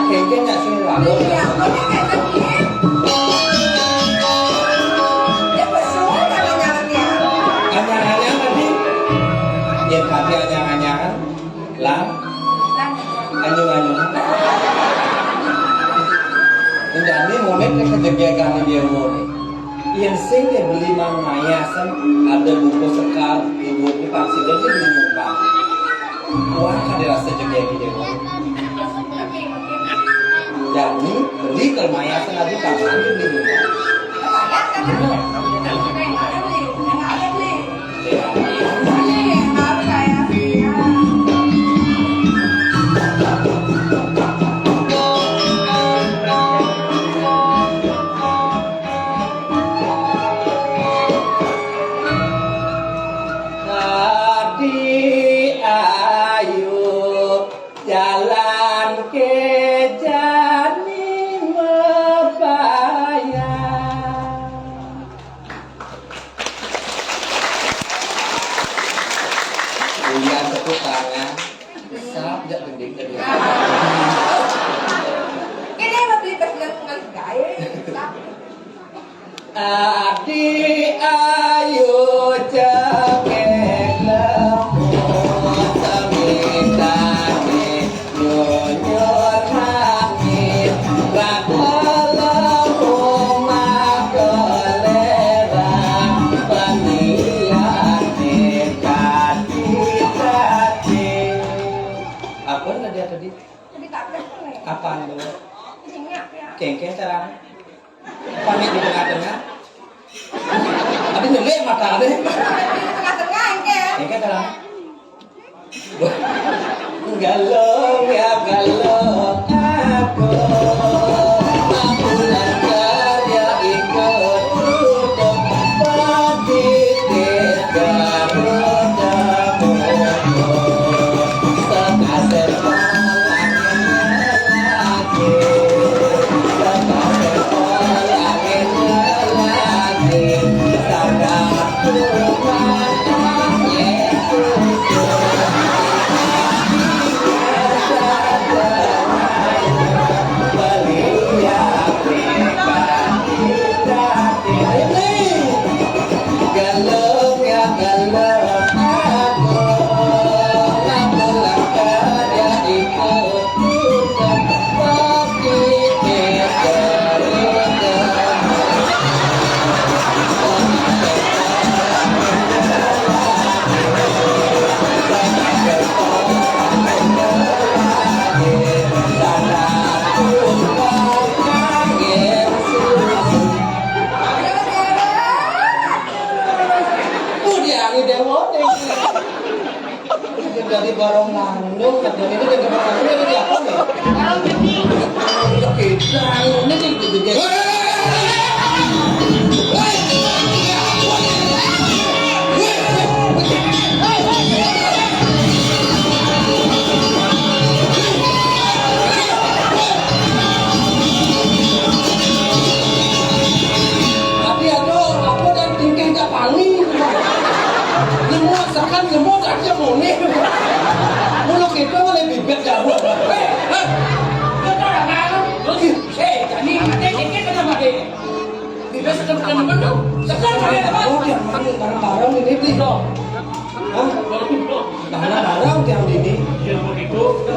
Kayaknya nggak sih lalu. Anyangannya tadi, ya tapi anyangan lah, anyung. Ini momen kejadian karena dia mulai. Yang sing dia beli mangayasan ada buku sekar ibu di vaksin dia beli muka. Wah, kan dirasa jadi dia. Jadi beli kalau maya sengaja kapan beli. Tadi ayo jalan ke Jani Mebayang. Uyan tepuk tangan. Besar jak gending tadi. Ini lebih kesian dengan gaya. Adik ayo cekek lemut semidane nyonyor nangis rakolemu makelera peniane kati-kati. Apa tadi? Jadi tak boleh. Apaan dulu? Ini apa ya? Kengkeng caranya? Panik di tengah-tengah. Habis nyelip mata deh. Tengah-tengah engke. Kengkeng caranya? Galong ya galong aku Ambulan karya ikut duduk Petitir garudamu Sekasih polangnya lagi Sekasih polangnya lagi Sadar Tuhan Yesus dari barong nandung, dari ini dari barong nandung ini apa nih? Barong ini. Kita ini gede. Tapi aduh, aku dan tingkah tak paling. Ngemot aja mau nih. Mulut kita boleh bibit jauh. Jadi ini kenapa deh? Tidak sedang mendung. Sekarang ada apa? Oh, yang barang-barang ini beli dong. Hah? Barang-barang yang ini. Yang begitu,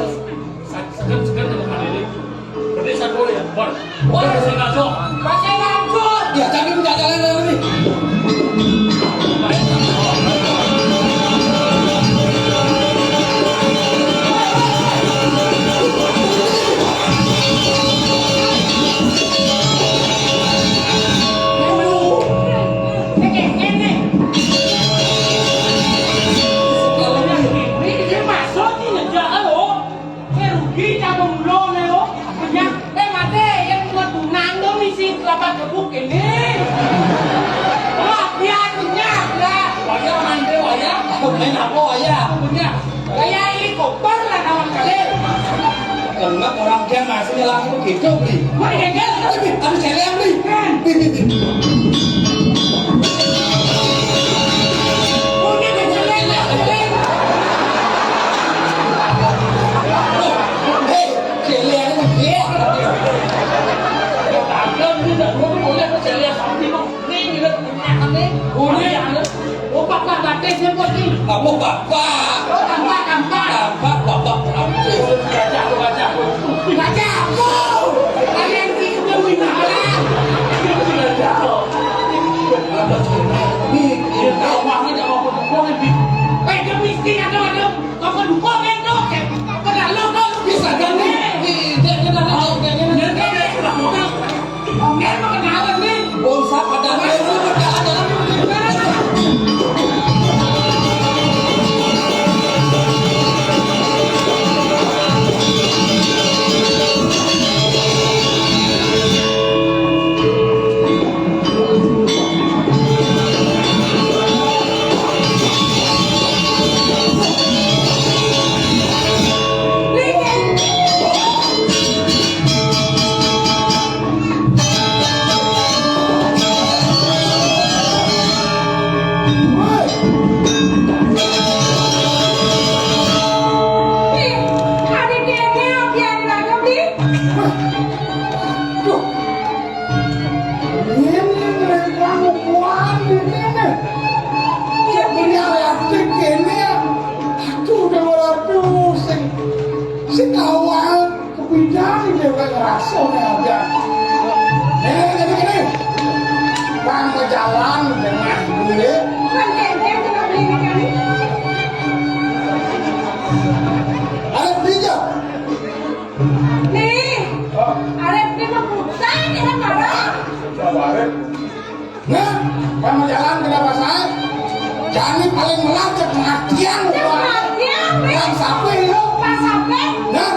segan dengan ini. Berarti saya boleh ya, Bon. Bon, saya ngaco. Pakai lampu. Ya, tapi punya jalan lagi. Main apa ya? Punya. Kayak ini koper lah kawan kalian. Karena orang dia masih nyelang itu gitu beli. Mana yang gak? Ada cewek yang beli. Punya keceleng lah keceleng. Hei, cewek itu dia. Takkan tidak boleh keceleng sampai mau ini tidak punya kami. Punya yang Oh bapak bapak siapa sih? Kamu bapak. Oh tampak. Bapak Abdul. baca. Baca aku. Kalian sih udah minat. Tidak jauh. Apa cuma Dia tahu mahnya tak mau potong ini. Dia miskin ada. Kau kan lupa kan? Kau dah lo bisa kan? dia kena tahu dia kena. dia kayak ngerasa nih aja. Ini. Bang ke jalan dengan gue. Kan kenteng kita beli ini kan. Ada tiga. Nih, ada lima putih dengan marah. Sabar. Nah, bang jalan kenapa saya? Jangan paling melacak pengertian. Pengertian, Bang sampai lo. Pas sampai. Nah.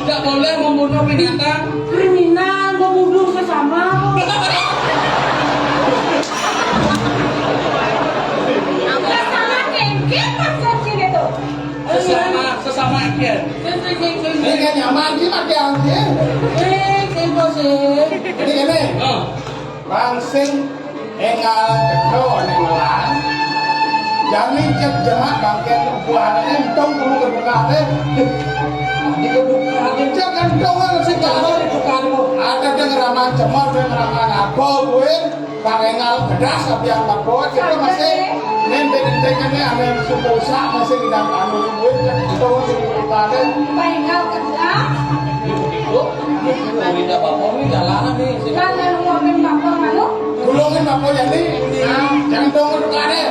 Tidak boleh membunuh binatang. Kriminal membunuh sesama. Sesama kengkit maksud sini tuh. Sesama agen. Ini kan nyaman sih pakai angin. Tempo sih. Ini. Bang sing engal kedua nengalan. Jangan cek jemaat bangkit buah entong kamu kebukaannya. Di kebukaan. Jangan dong sing kalau ada yang ngeraman cemar, yang ngeraman apa gue pangengal bedas tapi yang bagus itu masih nembek-nembekannya ada yang suposa masih di dalam anu gue cek dong sing kebukaannya. Pengal kerja. Tidak apa-apa nih jalanan nih. Jangan ngomongin bapak malu. Gulungin bapak jadi jangan dong kebukaannya.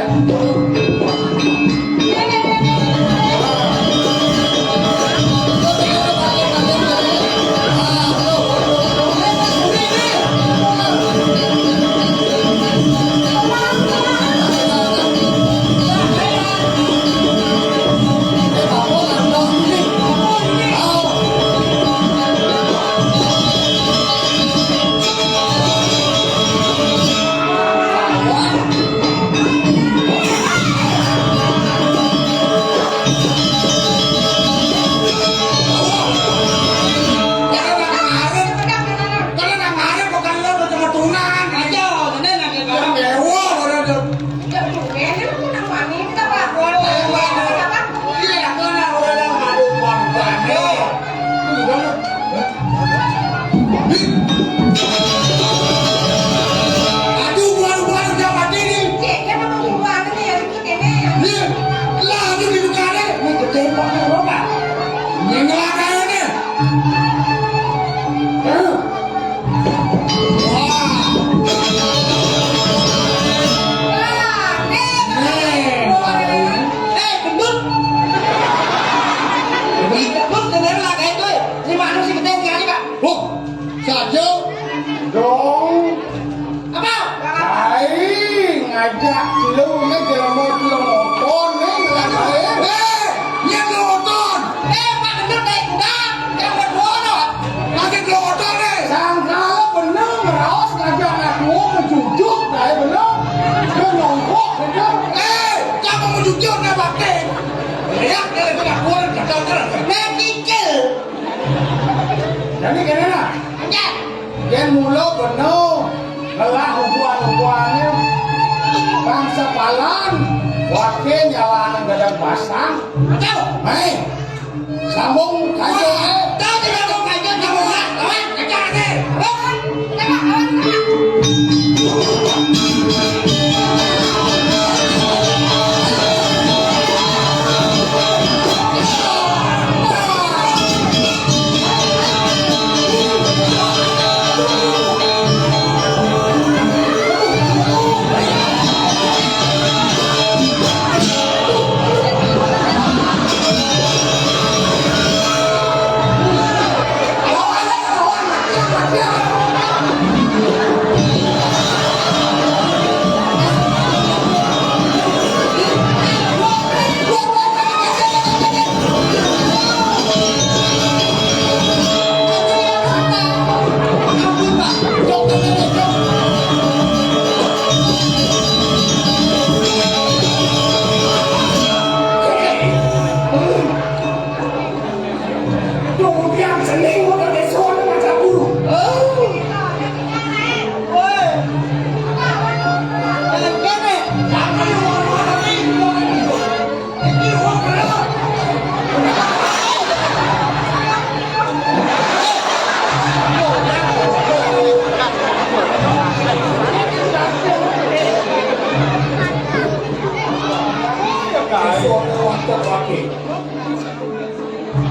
Ngajak lu nih kalau mau nonton nih ngelakuin yang nonton Pak Gendut naik kuda, jangan bodoh. lagi nonton nih sangka bener ngeraos ngajak anak gua mencucuk kayak bener lu nongkrong bener Kamu mau jujur nih bakti. Ya, kalau tidak boleh kacau terus. Kecil. jadi gimana Aja. yang mulu bener lelah hubungan-hubungannya bangsa palan wakil jalan gadang pasang Kau. hei sambung kajo Kau tidak mau kajian kamu lah. Kawan, kejar deh. Kawan, kawan.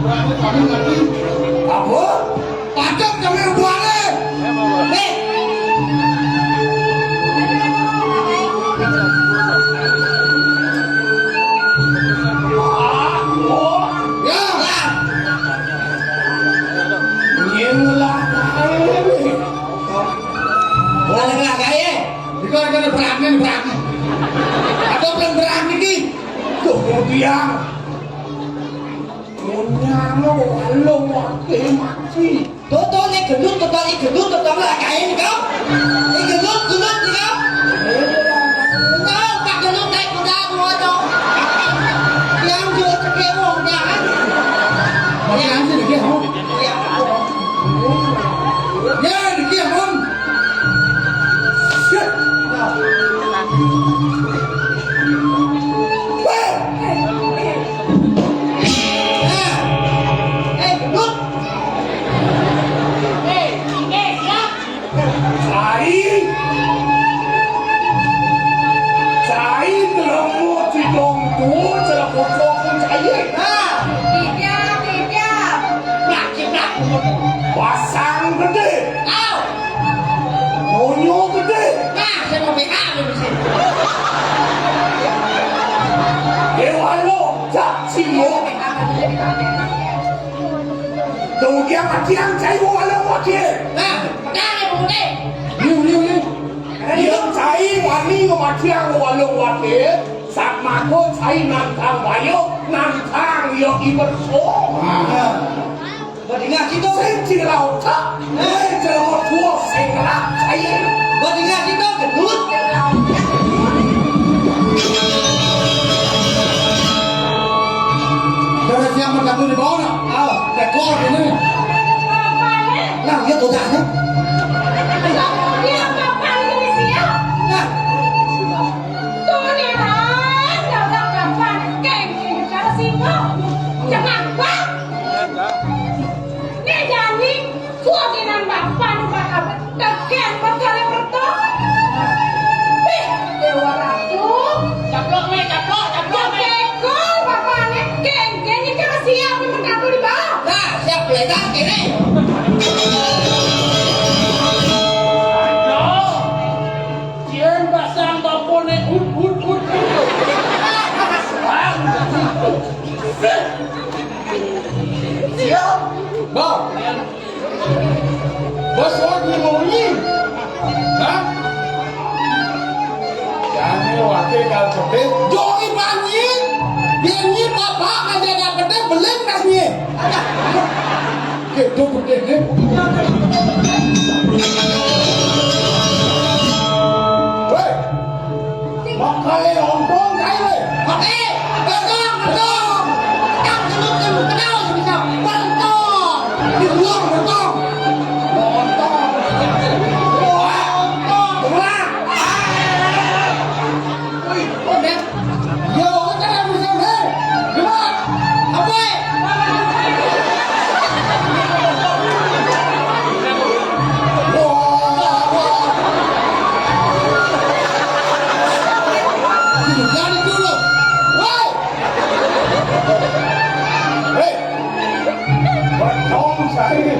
berani kami ngerti. Apa? Padam kami buale. Nih. Ya. Nyelah kae. Lah kae. Dikau ada berani. Ada belum berani ki? Kemudian Munyama walong wake mati. Toto ni gendut lah kae ni kau. Ni gendut ni kau. Kau pak gendut naik kuda gua tu. Yang jual cekewong jangan. Yang sih dikit hom. Ya dikit hom. Gendut. Cai terlalu tidong tu celah pokok pun cai. Pasang gede, monyo gede. Dewalo tak cimo. Dogiang matiang cai walo wakil. Liu. Yang cai wani matiang walo wakil. Sak mako cai nantang bayo nantang yo iberso. Badinga kita. Senci lau tak, jangan tua sengalah cai. Badinga kita gendut. Dari siang bergantung di bawah nak. Tekor ini. Nah, dia tu dah ni. Nah, nah, siap belajar kini. Jangan pasang bapone ut. Siap. Bang. Bos lagi mau ni. Hah? Jadi wakil kalau gede, jogi banyi. Biar ni bapak aja dah gede belum nasi. Gitu gede ni. Weh, makalai ontong kaya weh. Oke, bentong. Yang gendut kenal bisa bentong. Di luar ontong. Ontong. Wih, Udah. yo, kita bisa ni. Gimana? Apa? Jadi dulu. Woi. Hei. Betul saya.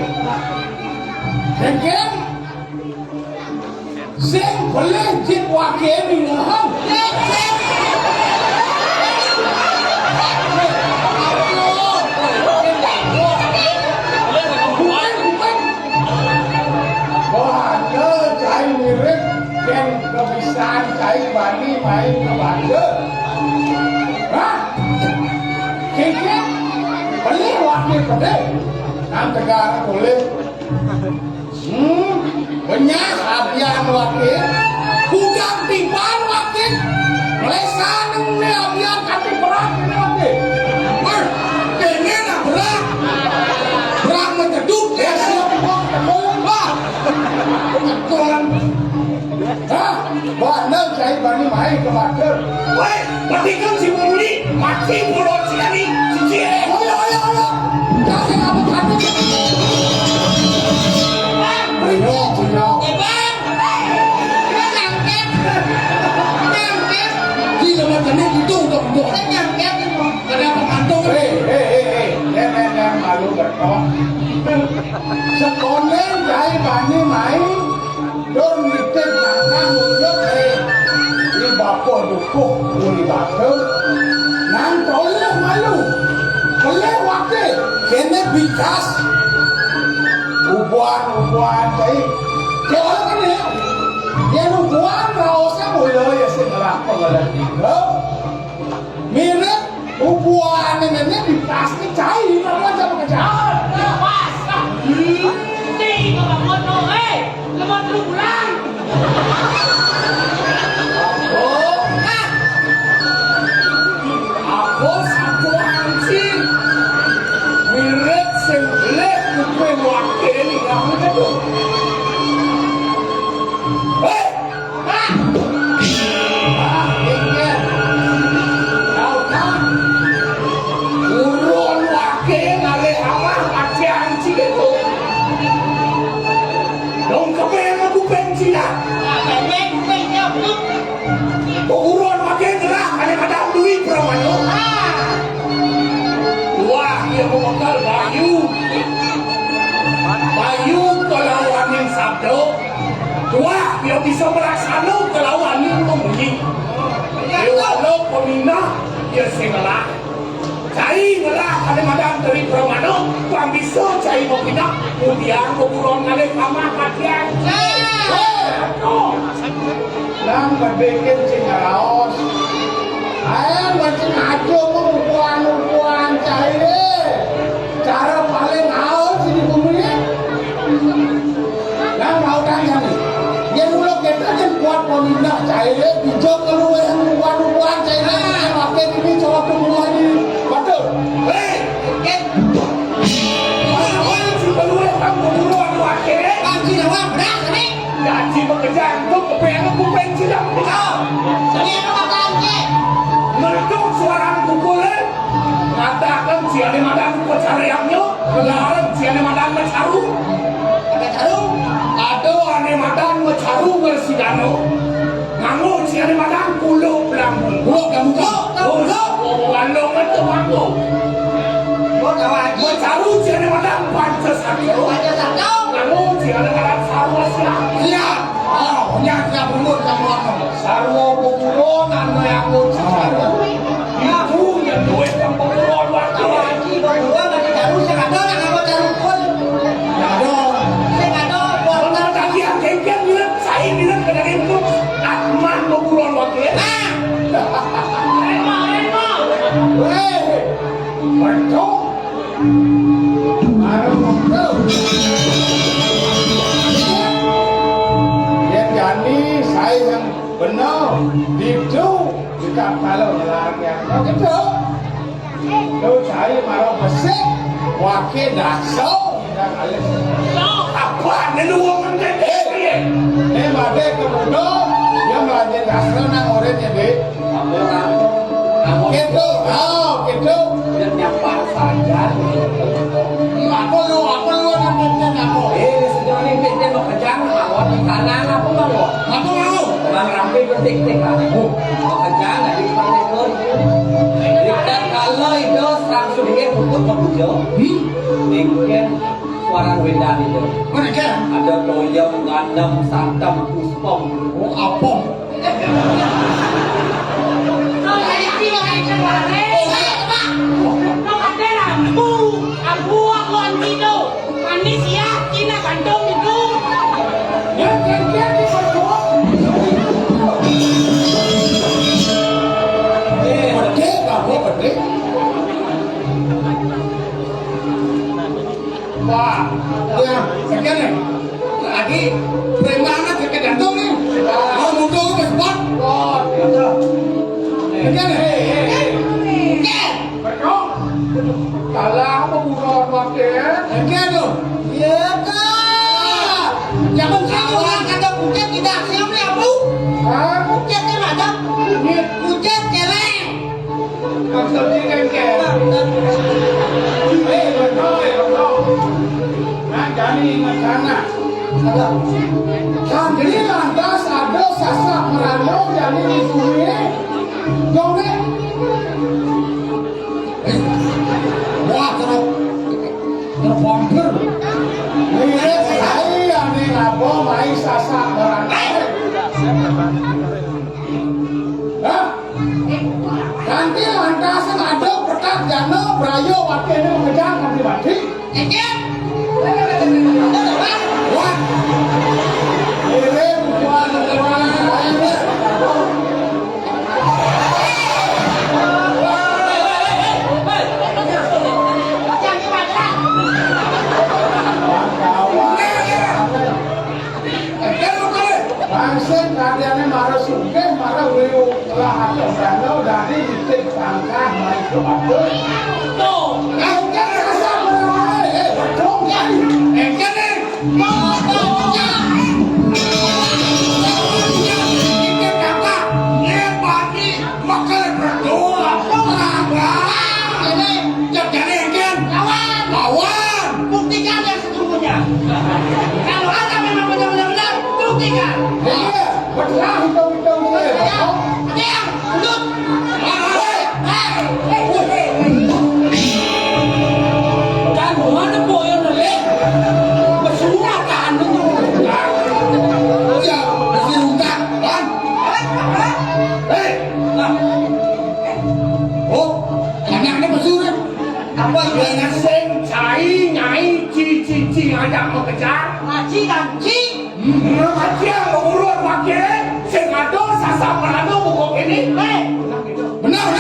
Kengen. Sing boleh jip wakil ni ngaham. Bahasa cai mirip dan kebiasaan cai bani main ke bahasa. Hah? Kengen. Boleh wakil gede. Nam negara boleh. Banyak abian wakil. Kudang tipan wakil. Melesan ni abian kati berat ni wakil. Wah, ini nak berat. Berat menjeduk. Ya siap bang. Wah. Betulan. Hah? Mana cai bani main ke bahasa. Weh, patikan si Muli mati pulau sekali. Cici. Ayo. Jangan apa kata. Ayo. Gila macam ni itu untuk. Nyangket itu. Ada apa mantu? Hei. Jangan. betok. Sekolah jai bani mai, don mitek nangkang mulut di bapa dukuh uli batu. Nang toleh malu, toleh wakil, kene bikas. Ubuan jai, kau kan ni, dia ubuan rasa mulai ya segala pengalat itu. Mirip ubuan ini di plastik cair, apa macam kejar. Hindi ka mamono eh! Lamot mo lang! Ako satu anjing mirip sing lek kuwi wakil yang itu. Hei! Ingat. Tahu kan? Urun wakil ngale awak aja anjing itu. Dong kepengen aku bensin lah. Bebek, bebek, bebek! Urun wakil gerah kadang-kadang duit berapa tu? Wah, dia memekal Bayu. Bayu kalau angin sabdo. Wah, dia bisa melaksana kalau angin membunyi. Dia walau peminah, dia sengalah. Cai ngelah kadang-kadang dari Pramano, tuan bisa cai peminah. Kemudian keburuan ngalih kamar katian. Nang berbikin cingaraos. Ayah macam aja ubuan cair. Cara paling awal sini bumi. Nang tahu kan yang ni. Dia mula kita kan kuat pemindah cair. Bijak keluar yang ubuan cair. Makin ini coba keluar ni. Betul. Hei, mana si keluar kamu ubuan wakil? Panci dah wang, benar kami? Gaji bekerja untuk kepengen aku pensi dah. Kami apa panci? Merduk suara kukulan mengatakan siapa madang pencariannya melarang siapa madang mencaru ada ane madang mencaru bersidano ngamu siapa madang pulau pelambung walong itu mampu mencaru siapa madang pancasarjo ngamu siapa madang sarwa siap siap berumur kamu sarwa berumur anu yang sarwa itu yang duit yang berumur waktu Benar tadi yang kengkeng bilang saya bilang kena itu Atman berumur waktu betul baru betul yang jadi saya yang benar itu jika kalau lelaki yang itu itu saya marah besar wakil dasar tidak alis apa ini dua menjadi ini badai kemudian dia melanjut dasar nang orangnya deh gitu gitu Dan nyapa saja. apa lu namanya apa Sejauh ini kita mau kerjaan awal di kanan apa mau? apa lu Bang Ramli penting kan? Mau kerjaan di depan ekor. Dan kalau itu langsung dia untuk kebujo. Mungkin suara wendan itu. mana kan Ada toyong, ngandam, santam, puspom. oh apa Kau jadi kira kayak cengkare. Kau ada lampu, abu aku antido. Manis ya, Cina kantong itu. yang kengkeng di berdua Pede kamu pede wah ya sekian nih lagi preman ke gantung nih mau mundur ke spot sekian nih betul kalau apa bukan wakil sekian tuh iya kak jangan satu orang kata pucat tidak siap nih abu pucat ni macam pucat celeng maksudnya kengkeng betul nah jadi ingat sana jadi lantas ada sasak merano jadi di bumi dong nih wah terus Ngebomber. Ini saya nih ngabo mai sasak barangnya. Hah? Nanti lantas ada perkat jano brayo wakil ini mengejar nanti mati. Wah. Ini bukan Langsung kaliannya marah suke, marah wiu telah ada danau dari titik tangkah naik ke batu. Tuh, engkau rasa berapa? Betul kan? Engkau nih, mau titik tangkah, nyepati, makan berdua, terangkan. Ini, jadi engkau, lawan, buktikan yang sesungguhnya. Kalau ada memang benar-benar, buktikan. Iya, betul hitung-hitung saya. Ada yang lut. Dan mana boyo nale? Bersuara kan itu. Ya, bersuara kan. Oh, anaknya bersuara. Apa dia sing cai nyai ci ada mau kejar? Ngaji kan ci. Ngaji yang urut pakai sing ado sasa perado buku ini. Benar.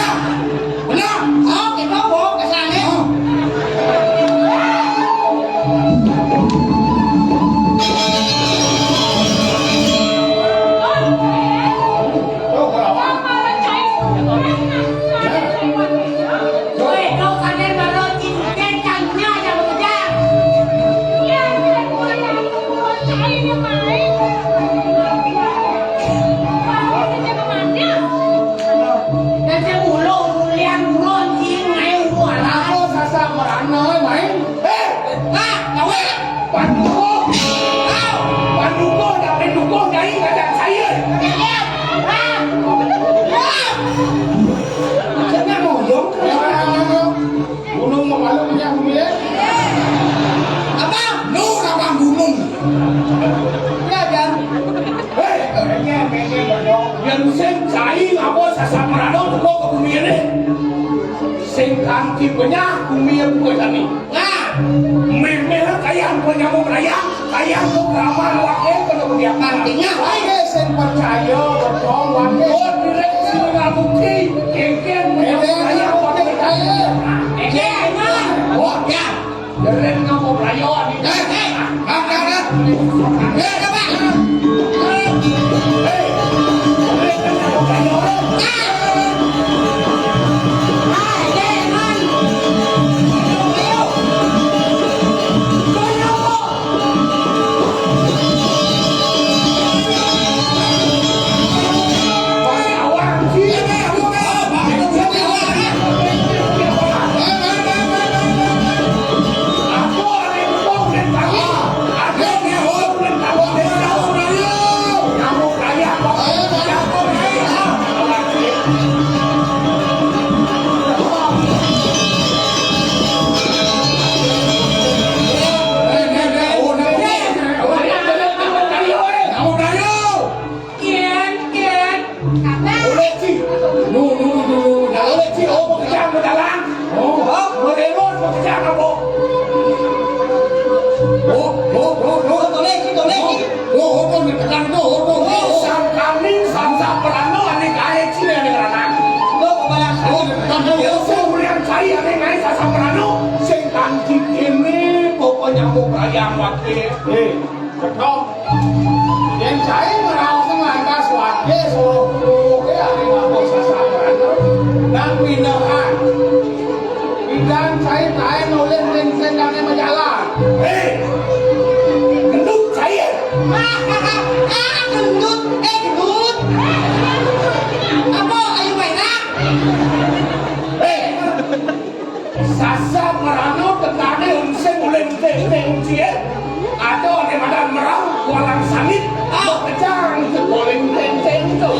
Oh, kita bawa ke sana. Yang sing cai ngapa sasamarano teko ke bumi ini sing kanti banyak bumi yang buka kami nah memeh kaya punya mau raya kaya untuk ramah wakil kalau dia nantinya lagi sing percaya betul wakil oh direksi ngabukti kengken punya mau raya wakil kaya kengken oh ya direksi ngabuk raya nyamuk ayam wakil betul yang saya merasa lantas wakil suruh dulu ya ada ngapok sasaran dan pindahan bidang saya kaya nulis sendangnya majalah gendut saya gendut apa ayo mainan sasa merano tekane unseng mulai unsien atau ada madan merang walang sangit kecang boleh unseng itu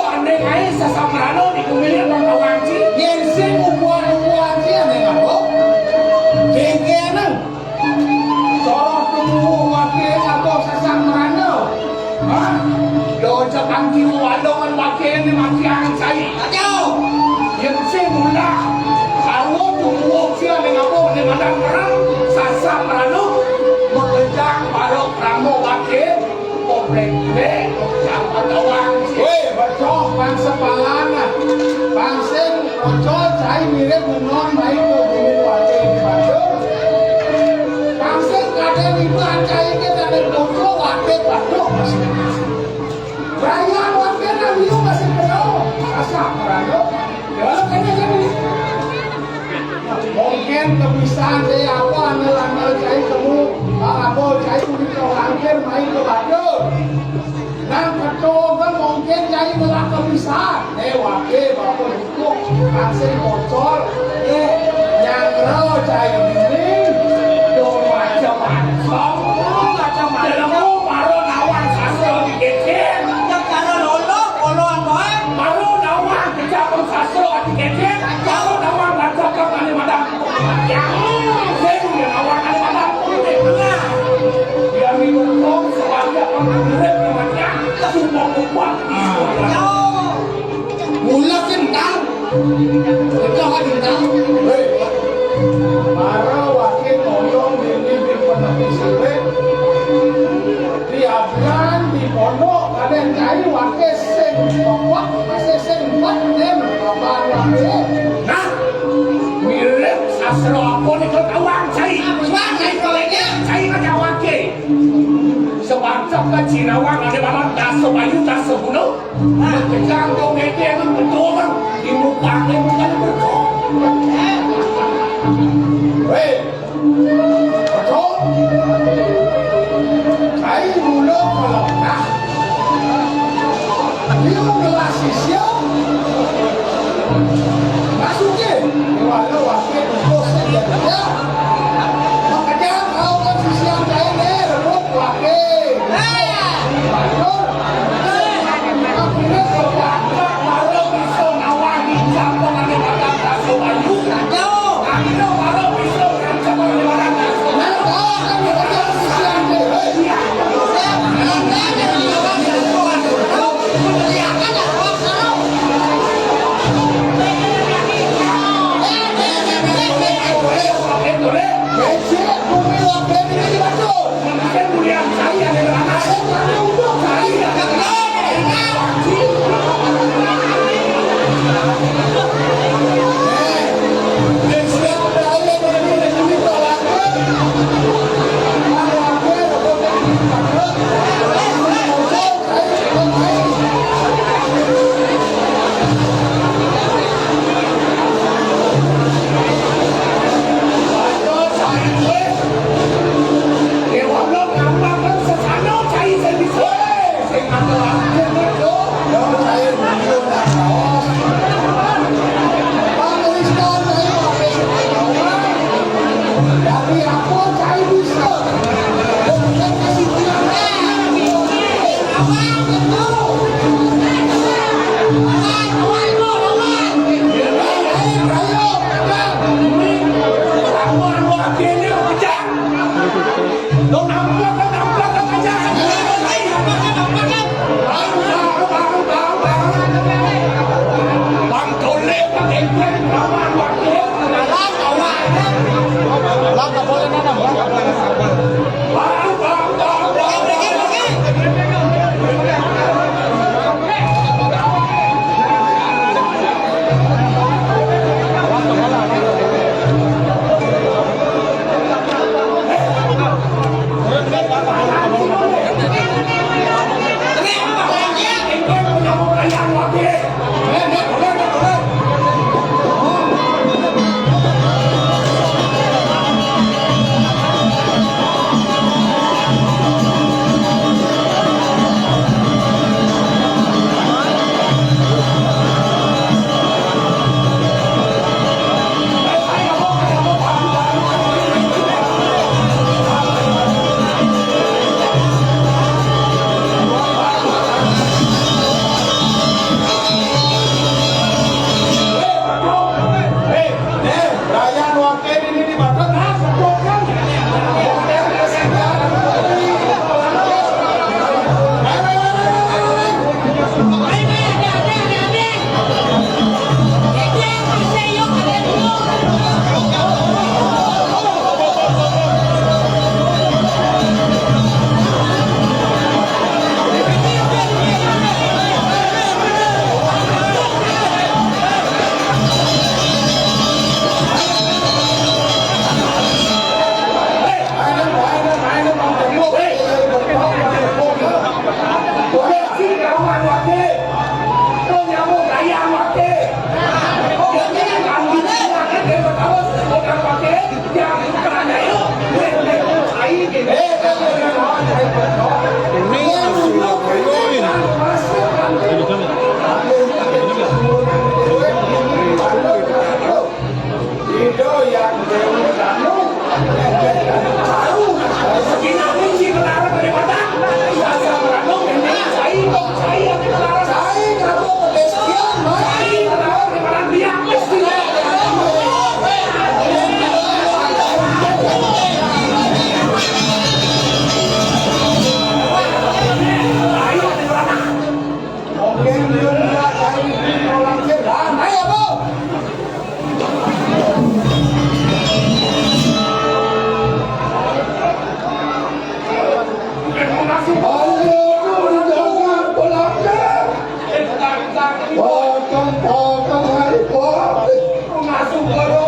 aneh aja sasa merano di kumilin orang kawanci yang sing ubuan sih aneh ngabo sepalan lah. Bangsing ojo cai mirip non main ke bumi wate di Bandung. Bangsing kadang itu cai ke kadang ojo wate Bandung masih. Rayuan wate nabiu masih kenal. Asap rano. Ya kayaknya jadi. Mungkin kebiasaan deh apa anel cai kamu apa cai kulit orang main ke Bandung. Dan kecoba mungkin jadi melak kebiasaan. Wakil bapak dukung kasih bocor. Nyangro cai ini. Dong macam-macam. Dalammu baru nawang sasro dikecil. Yang cara lolo apa? Baru nawang kejapun sasro dikecil. Baru nawang lancar ke Kalimantan. Yang saya punya nawang Kalimantan. Dia minum sebanyak pengendurip namanya. Semua kuat. Mula kentang. Itu kan kentang. Hei. Para wakil ngomong ini di penepi sirip. Di abian, di pondok, kadang cai wakil sing pokok, masih sing buat nem, kabar wakil. Nah, mirip sasro apa nih kau tawang cai? Cai koleknya, cai macam wakil. Sebangsa ke Cinawang ada balang daso bayu daso gunung. Kejang dong itu yang betul kan di muka bukan betul. Hei, betul. Cai dulu kalau nak. Dia mengelas siap. Masuknya, walau wakil untuk sejajarnya. Makanya kau kan siap cai ni, rebut wakil. Baru bisa nawang di campur ada balang daso bayu.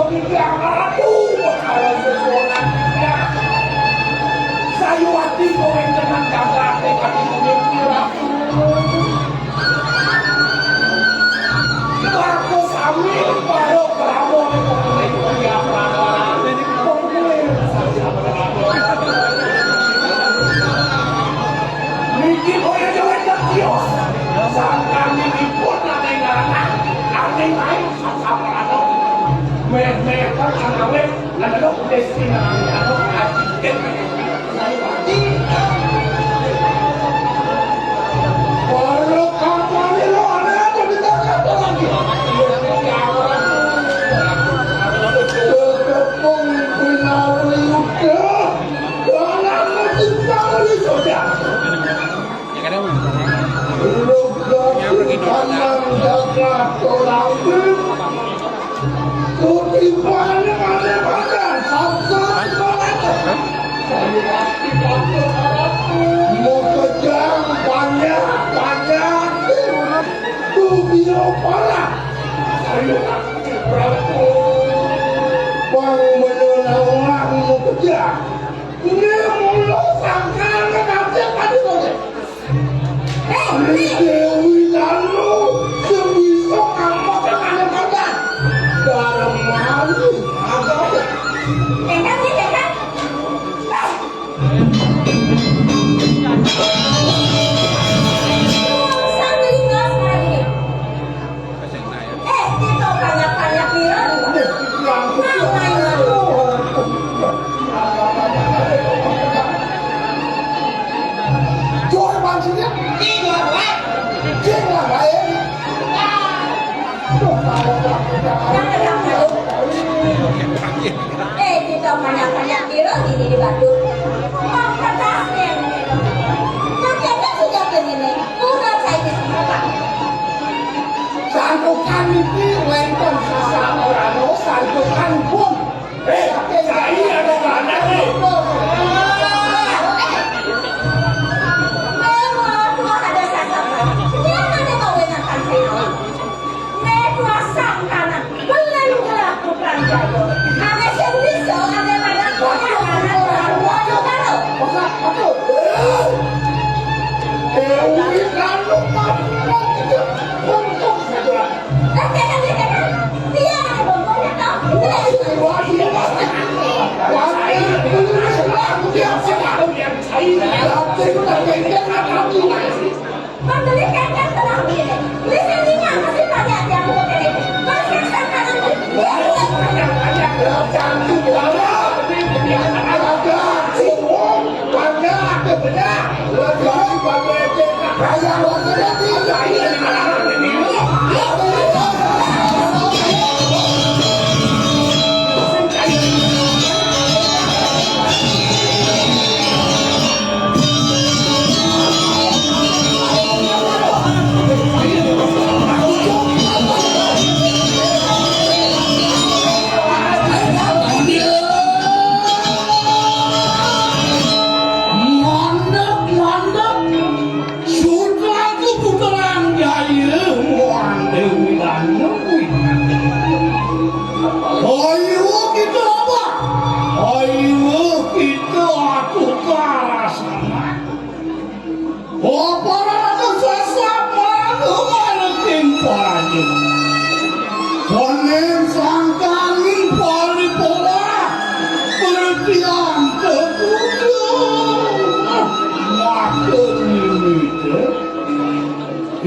tidak ratu kalau sesuatu sayu hati goreng dengan gambar dekat ini ratu aku sambil baru beramo dengan dia prabowo Niki boleh jalan ke kios sangka niki pun ada ngarangan ada lain sama ada mereka anawe ada destinasi ada ajiken kalau kamu lo ada apa di tengah lagi ketepung binari udah jangan mencinta lagi saja tanam jaga orang kutipannya mana sampai mau kejam banyak tuh biar parah saya berapa bang menyenangkan mau kejam ini mulut sangkaan nanti tadi boleh Dewi lalu sebisa ngambek dengan badan dalam malu agak Dekat. Sambil ngas lagi. Kita banyak-banyak bilang. Jual maksudnya Jangan baik. Kita banyak-banyak bilang ini di batu. Mau kertasnya ini. Kerjanya sudah begini. Udah saya disini. Santukan ini lengkap sesama orang santukan pun. Saya ada mana nih? Dewi lalu kamu tidak untuk saja. Dia ada bombolnya tau.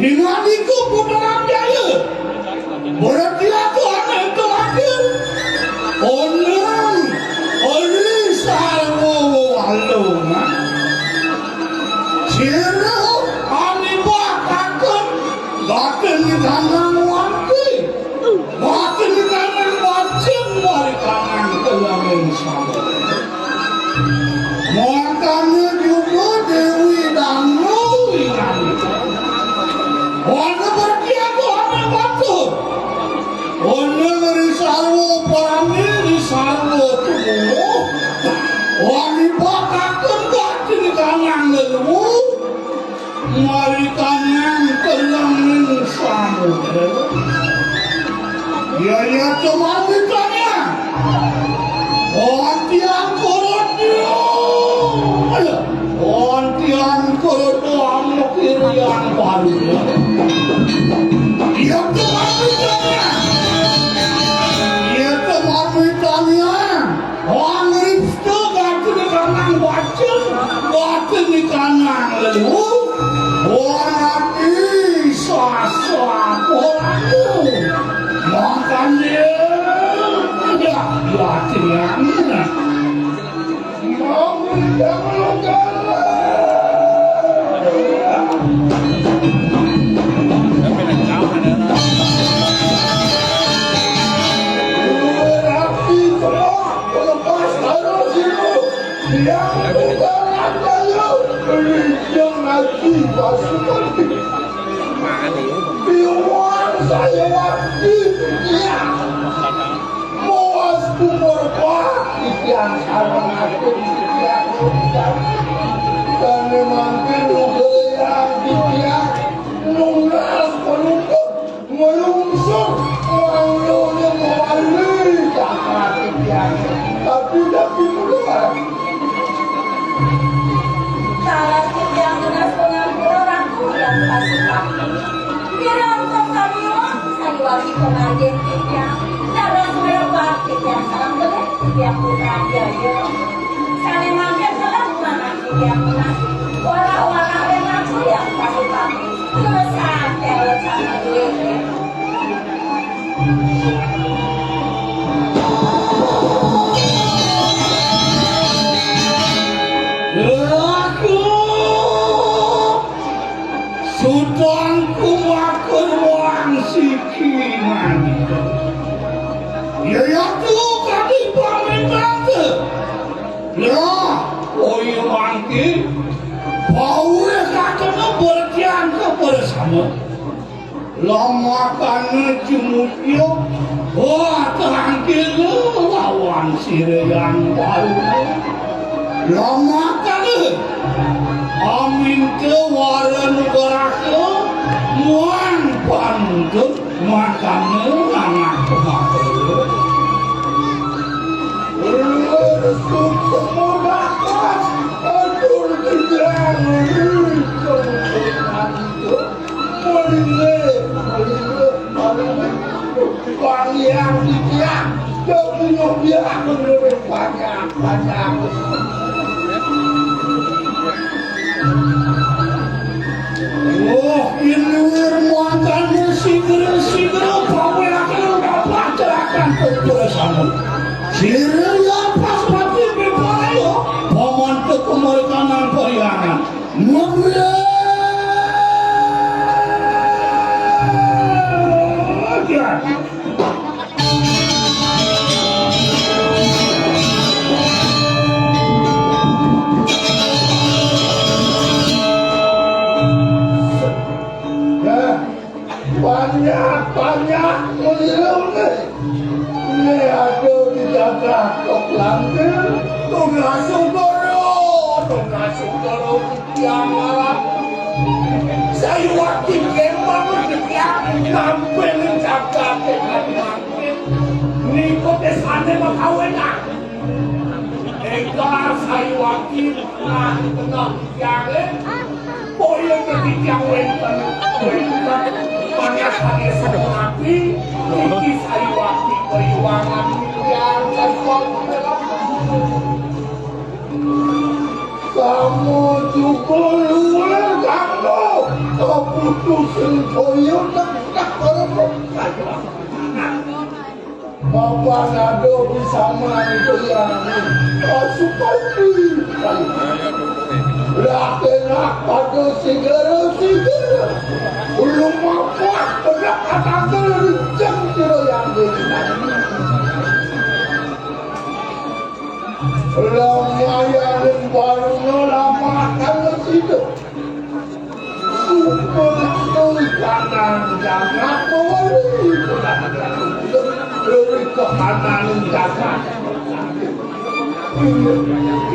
Hingadiku putarang jaya berarti aku akan terakhir onang oli salwo walunga siro ani bakakan bahkan di tangan wanti bahkan di tangan wajib dari tangan kelamin sama makanya juga Dewi dan Nuri Ona berkiatu ana batu. Ona risarwo parani risarwo tumu. Wani bakakeun gati di tangan lemu. Mari tangan kelang samu. Ya cuma ditanya. yang barunya. Yang kemarinnya. Yang kemarinnya. Orang itu gak di kanan wajib, gak di kanan lalu. Orang bisa orangnya. Makanya ya latihannya. Mau jangan saya waktu dia muas kumur yang sekarang aku dia dan memang kedua yang dia nunggas penunggu melungsur wanginya mewali jahat dia tapi mulai Salah yang tunas pengampuran aku yang pasti pakai. Kira untuk kami saya wajib pengajian kita. Cara saya pakai yang salam boleh yang putra jaya. Saling makan salam mana yang punas. Orang-orang yang aku yang pasti pakai. Terus saja sama dia. Sudangku makan wang sikiman. Ya tu kaki pamen bangke. Ya, oi mangke. Bau kakaknya berjangka bersama. Lama kan cumukio. Wah, terangkil lawan sireyang baru. Lama kan. Amin ke waran berake muan pandut makan anak kemarin. Untuk memudahkan atur jalan orang yang tidak punya menurut banyak. Oh, iluir muatannya sigera pawelakan pelajaran bersama. Sigera pas pati bebayo, paman kemerekanan periangan. Mulia. Banyak meliru ni ada di jaga tok langgir tungasuk doro yang malam saya waktu kemang yang nampil jaga dengan makin ni kotes ane makawena ekar saya waktu tenang yang boleh ketika wentan banyak hari seperti ini saya waktu periwangan yang kamu juga luar kamu keputusan koyon tak orang Bapak Nado bersama itu yang seperti Rakenak pada segera belum mampuat pendapatan terjang kira yang begini Lamayan barunya lama akan situ Super kanan jangan mewali dari kanan jangan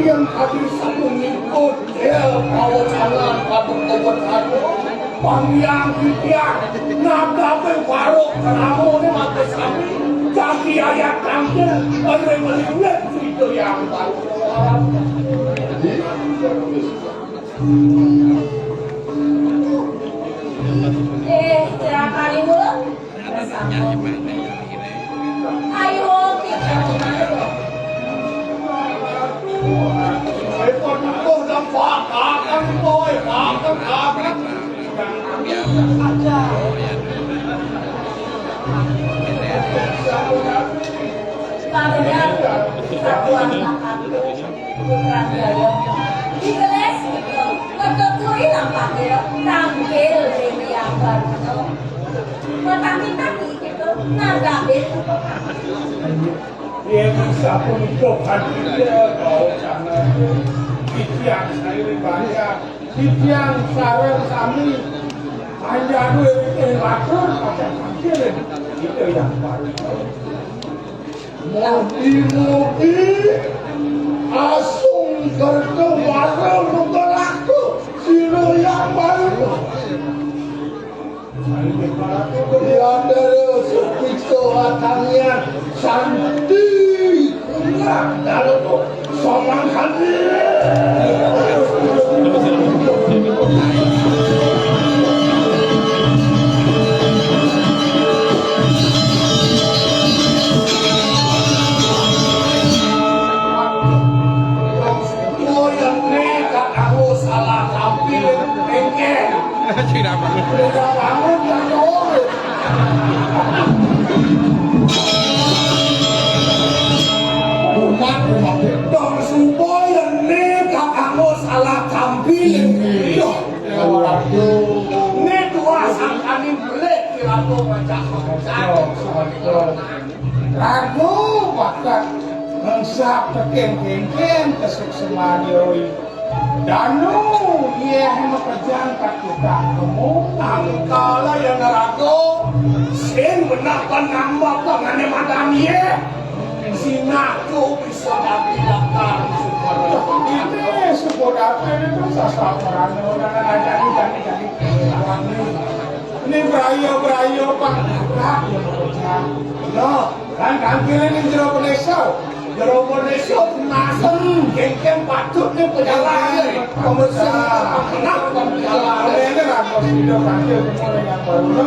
yang habis satu minggu dia bawa tangan pada tempat aku panjang dia naga berwarok kamu ni mata sapi kaki ayat tampil ada melihat itu yang baru sambung. Ayo kita masuk. Ikut itu dampak akan boy, akan. Aja. Padahal satu angkat putra daya. Di kelas itu, ketutui nampaknya tampil ini yang baru. Tetapi tadi itu nada itu. Dia bisa menunjukkan dia kau jangan Titiang saya banyak Titiang sarang kami hanya dua yang lakukan pada kantin itu yang baru Modi asung berkewarang berlaku siro yang baru Kemudian dari sepikso atannya Santi Enggak, lalu Soman Santi Oh yang nekat aku salah tampil engkel tidak bangun dan orang umat dong supaya nekat aku salah tampil ini dua sangkani belik kira-kira macam ragu bahkan mengsak tekeng-tekeng kesuksesan yoi Danu, ia hanya perjangkat kita kamu. Angkala yang nerago, sen menapan nambah penganem madamie. Sinaku bisa dapilakan ini sekolah itu sasaran orang jadi ini berayo pak no kan kira ini jeruk Indonesia nasem geng patut ni perjalanan komersial kenapa perjalanan ini kan video kantor semua yang baru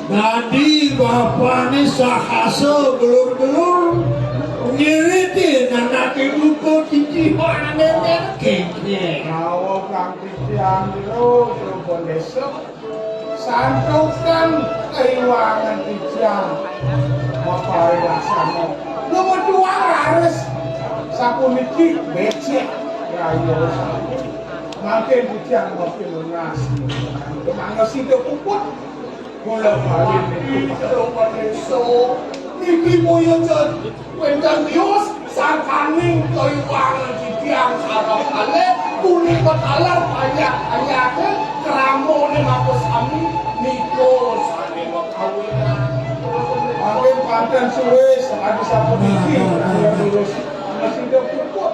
Nadi bapak ni sahasa gelur-gelur nyeriti nanti buku titihan keke kalau kang titihan dulu besok santukan keuangan titihan bapak laksana nomor 2 harus sapu niki becek rayo makin titihan makin lunas mangga sido puput Mula balik ini terlalu besok. Niki moyo jod, wendang bios sangkaning keuangan didiang sarap ale, kuning betalar banyak ayatnya keramo ni mapos kami niko sani makawinan. Makin pantan suwe ada sapu niki, yang lulus masih dah pupuk.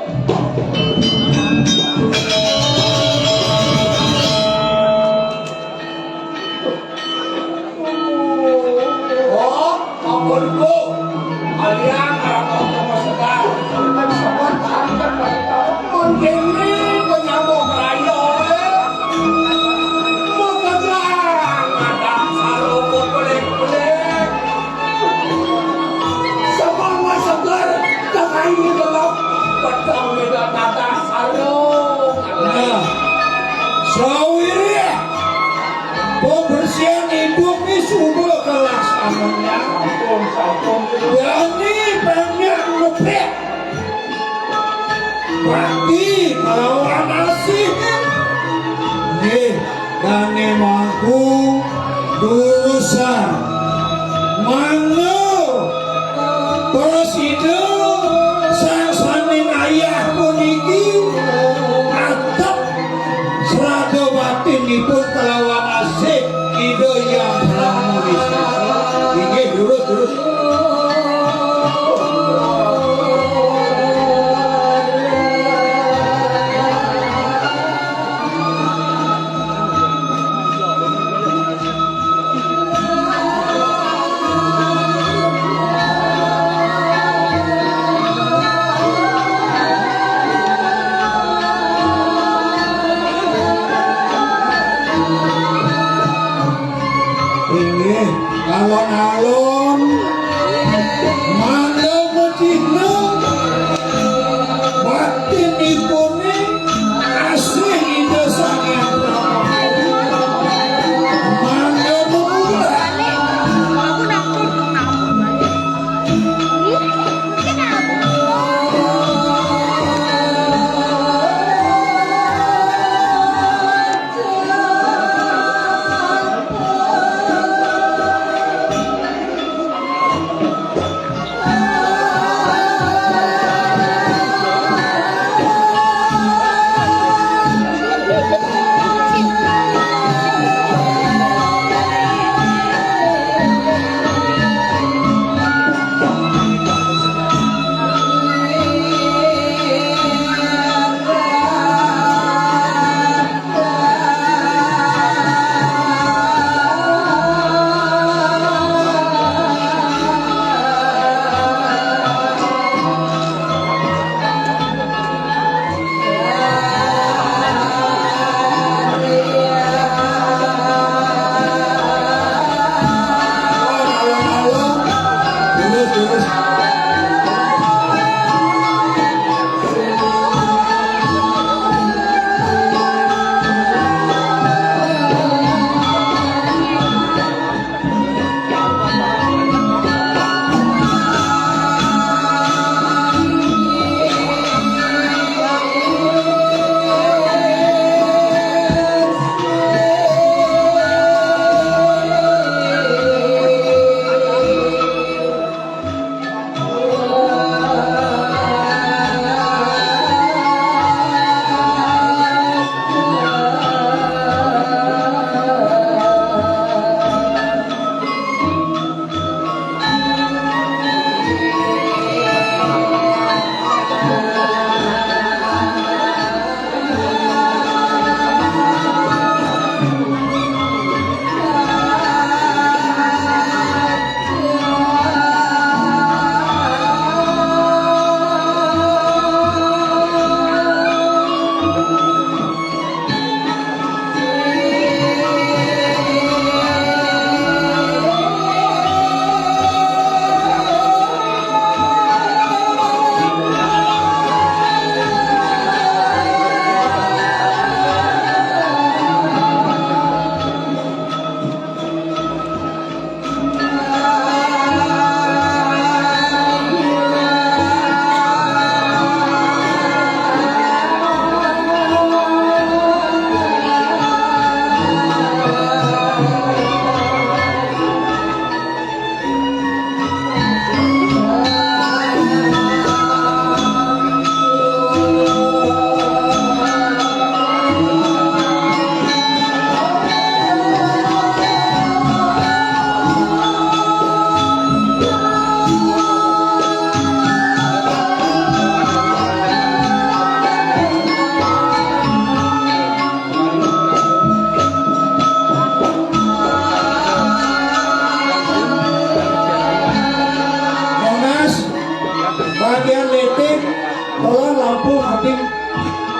Berbu, kalian harap memasukkan dan sobat angkat menjadi penyambung raya mengejar ada saluku pelik-pelik semua segar dengan ini gelap petang dengan tata sarung sawiri pembersihan hidup ini sudah kelaksananya sampun. Yani banyak ngepek. Berarti lawan asih. Nih, kane mampu urusan. Mana presiden sasaning ayah puniki atap serada batinipun kelawan asih ide yang harmonis. Inggih lurus. Inggih alon-alon mangga mecihna batinipun asih ide sang Hyang mangga memulai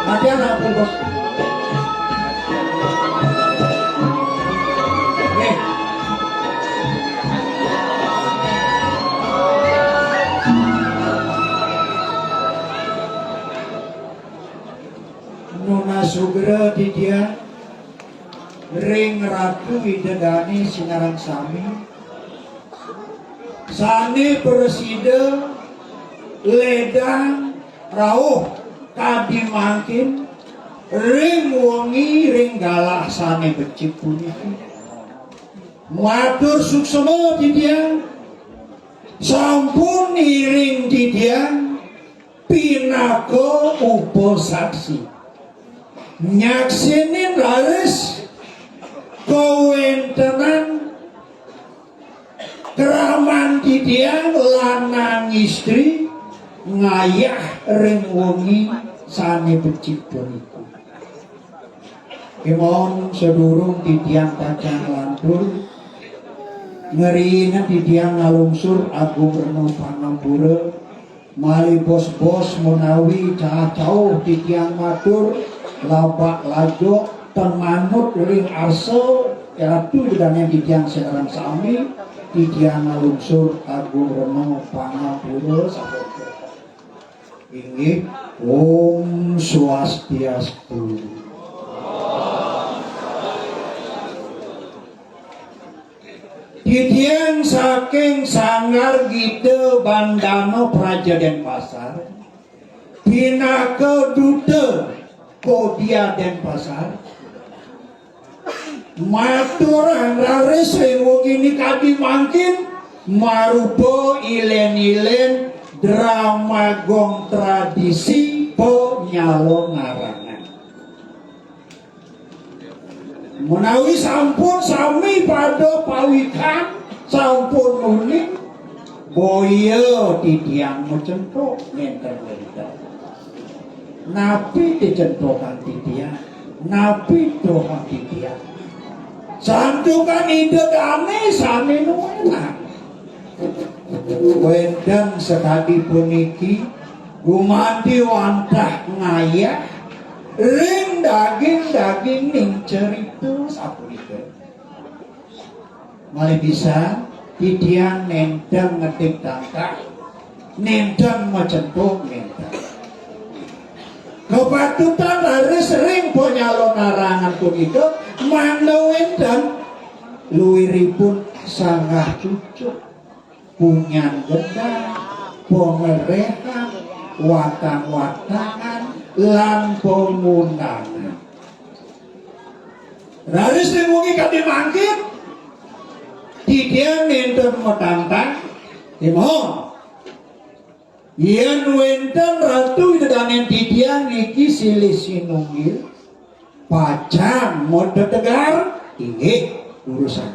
Latihan apa bos? Nih. Nona Sugra di dia ring ratu idegani sinaran sami sane presiden ledang rawuh kadi mangkin ring wongi ring galah sane becik puniki matur suksema didiang sampun iring didiang pinaka upo saksi nyaksinin laris kawentenan keraman didiang lanang istri ngayah ring wongi sane becik puniki kemon sedurung didiang kacang lantur ngeriingan didiang ngalungsur Agung Reno Pangampura mali bos-bos menawi cah-cauh didiang matur labak lajo ten manut ring arso ratu dan yang didiang sekarang sami didiang ngalungsur Agung Reno Pangampura sabodo inggih Om Swastiastu. Didiang saking Sanggar Gide Bandano Praja Denpasar Pinaka Duta Kodia Denpasar matur raris wongini kadi mangkin marupa ilen-ilen drama gong tradisi penyalon narangan menawi sampun sami pada pawikan sampun unik boyo didiang mecentok nenter-nenter napi dicentokan didiang napi doa didiang santukan ide kami sami nuenak wendang sekali puniki gumanti wantah ngayah ring daging ning cerita sapunika malih bisa didiang nendang ngetik tangkah nendang mecentuk nendang kepatutan laris ring ponyalon narangan punika manglo wendang luwiripun sanggah cucuk punyan gendang pengerehan watang-watangan lan pengundangan laris ning wengi kadi mangkit didiang nenten metantang dimohon yen wenten ratu dedanen didiang niki silih sinunggil pacang mode tegar inggih urusan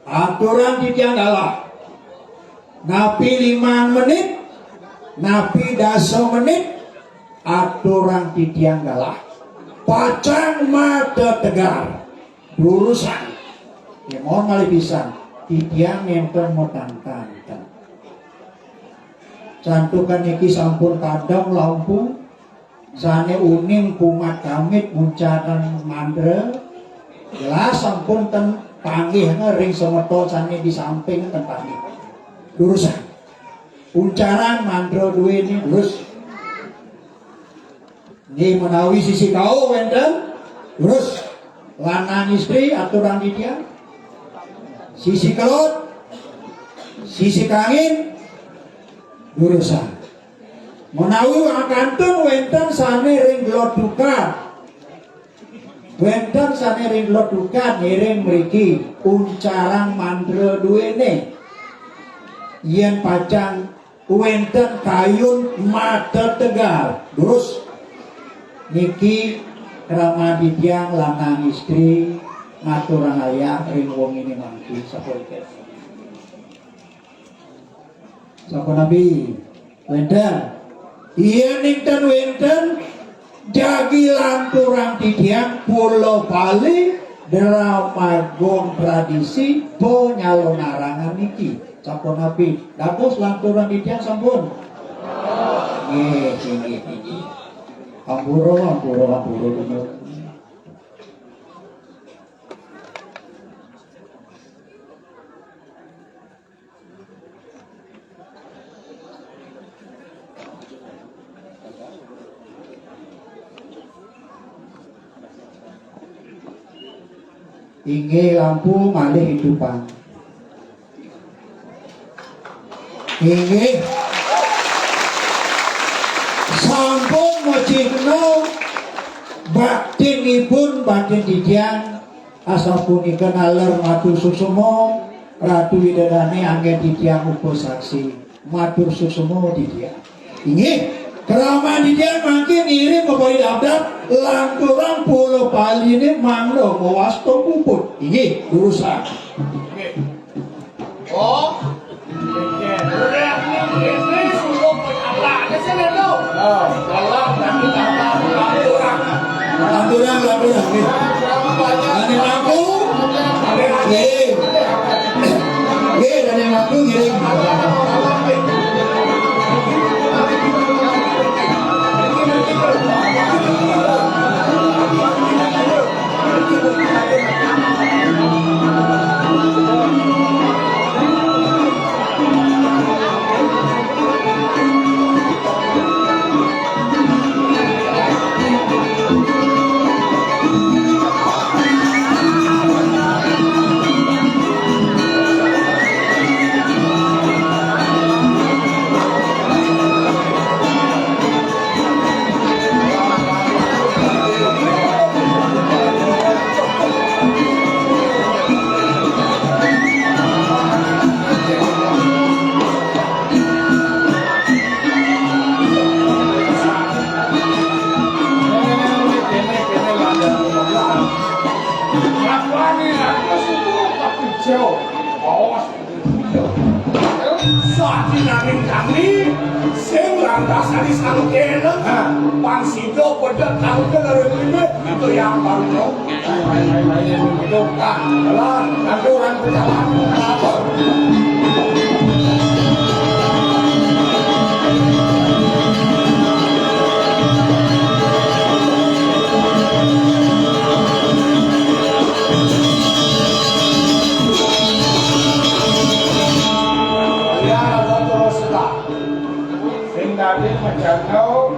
aturan didiang galah napi 5 menit napi 10 menit aturan didiang galah pacang mata tegar urusan ya mohon malih pisan didiang nenten motang-tang cantukan niki sampun kadang lampu sane uning kumat kamit muncaran mandra jelas sampun ten panggih ring semeto sane di samping ten panggih urusan uncaran mandra duwe ini terus ini menawi sisi kau wenten terus lanang istri aturan didiang sisi kelut sisi kangin urusan menawi akantun wenten sane ring glodukan wenten sane ring glodukan ngiring mriki uncaran mandra duwene yen pacang wenten kayun mata tegar terus niki krama didiang lanang istri ngaturan ayah ring wong ini mangki sapa iki sapa nabi wenten iya ninten wenten jagi lanturan didiang pulau Bali drama gong tradisi penyalon narangan niki sapa nabi dados lanturan didiang sampun nggih ampuro dulu inggih lampu malih hidupan Inggih. Sampun mojino baktinipun batin titian asapunika naler matur susumo Ratu Widodari anggen titian upo saksi matur susumo titian. Inggih. Kerama titian makin iring kepali daftar lanturan pulau pali ini manglo mewasto puput. Inggih. Urusan. Oh, udah ini suruh apa? Kesini lo. Kalau nanti lanturan. Ada yang aku, ngirim. Ada yang aku ngirim. Kami sing lantasari sangkene pansito pada tahu dari ini itu yang baru itu kan ada orang berjalan apa Menjangkau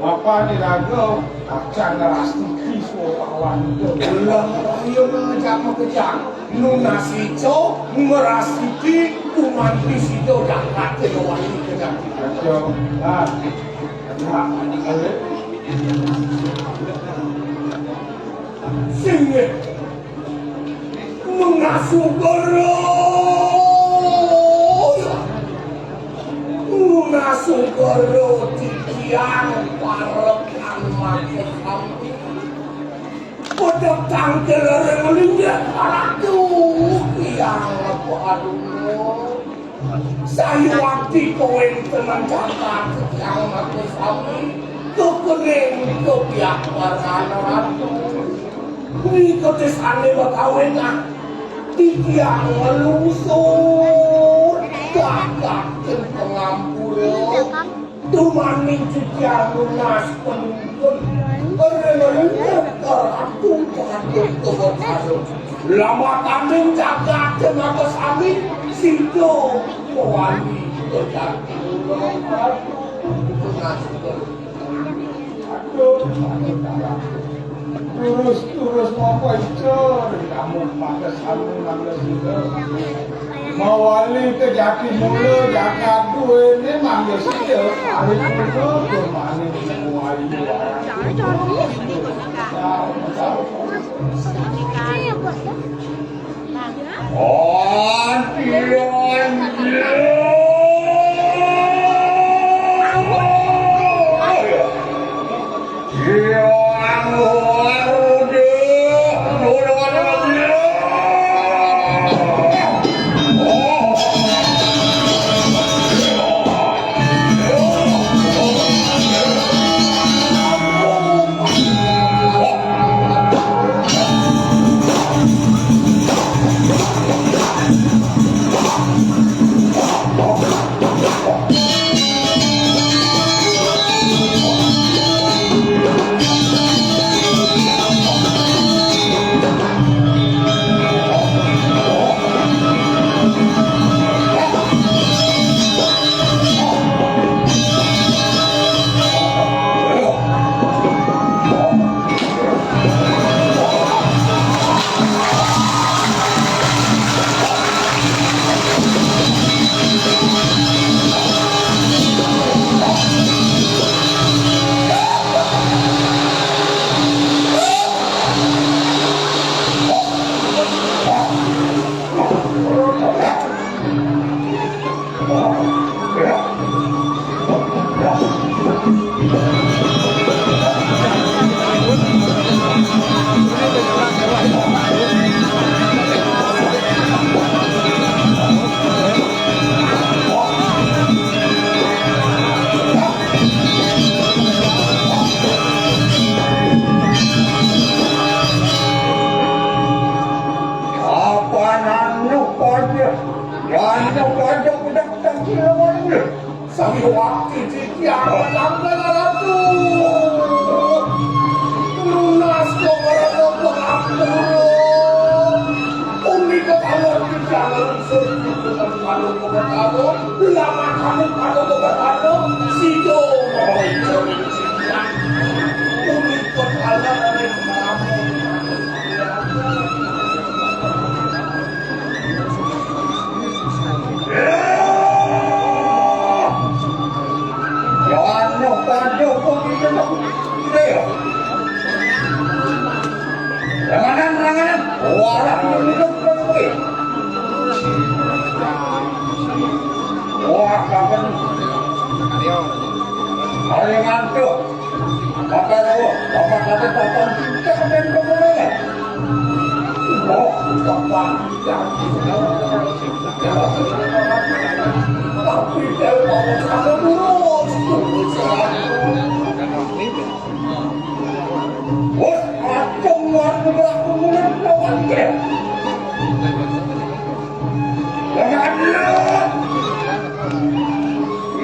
apa dirago acan rasti kiswo pahlawan ulang ayo ngejak mengejak nunasi co merasiti kumanti sido jahat ke wali kejak ajo ah ada sing mengasuh goro mengasuh goro tiang parekan mati kami kodok tangkel remelinda aduh yang aduh saya waktu kowen teman catat yang mati kami kekering kebiak warana ratu ini ketesane bakawena tiang melusur gagak dan pengampura tumani juga lunas penuntun remelinda karatu pengatur kebun harum lama kambing jaga tenaga sami sido wali kejati ulang terus mau pacar kamu pakai sarung nangis itu mawali ke jati mulu jaga duit ini nangis itu hari itu kemana mawali sampai ratu. Lunas kemarin pengapura. Umi ketawa di jalan serbukan kado kebetaro. Lama kado kebetaro. Sido mau cari cinta. Umi ketawa dari kamu. Jangan kado kebetaro. Deo. Ranganan. Wah, ini lagi. Wah, kapan? Hari ngantuk. Kata tahu, kata tonton kita kemudian kemana? Oh, kapan? Tapi dia mau kata buruk. Wah, aku mau mulai lawan dia. Jangan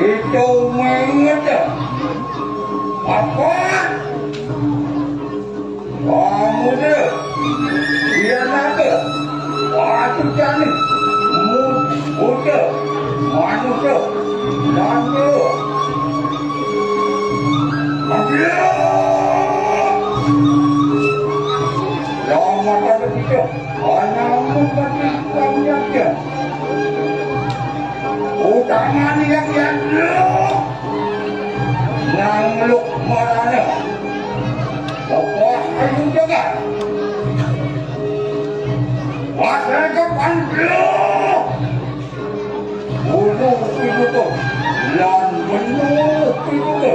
itu mengerti apa? Kamu dia naga, waktu jalan, muda, manusia, naga. Yang mata kita hanya membagi kaumnya. Utangan yang nangluk marana. Pokok ayu jaga. Wasra kepandu. Ulu itu lan benuh itu.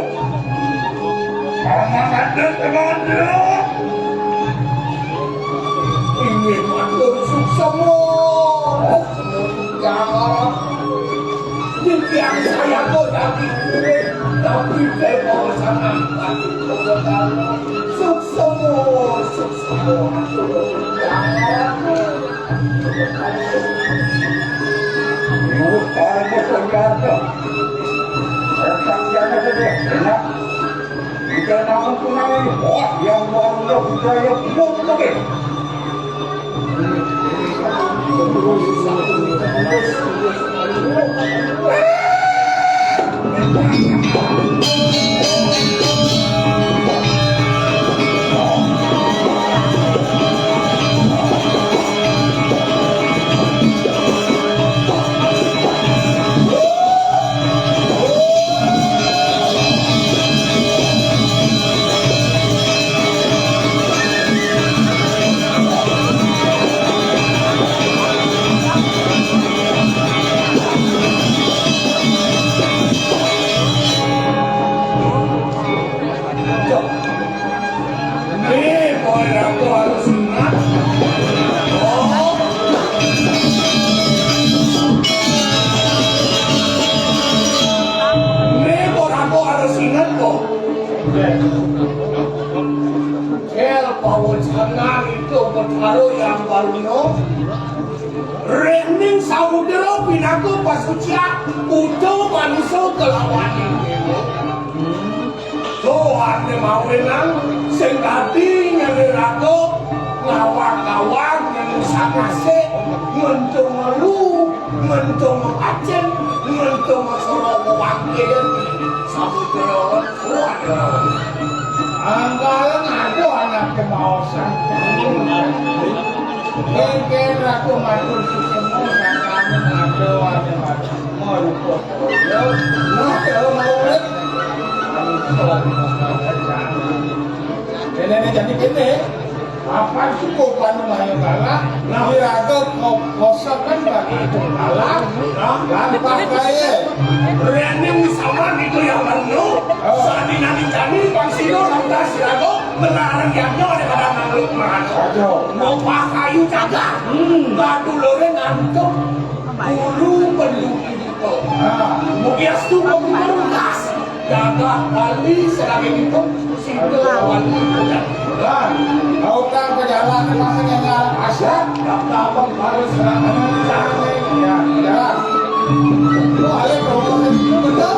Amanat teman-teman. Ini matur semua. Jangan yang saya kau tapi saya mau sangat semua menurut orang bersenjata persaksiannya saja enak jika namun tunai wah yang baru budaya mungkin Rening samudera pinaku pasucia utuh manusia kelawan ini. Tuhan mau menang sing dadi nyelirake ngawak-ngawak ngenusak nasik ngentung melu ngentung acen ngentung soro wakil samudera kuat. Anggalan aku anak kemausan. Mungkin aku matur susumu sangkamu ngado ada mau lupa. Nah, kalau mau urip ini jadi gini. Apa cukup panu mayo kalah? Nah, iraga kosong kan bagi itu kalah. Gampang kaya. Berani sama itu yang lalu. Saat ini kami pangsino lantas iraga melarang yaknya daripada mangluk merasa. Mau kayu jaga. Batu lore ngantuk. Bulu perlu itu. Mungkin itu memperluas. Jaga kali selagi itu situ wali dan kau kan berjalan pasang yang lain asyik dapat harus serangan ya jalan. Wali promosi betul.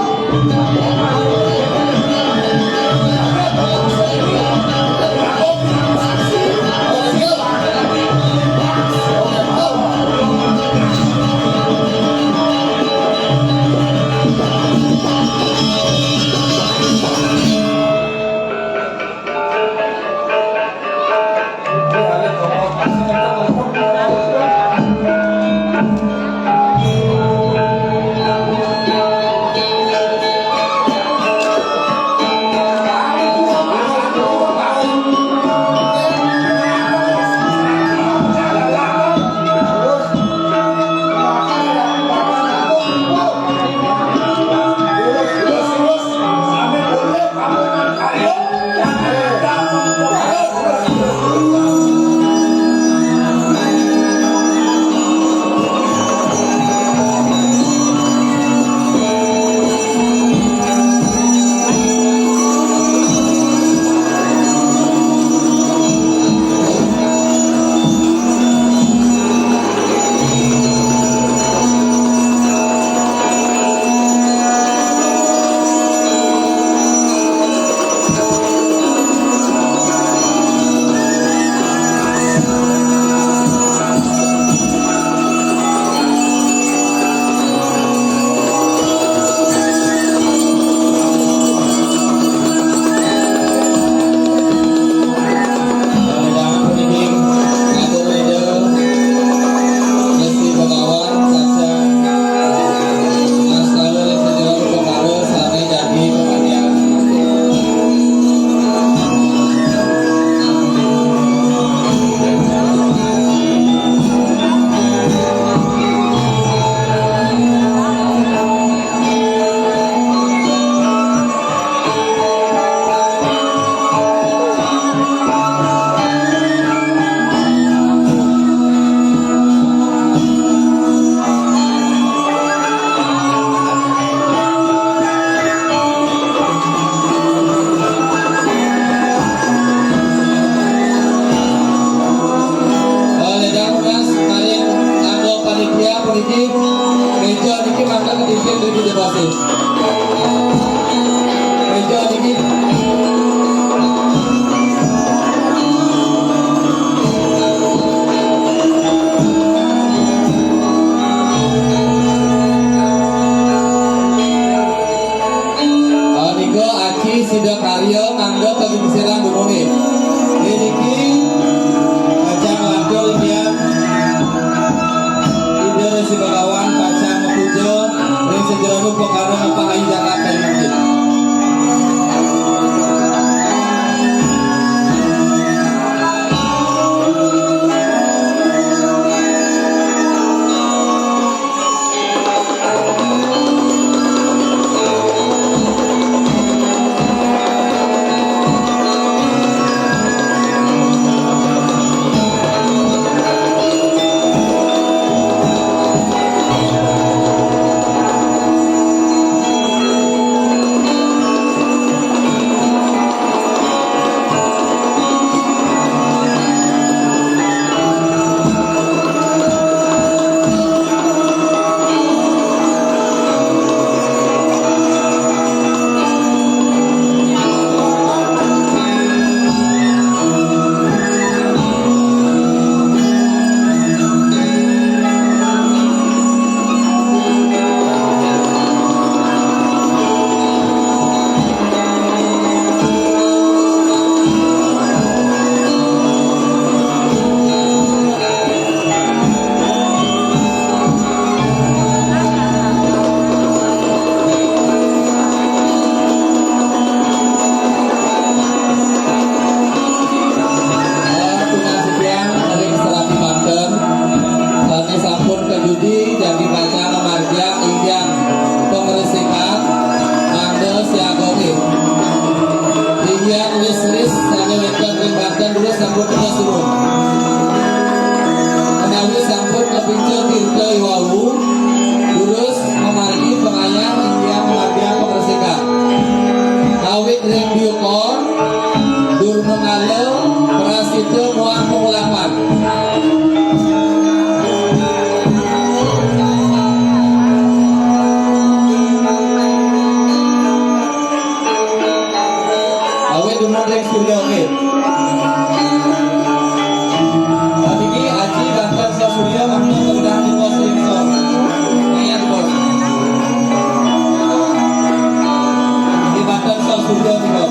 Awit ring biukon Durno ngalem Prasida muang pengulapan Awit durno ring surya oke Tadi ini Aji bahkan sa surya waktu kemudahan di pos ringso Ngayan bos Di bahkan sa surya juga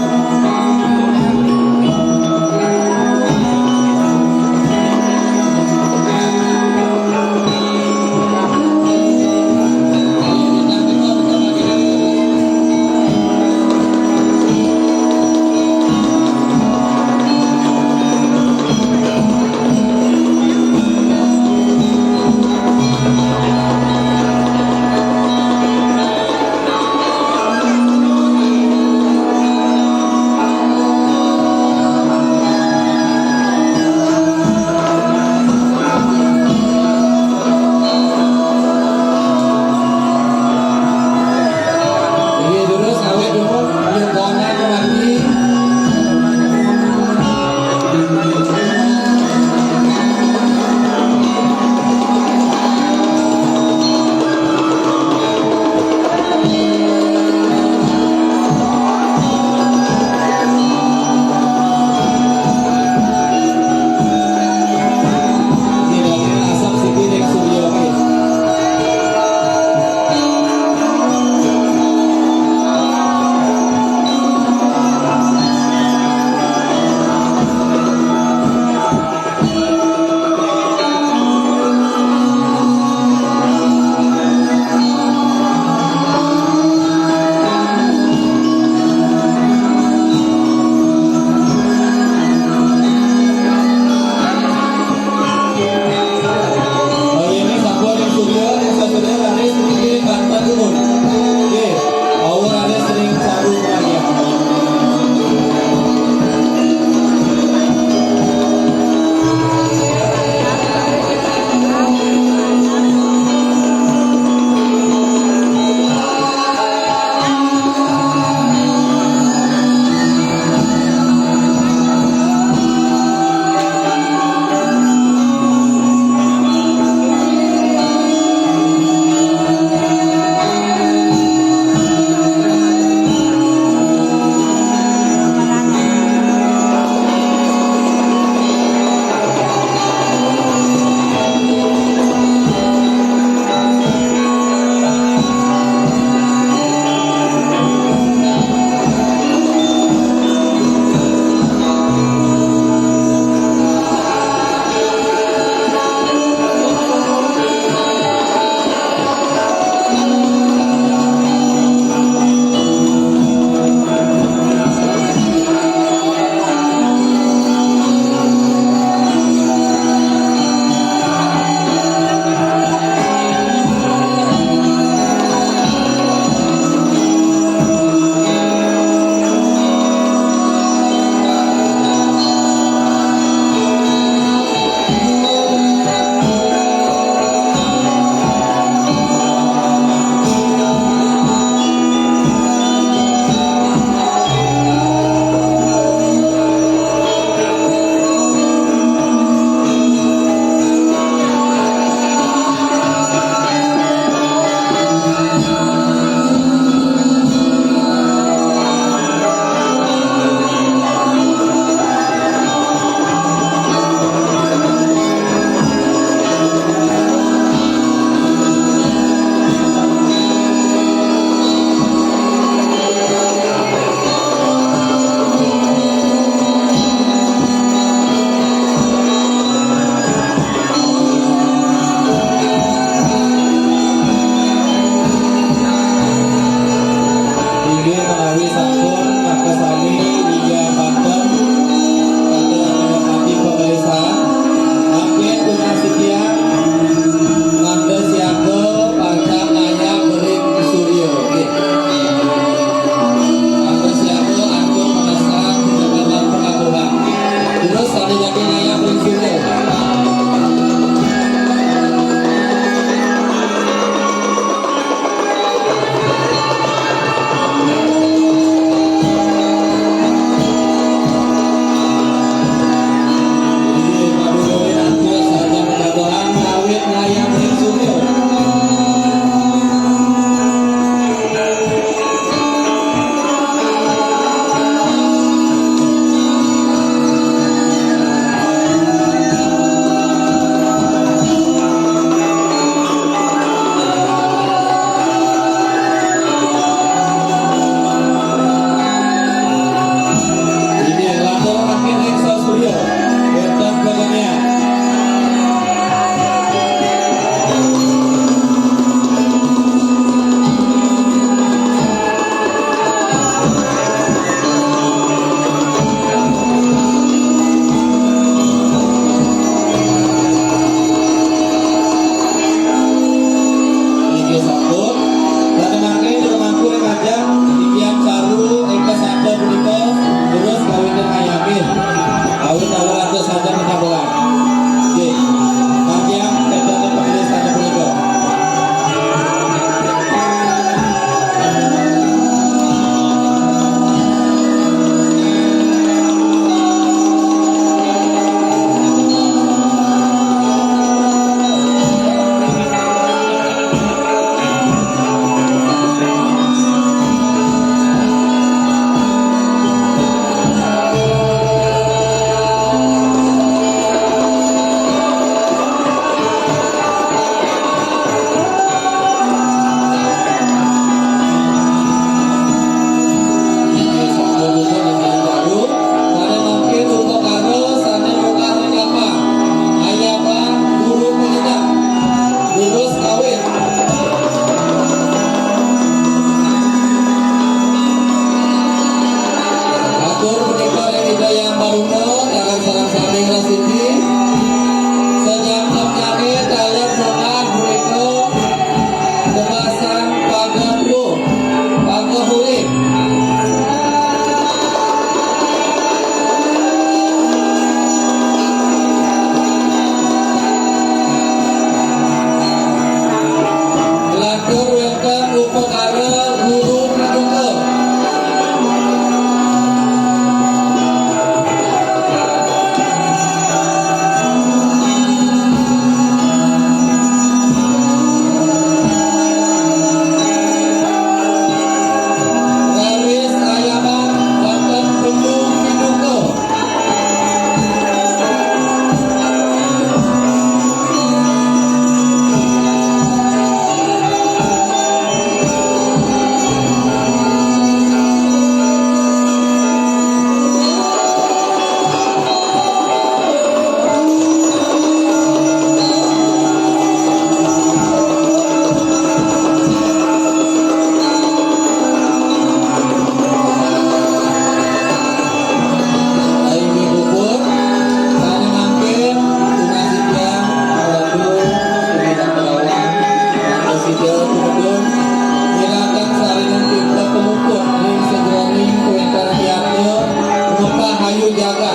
Rahayu jaga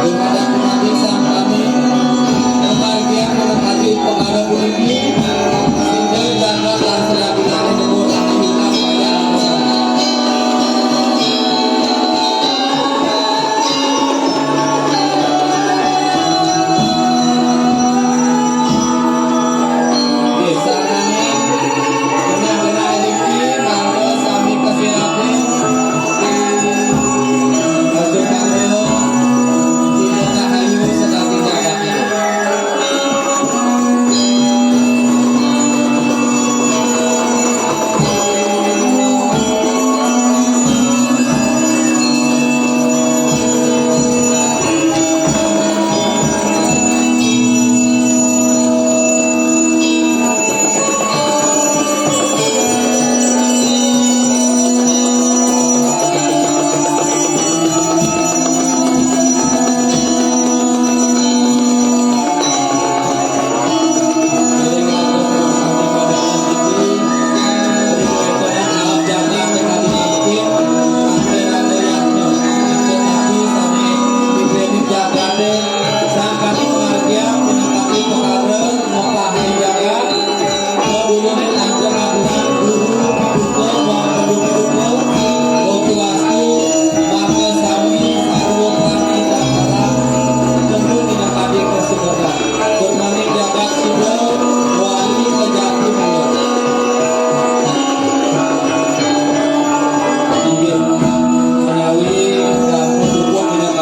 kepada pengantin sang kami kebahagiaan dalam hati pengarah bunyi sehingga jaga dan selabinane demo dan hilang pada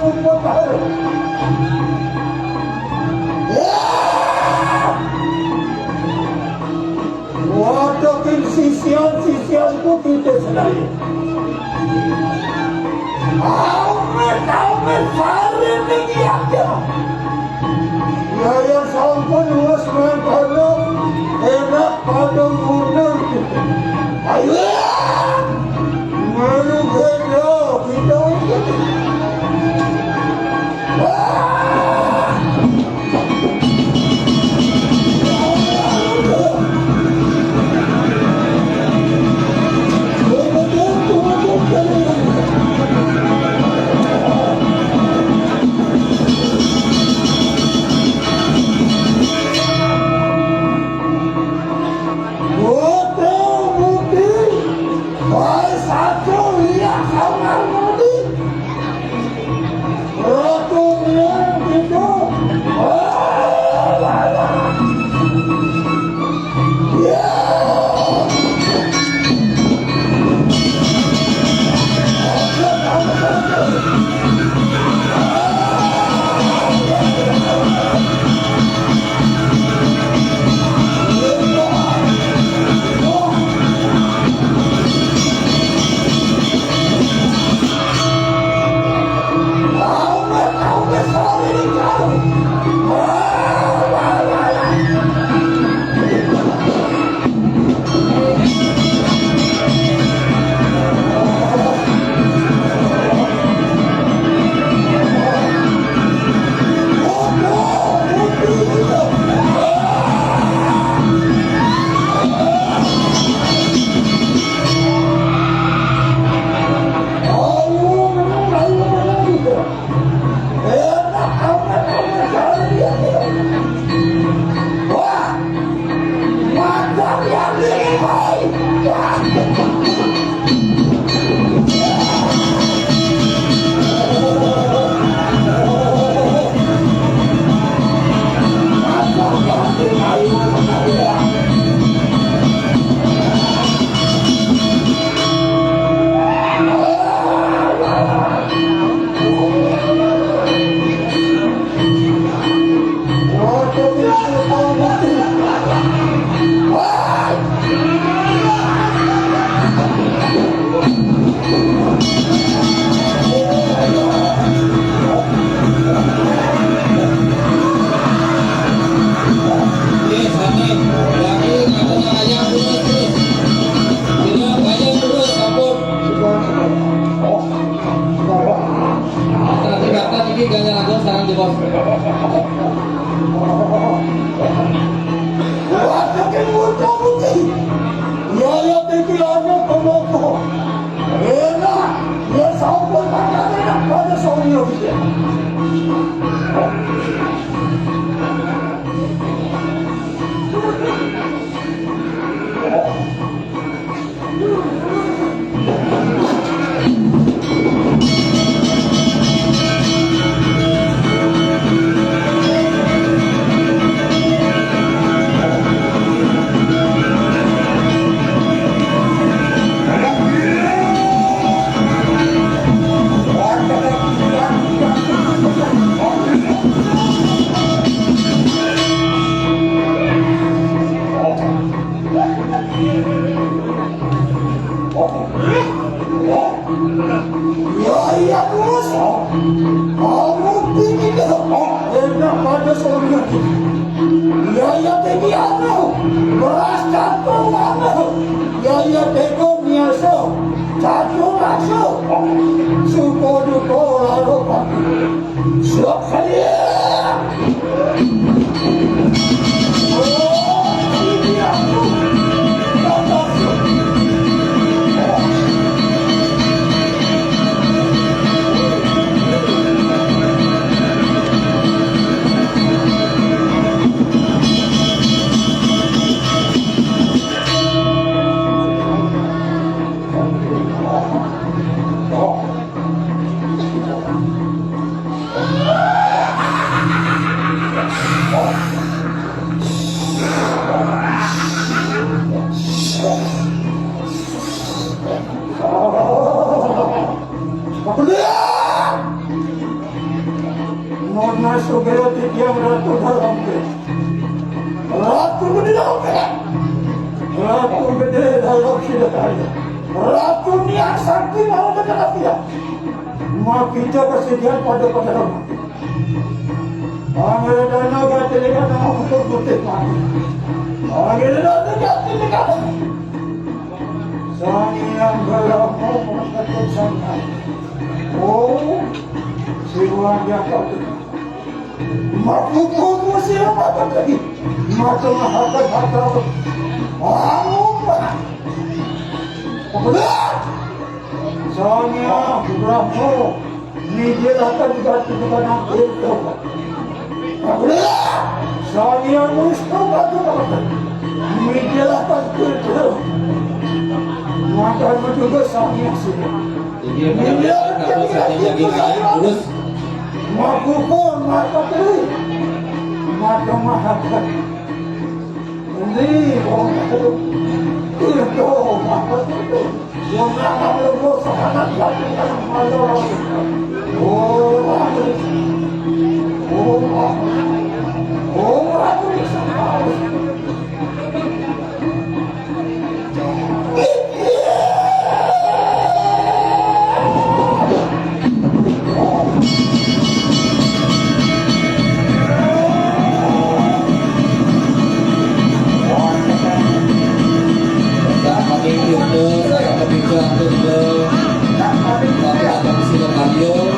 upo tahu. Waduh kin sisian putih terselai. Aume fare lagi aja. Ya sampun wes main pada enak pada mundur. Ayo, malu beda kita ini. Nona Sugeo Tiang Ratu dalam ke. Ratu gede dalam ke. Ratu gede dalam sidakaya. Ratu niat sakti mau berkelafiya. Mak kita kesedihan pada rumah. Pangeran dana gati lekat nama untuk putih mati. Pangeran dana gati lekat. Sang yang berlaku mengatakan sangat. Oh, siwa dia kau tu. Makhluk masih apa lagi? Mata mahal. Apa? Soalnya berapa? Ni dia akan diganti dengan aku. Soalnya musuh batu batu. Ni dia akan kerja. Maka juga soalnya sih. Ini kalau saya lagi kain terus Maku pun mata teri. Mata mahal. Ini orang itu. Itu mahal itu. Yang nak lebih sangat lagi mahal. Saya akan bicara tentang Bapak Abang Silabanyo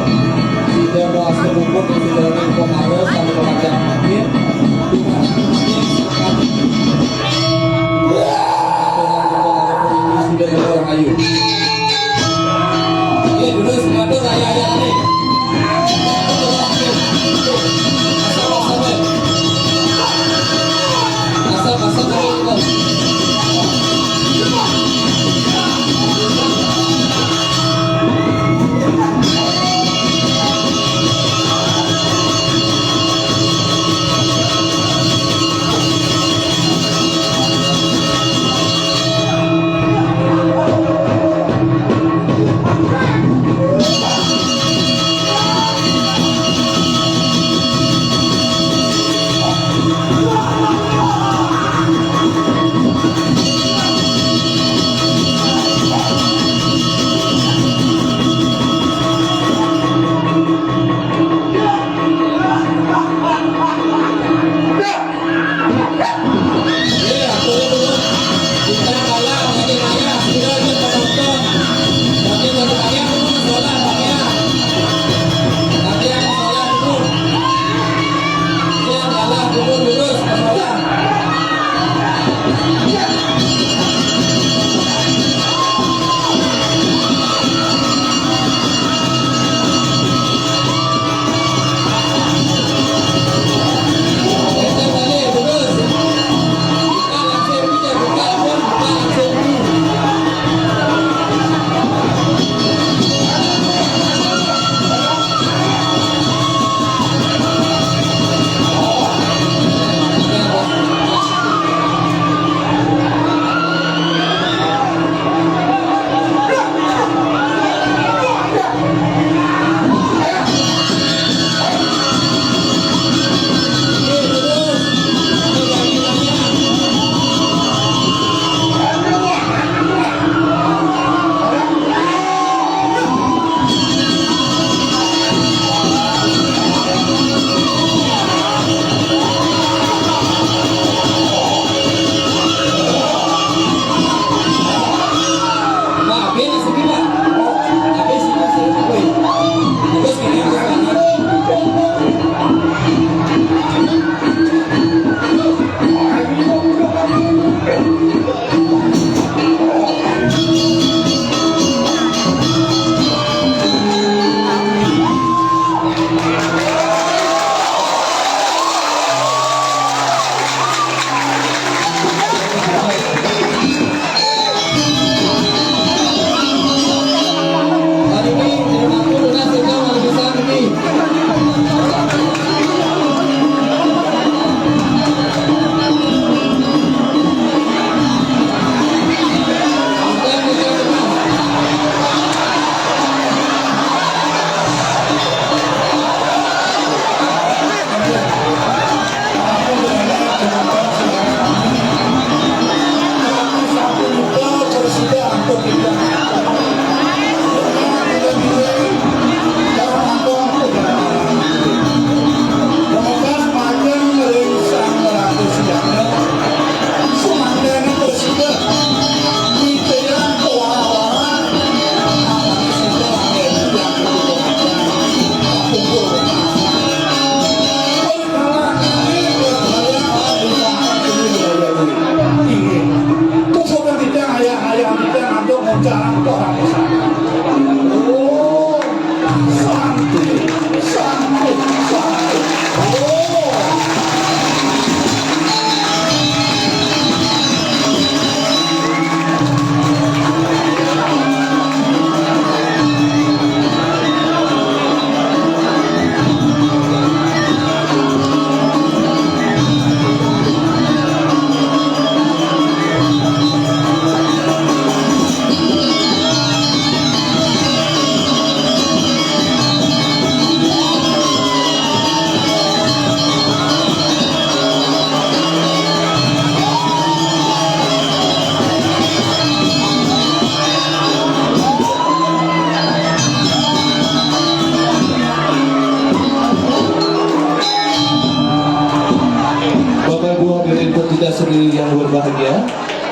saudara-saudari yang berbahagia,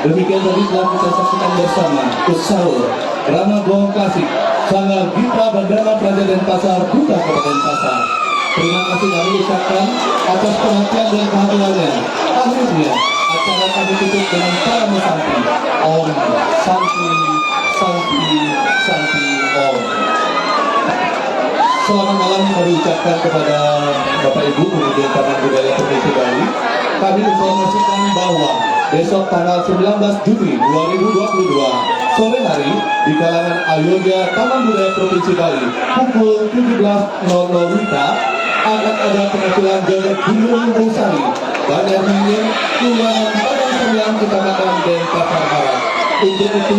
demikian tadi telah kita saksikan bersama Usaur drama Gong Klasik Sanggar Gita Bandara Praja Denpasar Duta Kabupaten Pasar. Terima kasih kami ucapkan atas perhatian dan kehadirannya. Akhirnya acara kami tutup dengan para santi. Om Santi Santi Santi Om. Selamat malam kami ucapkan kepada Bapak Ibu kemudian Taman Budaya Provinsi Bali. Kami informasikan bahwa besok tanggal 19 Juni 2022 sore hari di kalangan Ayodhya Taman Budaya Provinsi Bali pukul 17.00 WITA akan ada penampilan joget Gunung Sari Bandar Dingin Kelurahan Padang Sembilan Kecamatan Denpasar Barat. Untuk itu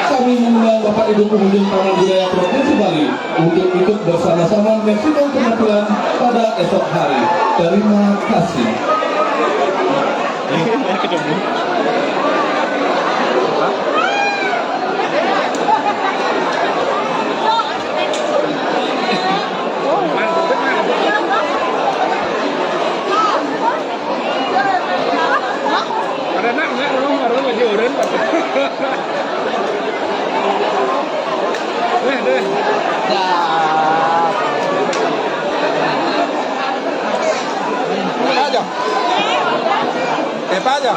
kami mengundang Bapak Ibu pengunjung Taman Budaya Provinsi Bali untuk ikut bersama-sama menyaksikan penampilan pada esok hari. Terima kasih. Ada nak nggak orang baru baju oranye. Deh. Aja. Aja.